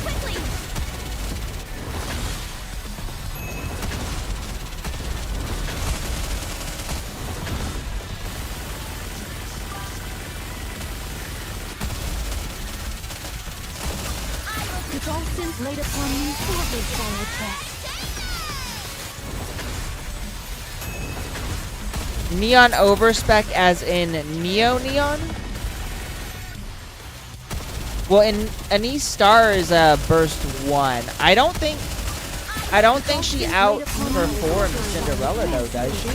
The dolphins laid upon me forward shall I press. Neon overspec as in Neon? Well, in Anise Star is burst 1. I don't think she outperformed Cinderella though, does she?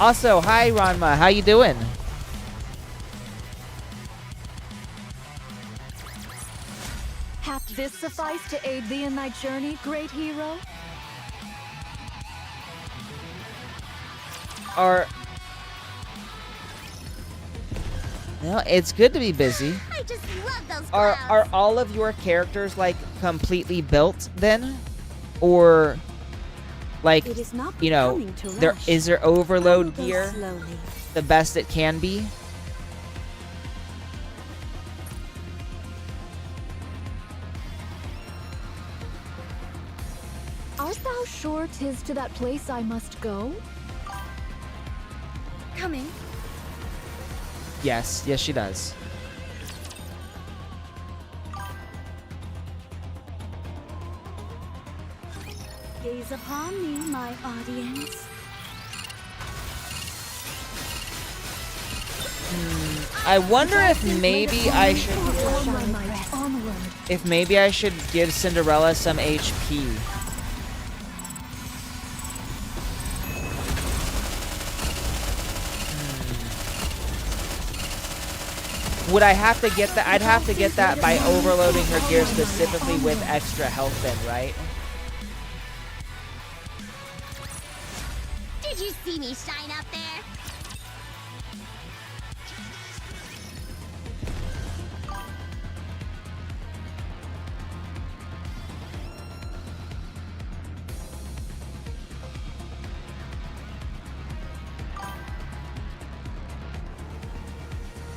Also, hi Ranma, how you doing? Hath this sufficed to aid thee in thy journey, great hero? No, it's good to be busy. I just love those Are clouds. all of your characters like completely built then, or like It is not you know becoming to there rush. is there I will overload go gear slowly. the best it can be? Art thou sure 'tis to that place I must go? Coming. Yes, yes, she does. Gaze upon me, my audience. I wonder if maybe I should All my might, onward. if maybe I should give Cinderella some HP. Would I have to get that? I'd have to get that by overloading her gear specifically with extra health then, right? Did you see me shine up there?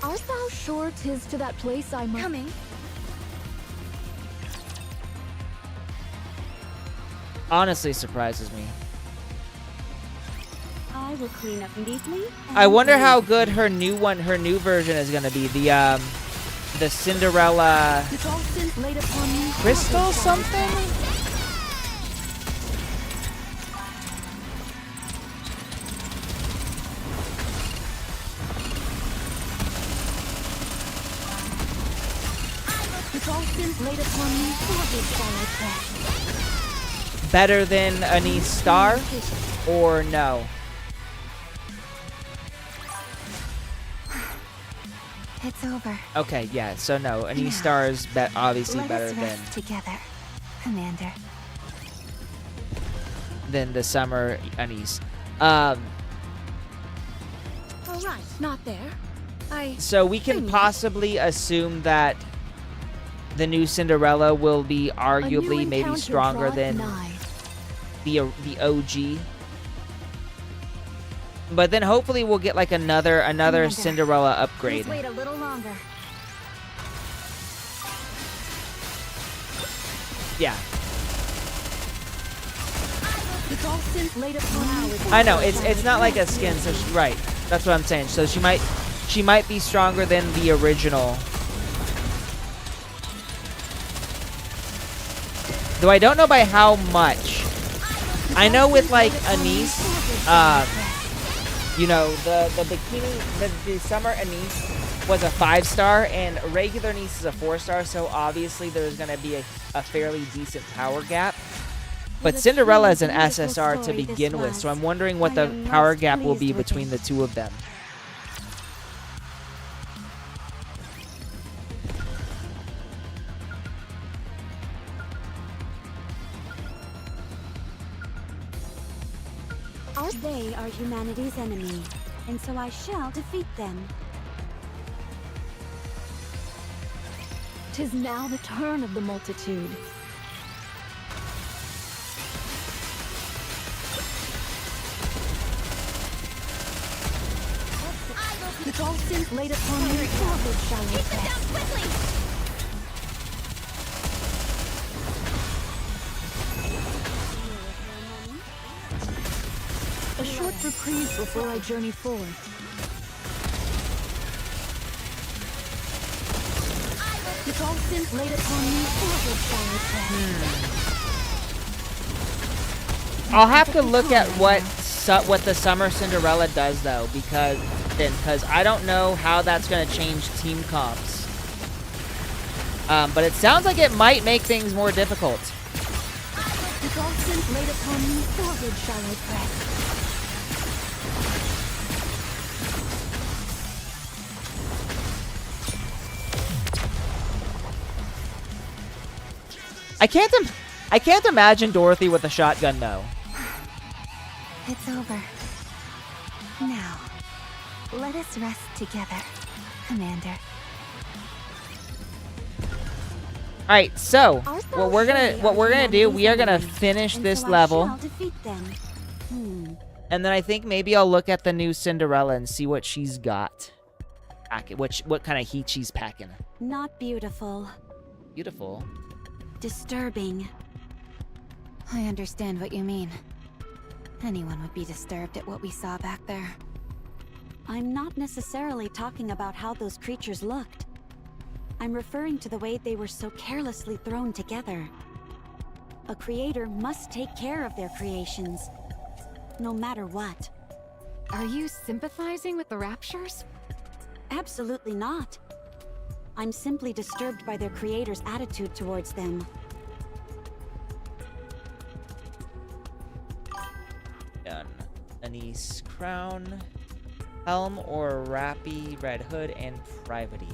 Art thou sure 'tis to that place I must... Coming. Honestly surprises me. I will clean up neatly. I and wonder how gracefully. good her new version is gonna be. The Cinderella Which all sins laid upon me, Crystal something? Which all sins laid upon me, forward shall I press. Better than Anise Star or no? It's over. Okay, yeah. So no, Anise Star is obviously Let better us rest together, Commander. than the summer Anise. All right, not there. So we can possibly assume that the new Cinderella will be A new arguably maybe encounter stronger draweth than nigh. the OG. But then hopefully we'll get like another Commander, Cinderella upgrade. Please wait a little longer. Yeah. Which all sins laid upon me, I know forward it's shall not I like a press. skin, so right. That's what I'm saying. So she might be stronger than the original. Though I don't know by how much. I know with like Anise, you know, the bikini, the summer Anise was a 5-star and regular Anise is a 4-star, so obviously there's gonna be a fairly decent power gap. But What a Cinderella is an truly beautiful SSR to story this begin with, so was. I'm wondering what I the am power most gap will pleased be with between it. the two of them. They are humanity's enemy, and so I shall defeat them. 'Tis now the turn of the multitude. Which all sins laid upon me, forward shall I Take them press. down quickly. A short reprieve before I journey forth. Which all sins laid upon me, forward shall I press. I'll have to look at what the Summer Cinderella does though, because I don't know how that's gonna change team comps. But it sounds like it might make things more difficult. Which all sins laid upon me, forward shall I press. I can't imagine Dorothy with a shotgun though. It's over. Now, let us rest together, Commander. All right, so Are what we're gonna do, we are gonna enemies, finish and this so I level, shall defeat them. and then I think maybe I'll look at the new Cinderella and see what she's got. What kind of heat she's packing. Not beautiful. Beautiful. Disturbing. I understand what you mean. Anyone would be disturbed at what we saw back there. I'm not necessarily talking about how those creatures looked. I'm referring to the way they were so carelessly thrown together. A creator must take care of their creations, no matter what. Are you sympathizing with the Raptures? Absolutely not. I'm simply disturbed by their creator's attitude towards them. Done. Anise crown, helm or Rappy, red hood, and privity.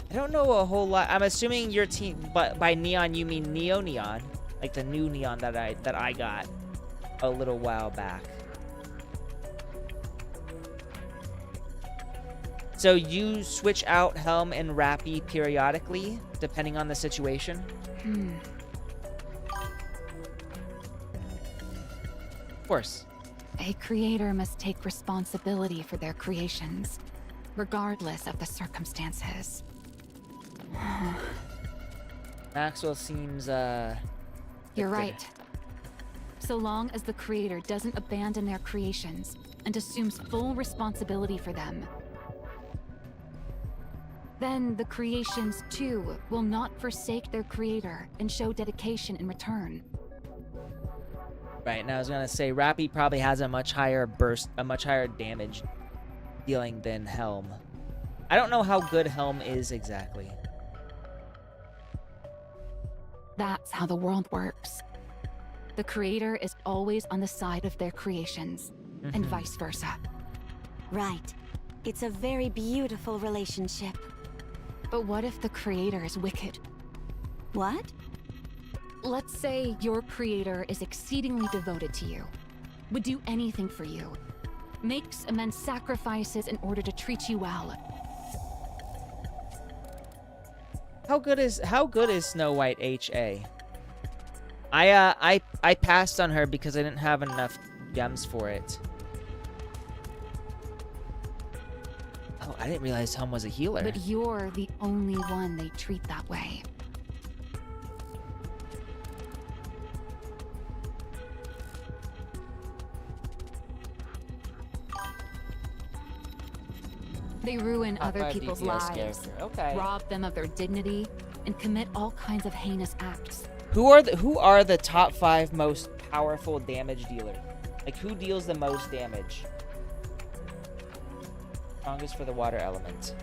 I don't know a whole lot. I'm assuming your team, but by neon you mean Neo Neon, like the new neon that I got a little while back. So you switch out helm and Rappy periodically, depending on the situation. Of course. A creator must take responsibility for their creations, regardless of the circumstances. Maxwell seems, You're right. So long as the creator doesn't abandon their creations and assumes full responsibility for them, then the creations, too, will not forsake their creator and show dedication in return. Right, now I was gonna say, Rappy probably has a much higher damage dealing than Helm. I don't know how good Helm is exactly. That's how the world works. The creator is always on the side of their creations, and vice versa. Right. It's a very beautiful relationship. But what if the creator is wicked? What? Let's say your creator is exceedingly devoted to you, would do anything for you, makes immense sacrifices in order to treat you well. How good is Snow White HA? I passed on her because I didn't have enough gems for it. Oh, I didn't realize Helm was a healer. But you're the only one they treat that way. They ruin Top other 5 people's DPS lives, character. Okay. rob them of their dignity, and commit all kinds of heinous acts. Who are the top 5 most powerful damage dealers? Like, who deals the most damage? Strongest for the water element.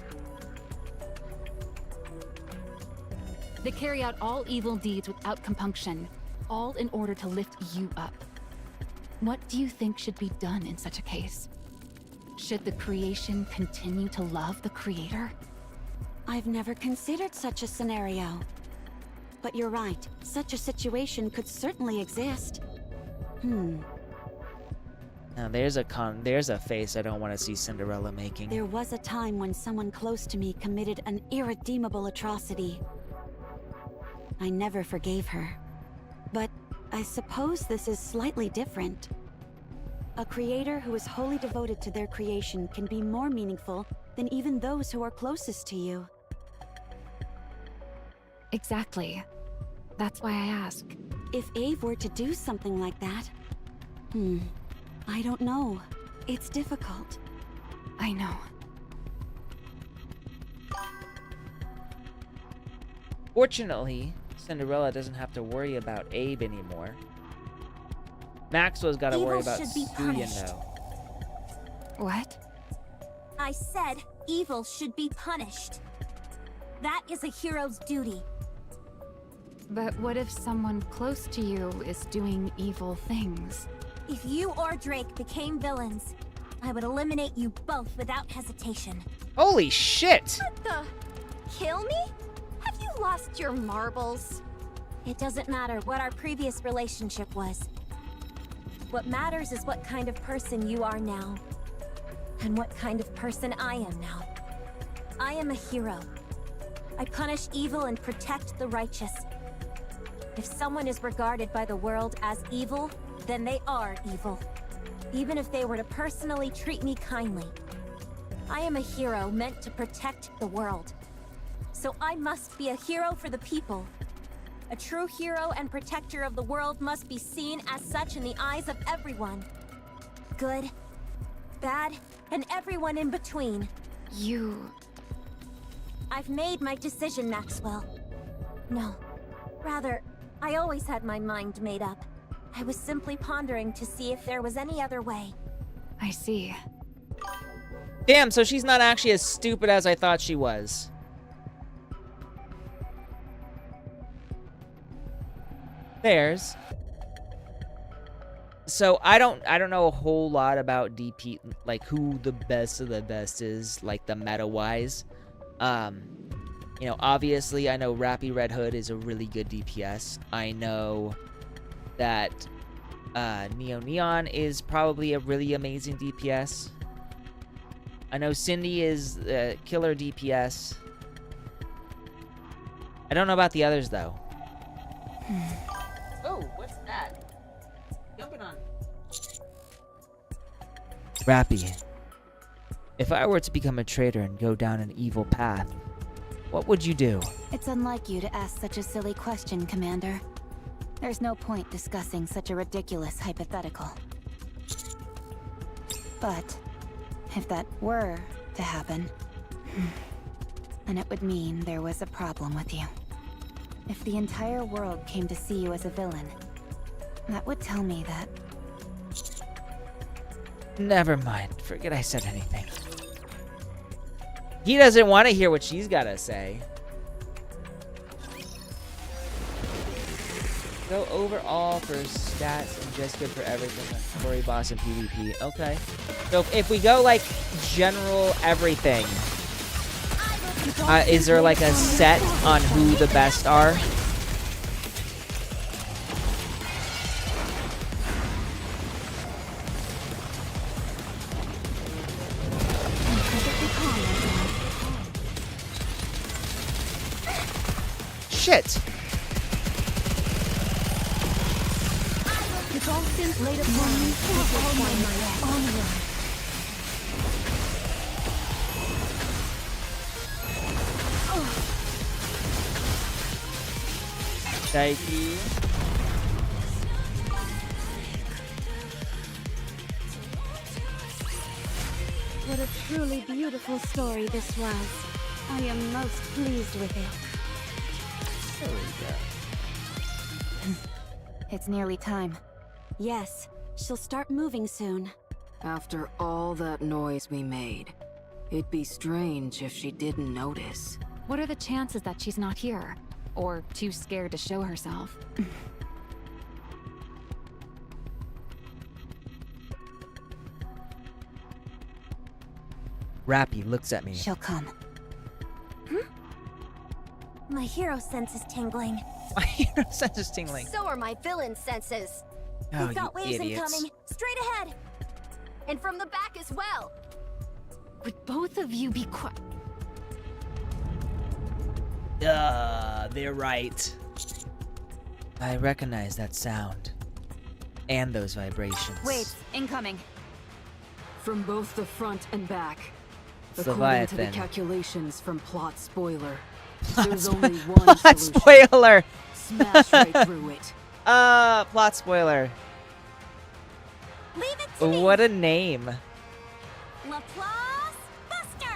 They carry out all evil deeds without compunction, all in order to lift you up. What do you think should be done in such a case? Should the creation continue to love the creator? I've never considered such a scenario. But you're right, such a situation could certainly exist. Now there's a face I don't want to see Cinderella making. There was a time when someone close to me committed an irredeemable atrocity. I never forgave her. But I suppose this is slightly different. A creator who is wholly devoted to their creation can be more meaningful than even those who are closest to you. Exactly. That's why I ask. If Ave were to do something like that... I don't know. It's difficult. I know. Fortunately, Cinderella doesn't have to worry about Abe anymore. Maxwell's got to worry Evil about should be Suyin punished. though. What? I said evil should be punished. That is a hero's duty. But what if someone close to you is doing evil things? If you or Drake became villains, I would eliminate you both without hesitation. Holy shit! What the? Kill me? Have you lost your marbles? It doesn't matter what our previous relationship was. What matters is what kind of person you are now. and what kind of person I am now. I am a hero. I punish evil and protect the righteous. If someone is regarded by the world as evil, then they are evil. Even if they were to personally treat me kindly. I am a hero meant to protect the world. So I must be a hero for the people. A true hero and protector of the world must be seen as such in the eyes of everyone. Good, bad, and everyone in between. I've made my decision, Maxwell. No, rather, I always had my mind made up. I was simply pondering to see if there was any other way. I see. Damn, so she's not actually as stupid as I thought she was. There's. So I don't know a whole lot about DP, like who the best of the best is, like the meta-wise. You know, obviously I know Rappy Red Hood is a really good DPS. I know that Neo Neon is probably a really amazing DPS. I know Cindy is killer DPS. I don't know about the others though. Oh, what's that? Jumping on. Rappy, if I were to become a traitor and go down an evil path, what would you do? It's unlike you to ask such a silly question, Commander. There's no point discussing such a ridiculous hypothetical. But if that were to happen, then it would mean there was a problem with you. If the entire world came to see you as a villain, that would tell me that... Never mind. Forget I said anything. He doesn't want to hear what she's got to say. Go overall for stats and just good for everything. Story, boss, and PvP. Okay. So if we go like general everything, is there like a set on who the best are? Shit! Daiki. What a truly beautiful story this was. I am most pleased with it. There we go. It's nearly time. Yes, she'll start moving soon. After all that noise we made, it'd be strange if she didn't notice. What are the chances that she's not here? Or too scared to show herself? Rappy looks at me. She'll come. My hero sense is tingling. My hero sense is tingling. So are my villain senses. Oh, We've got you waves idiots. incoming. Straight ahead. And from the back as well. Would both of you be quiet? They're right. I recognize that sound. And those vibrations. Waves, incoming. From both the front and back. It's According to the Leviathan. calculations from Plot Spoiler, Plot there's spo- only one Plot solution. spoiler! Smash right through it. Plot spoiler. Leave it to me. What a name. Laplace Buster.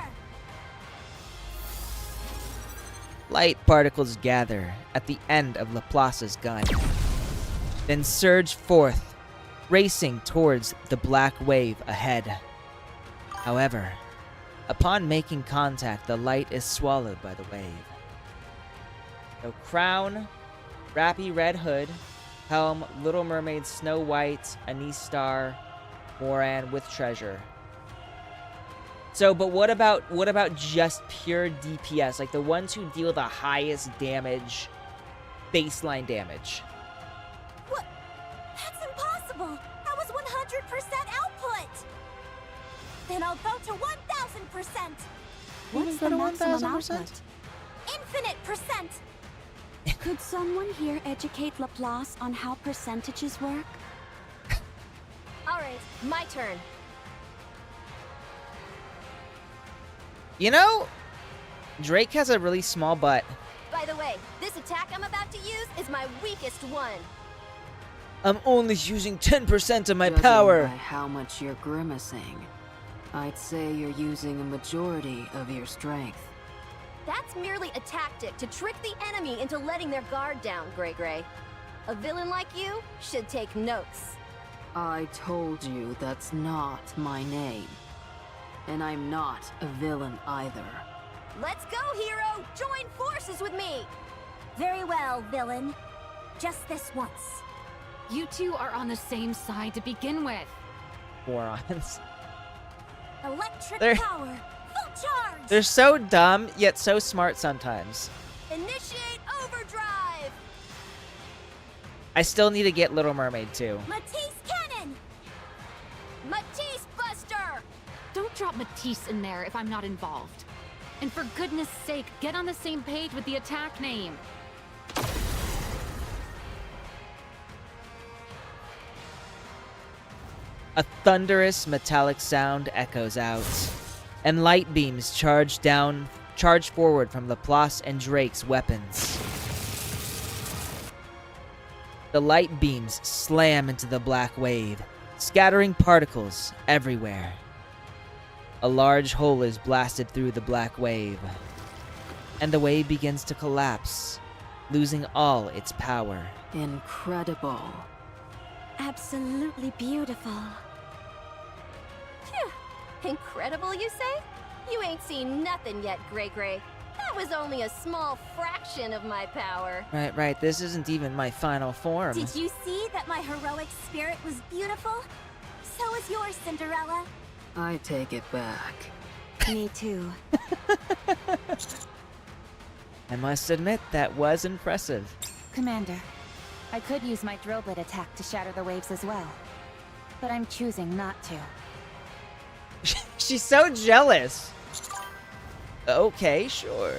Light particles gather at the end of Laplace's gun, then surge forth, racing towards the black wave ahead. However, upon making contact, the light is swallowed by the wave. So Crown, Rappy Red Hood, Helm, Little Mermaid Snow White, Anise Star, Moran with Treasure. So, but what about just pure DPS, like the ones who deal the highest damage, baseline damage? What? That's impossible. That was 100% output. Then I'll go to 1000%! What's go the to maximum 1000%? output? Infinite percent! Could someone here educate Laplace on how percentages work? Alright, my turn. You know, Drake has a really small butt. By the way, this attack I'm about to use is my weakest one. I'm only using 10% of my Judging power. by how much you're grimacing, I'd say you're using a majority of your strength. That's merely a tactic to trick the enemy into letting their guard down, Gray Gray. A villain like you should take notes. I told you that's not my name. And I'm not a villain either. Let's go, hero! Join forces with me! Very well, villain. Just this once. You two are on the same side to begin with. Morons. Electric They're- power! Full charge! They're so dumb, yet so smart sometimes. Initiate overdrive! I still need to get Little Mermaid too. Matisse Cannon! Matisse Buster! Don't drop Matisse in there if I'm not involved. And for goodness sake, get on the same page with the attack name. A thunderous metallic sound echoes out, and light beams charge forward from Laplace and Drake's weapons. The light beams slam into the black wave, scattering particles everywhere. A large hole is blasted through the black wave, and the wave begins to collapse, losing all its power. Incredible. Absolutely beautiful. Phew. Incredible, you say? You ain't seen nothing yet, Gray Gray. That was only a small fraction of my power. Right, this isn't even my final form. Did you see that my heroic spirit was beautiful? So is yours, Cinderella. I take it back. Me too. I must admit, that was impressive. Commander, I could use my drill bit attack to shatter the waves as well. But I'm choosing not to. She's so jealous. Okay, sure.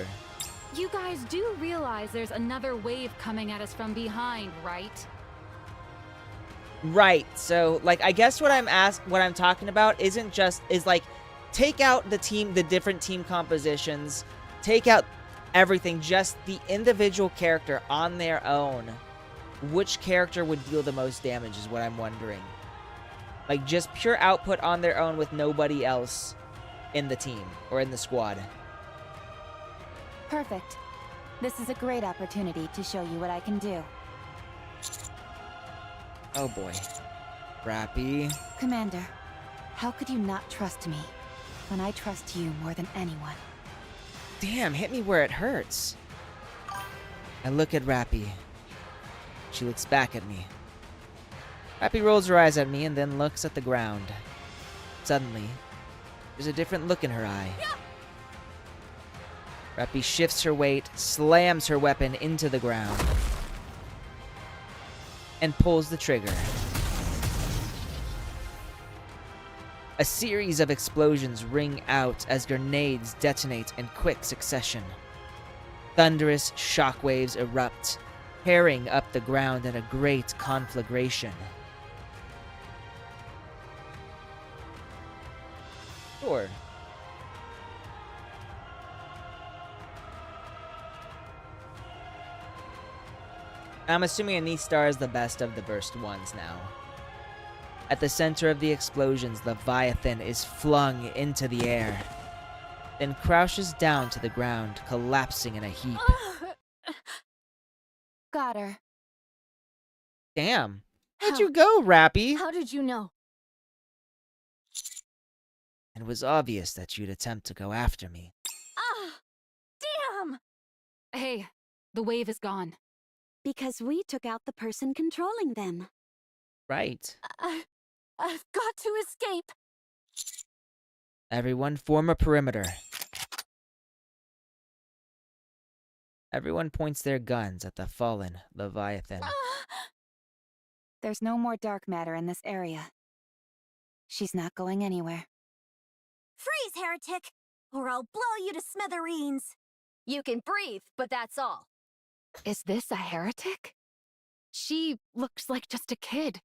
You guys do realize there's another wave coming at us from behind, right? Right. So, like, I guess what I'm talking about is like, take out the different team compositions, take out everything, just the individual character on their own. Which character would deal the most damage is what I'm wondering. Like, just pure output on their own with nobody else in the team or in the squad. Perfect. This is a great opportunity to show you what I can do. Oh boy. Rappy. Commander, how could you not trust me when I trust you more than anyone? Damn, hit me where it hurts. I look at Rappy. She looks back at me. Rappy rolls her eyes at me and then looks at the ground. Suddenly, there's a different look in her eye. Rappy shifts her weight, slams her weapon into the ground, and pulls the trigger. A series of explosions ring out as grenades detonate in quick succession. Thunderous shockwaves erupt, tearing up the ground in a great conflagration. Sure. I'm assuming Anise Star is the best of the burst ones now. At the center of the explosions, Leviathan is flung into the air, then crouches down to the ground, collapsing in a heap. Got her. Damn. Where'd How? you go, Rappy? How did you know? It was obvious that you'd attempt to go after me. Ah! Damn! Hey, the wave is gone. Because we took out the person controlling them. Right. I've got to escape. Everyone form a perimeter. Everyone points their guns at the fallen Leviathan. There's no more dark matter in this area. She's not going anywhere. Freeze, heretic! Or I'll blow you to smithereens! You can breathe, but that's all. Is this a heretic? She looks like just a kid.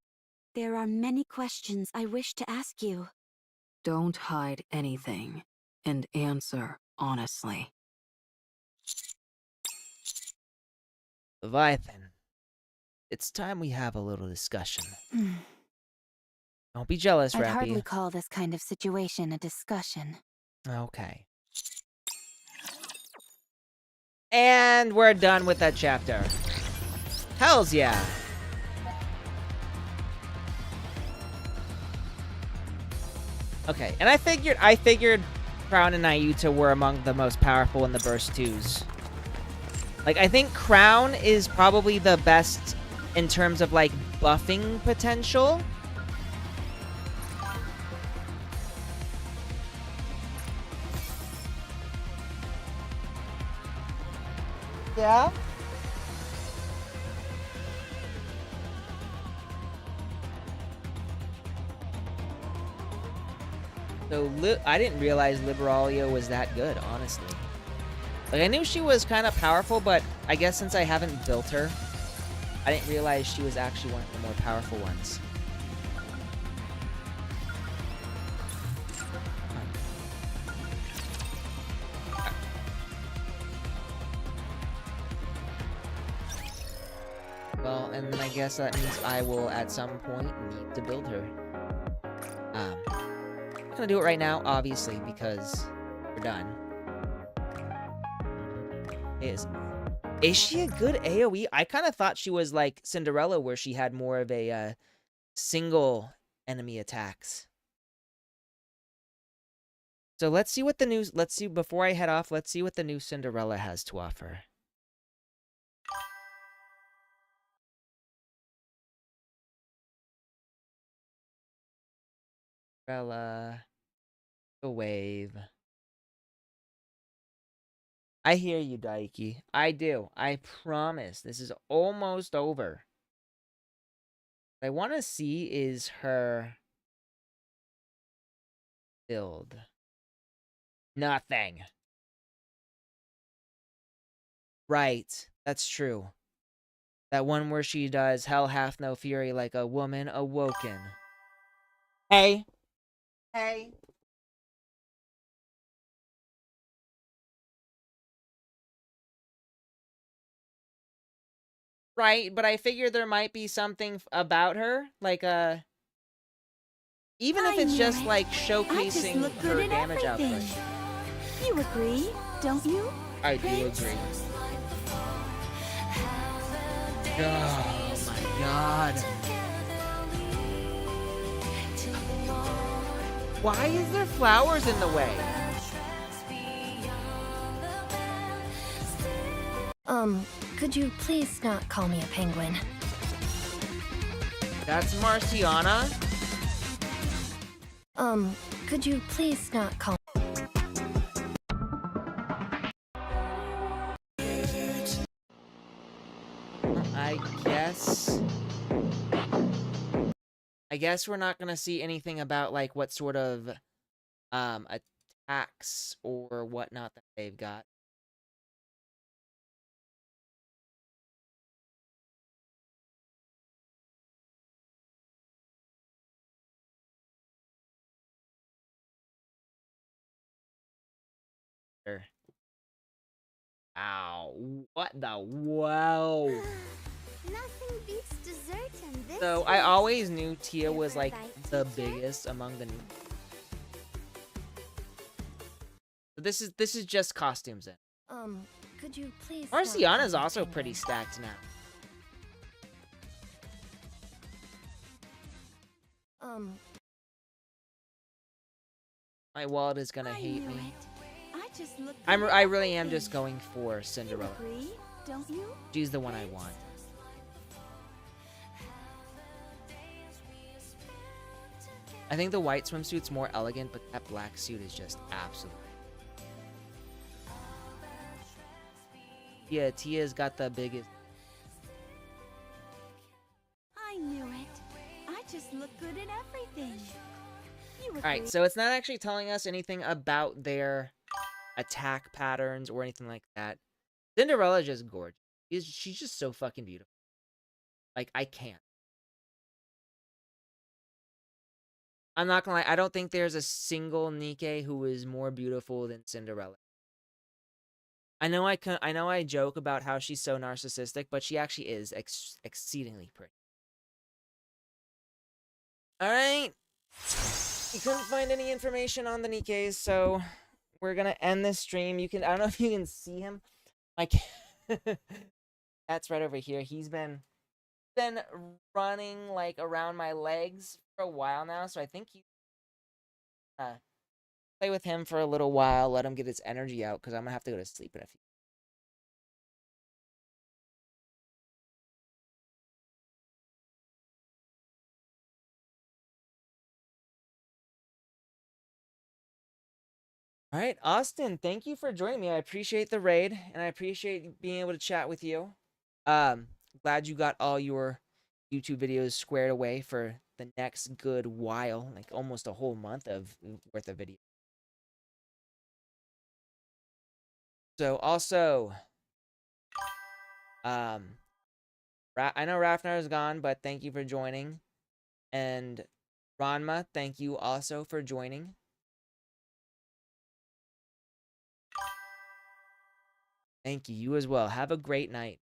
There are many questions I wish to ask you. Don't hide anything, and answer honestly. Leviathan, it's time we have a little discussion. Don't be jealous, I'd Rappy. hardly call this kind of situation a discussion. Okay. And we're done with that chapter. Hells yeah. Okay, and I figured Crown and Nayuta were among the most powerful in the Burst 2s. Like, I think Crown is probably the best in terms of, like, buffing potential. Yeah? So, I didn't realize Liberalia was that good, honestly. Like, I knew she was kind of powerful, but I guess since I haven't built her, I didn't realize she was actually one of the more powerful ones. Well, and then I guess that means I will, at some point, need to build her. I'm not gonna do it right now, obviously, because we're done. Is she a good AoE? I kind of thought she was like Cinderella, where she had more of a single enemy attacks. So let's see what the new. Let's see before I head off. Let's see what the new Cinderella has to offer. Cinderella, the wave. I hear you, Daiki. I do. I promise. This is almost over. What I want to see is her build. Nothing. Right. That's true. That one where she does hell hath no fury like a woman awoken. Hey. Hey. Right, but I figured there might be something about her, like even if it's just like showcasing her damage output. You agree, don't you? I do agree. Oh my god. Why is there flowers in the way? Could you please not call me a penguin? That's Marciana? Could you please not call... I guess we're not gonna see anything about like what sort of attacks or whatnot that they've got. Sure. Ow, what the whoa. Nothing beats dessert in this. So I always knew Tia was like the biggest among the new. So this is just costumes in. Could you please... Marciana's also pretty stacked now. My wallet is gonna hate me. I really am just going for Cinderella. Agree, don't you? She's the one I want. I think the white swimsuit's more elegant, but that black suit is just absolute. Yeah, Tia's got the biggest. I knew it. I just look good in everything. Alright, so it's not actually telling us anything about their attack patterns or anything like that. Cinderella's just gorgeous. She's just so fucking beautiful. Like, I can't. I'm not gonna lie, I don't think there's a single Nikke who is more beautiful than Cinderella. I know I joke about how she's so narcissistic, but she actually is exceedingly pretty. Alright. We couldn't find any information on the Nikkes, so we're gonna end this stream. I don't know if you can see him. Like, that's right over here. He's been running, like, around my legs for a while now, so I think you play with him for a little while, let him get his energy out, because I'm gonna have to go to sleep in a few. All right, Austin, thank you for joining me. I appreciate the raid, and I appreciate being able to chat with you. Glad you got all your YouTube videos squared away for the next good while, like almost a whole month of worth of video. So also, I know Rafnar is gone, but thank you for joining, and Ranma, thank you also for joining. Thank you. You as well. Have a great night.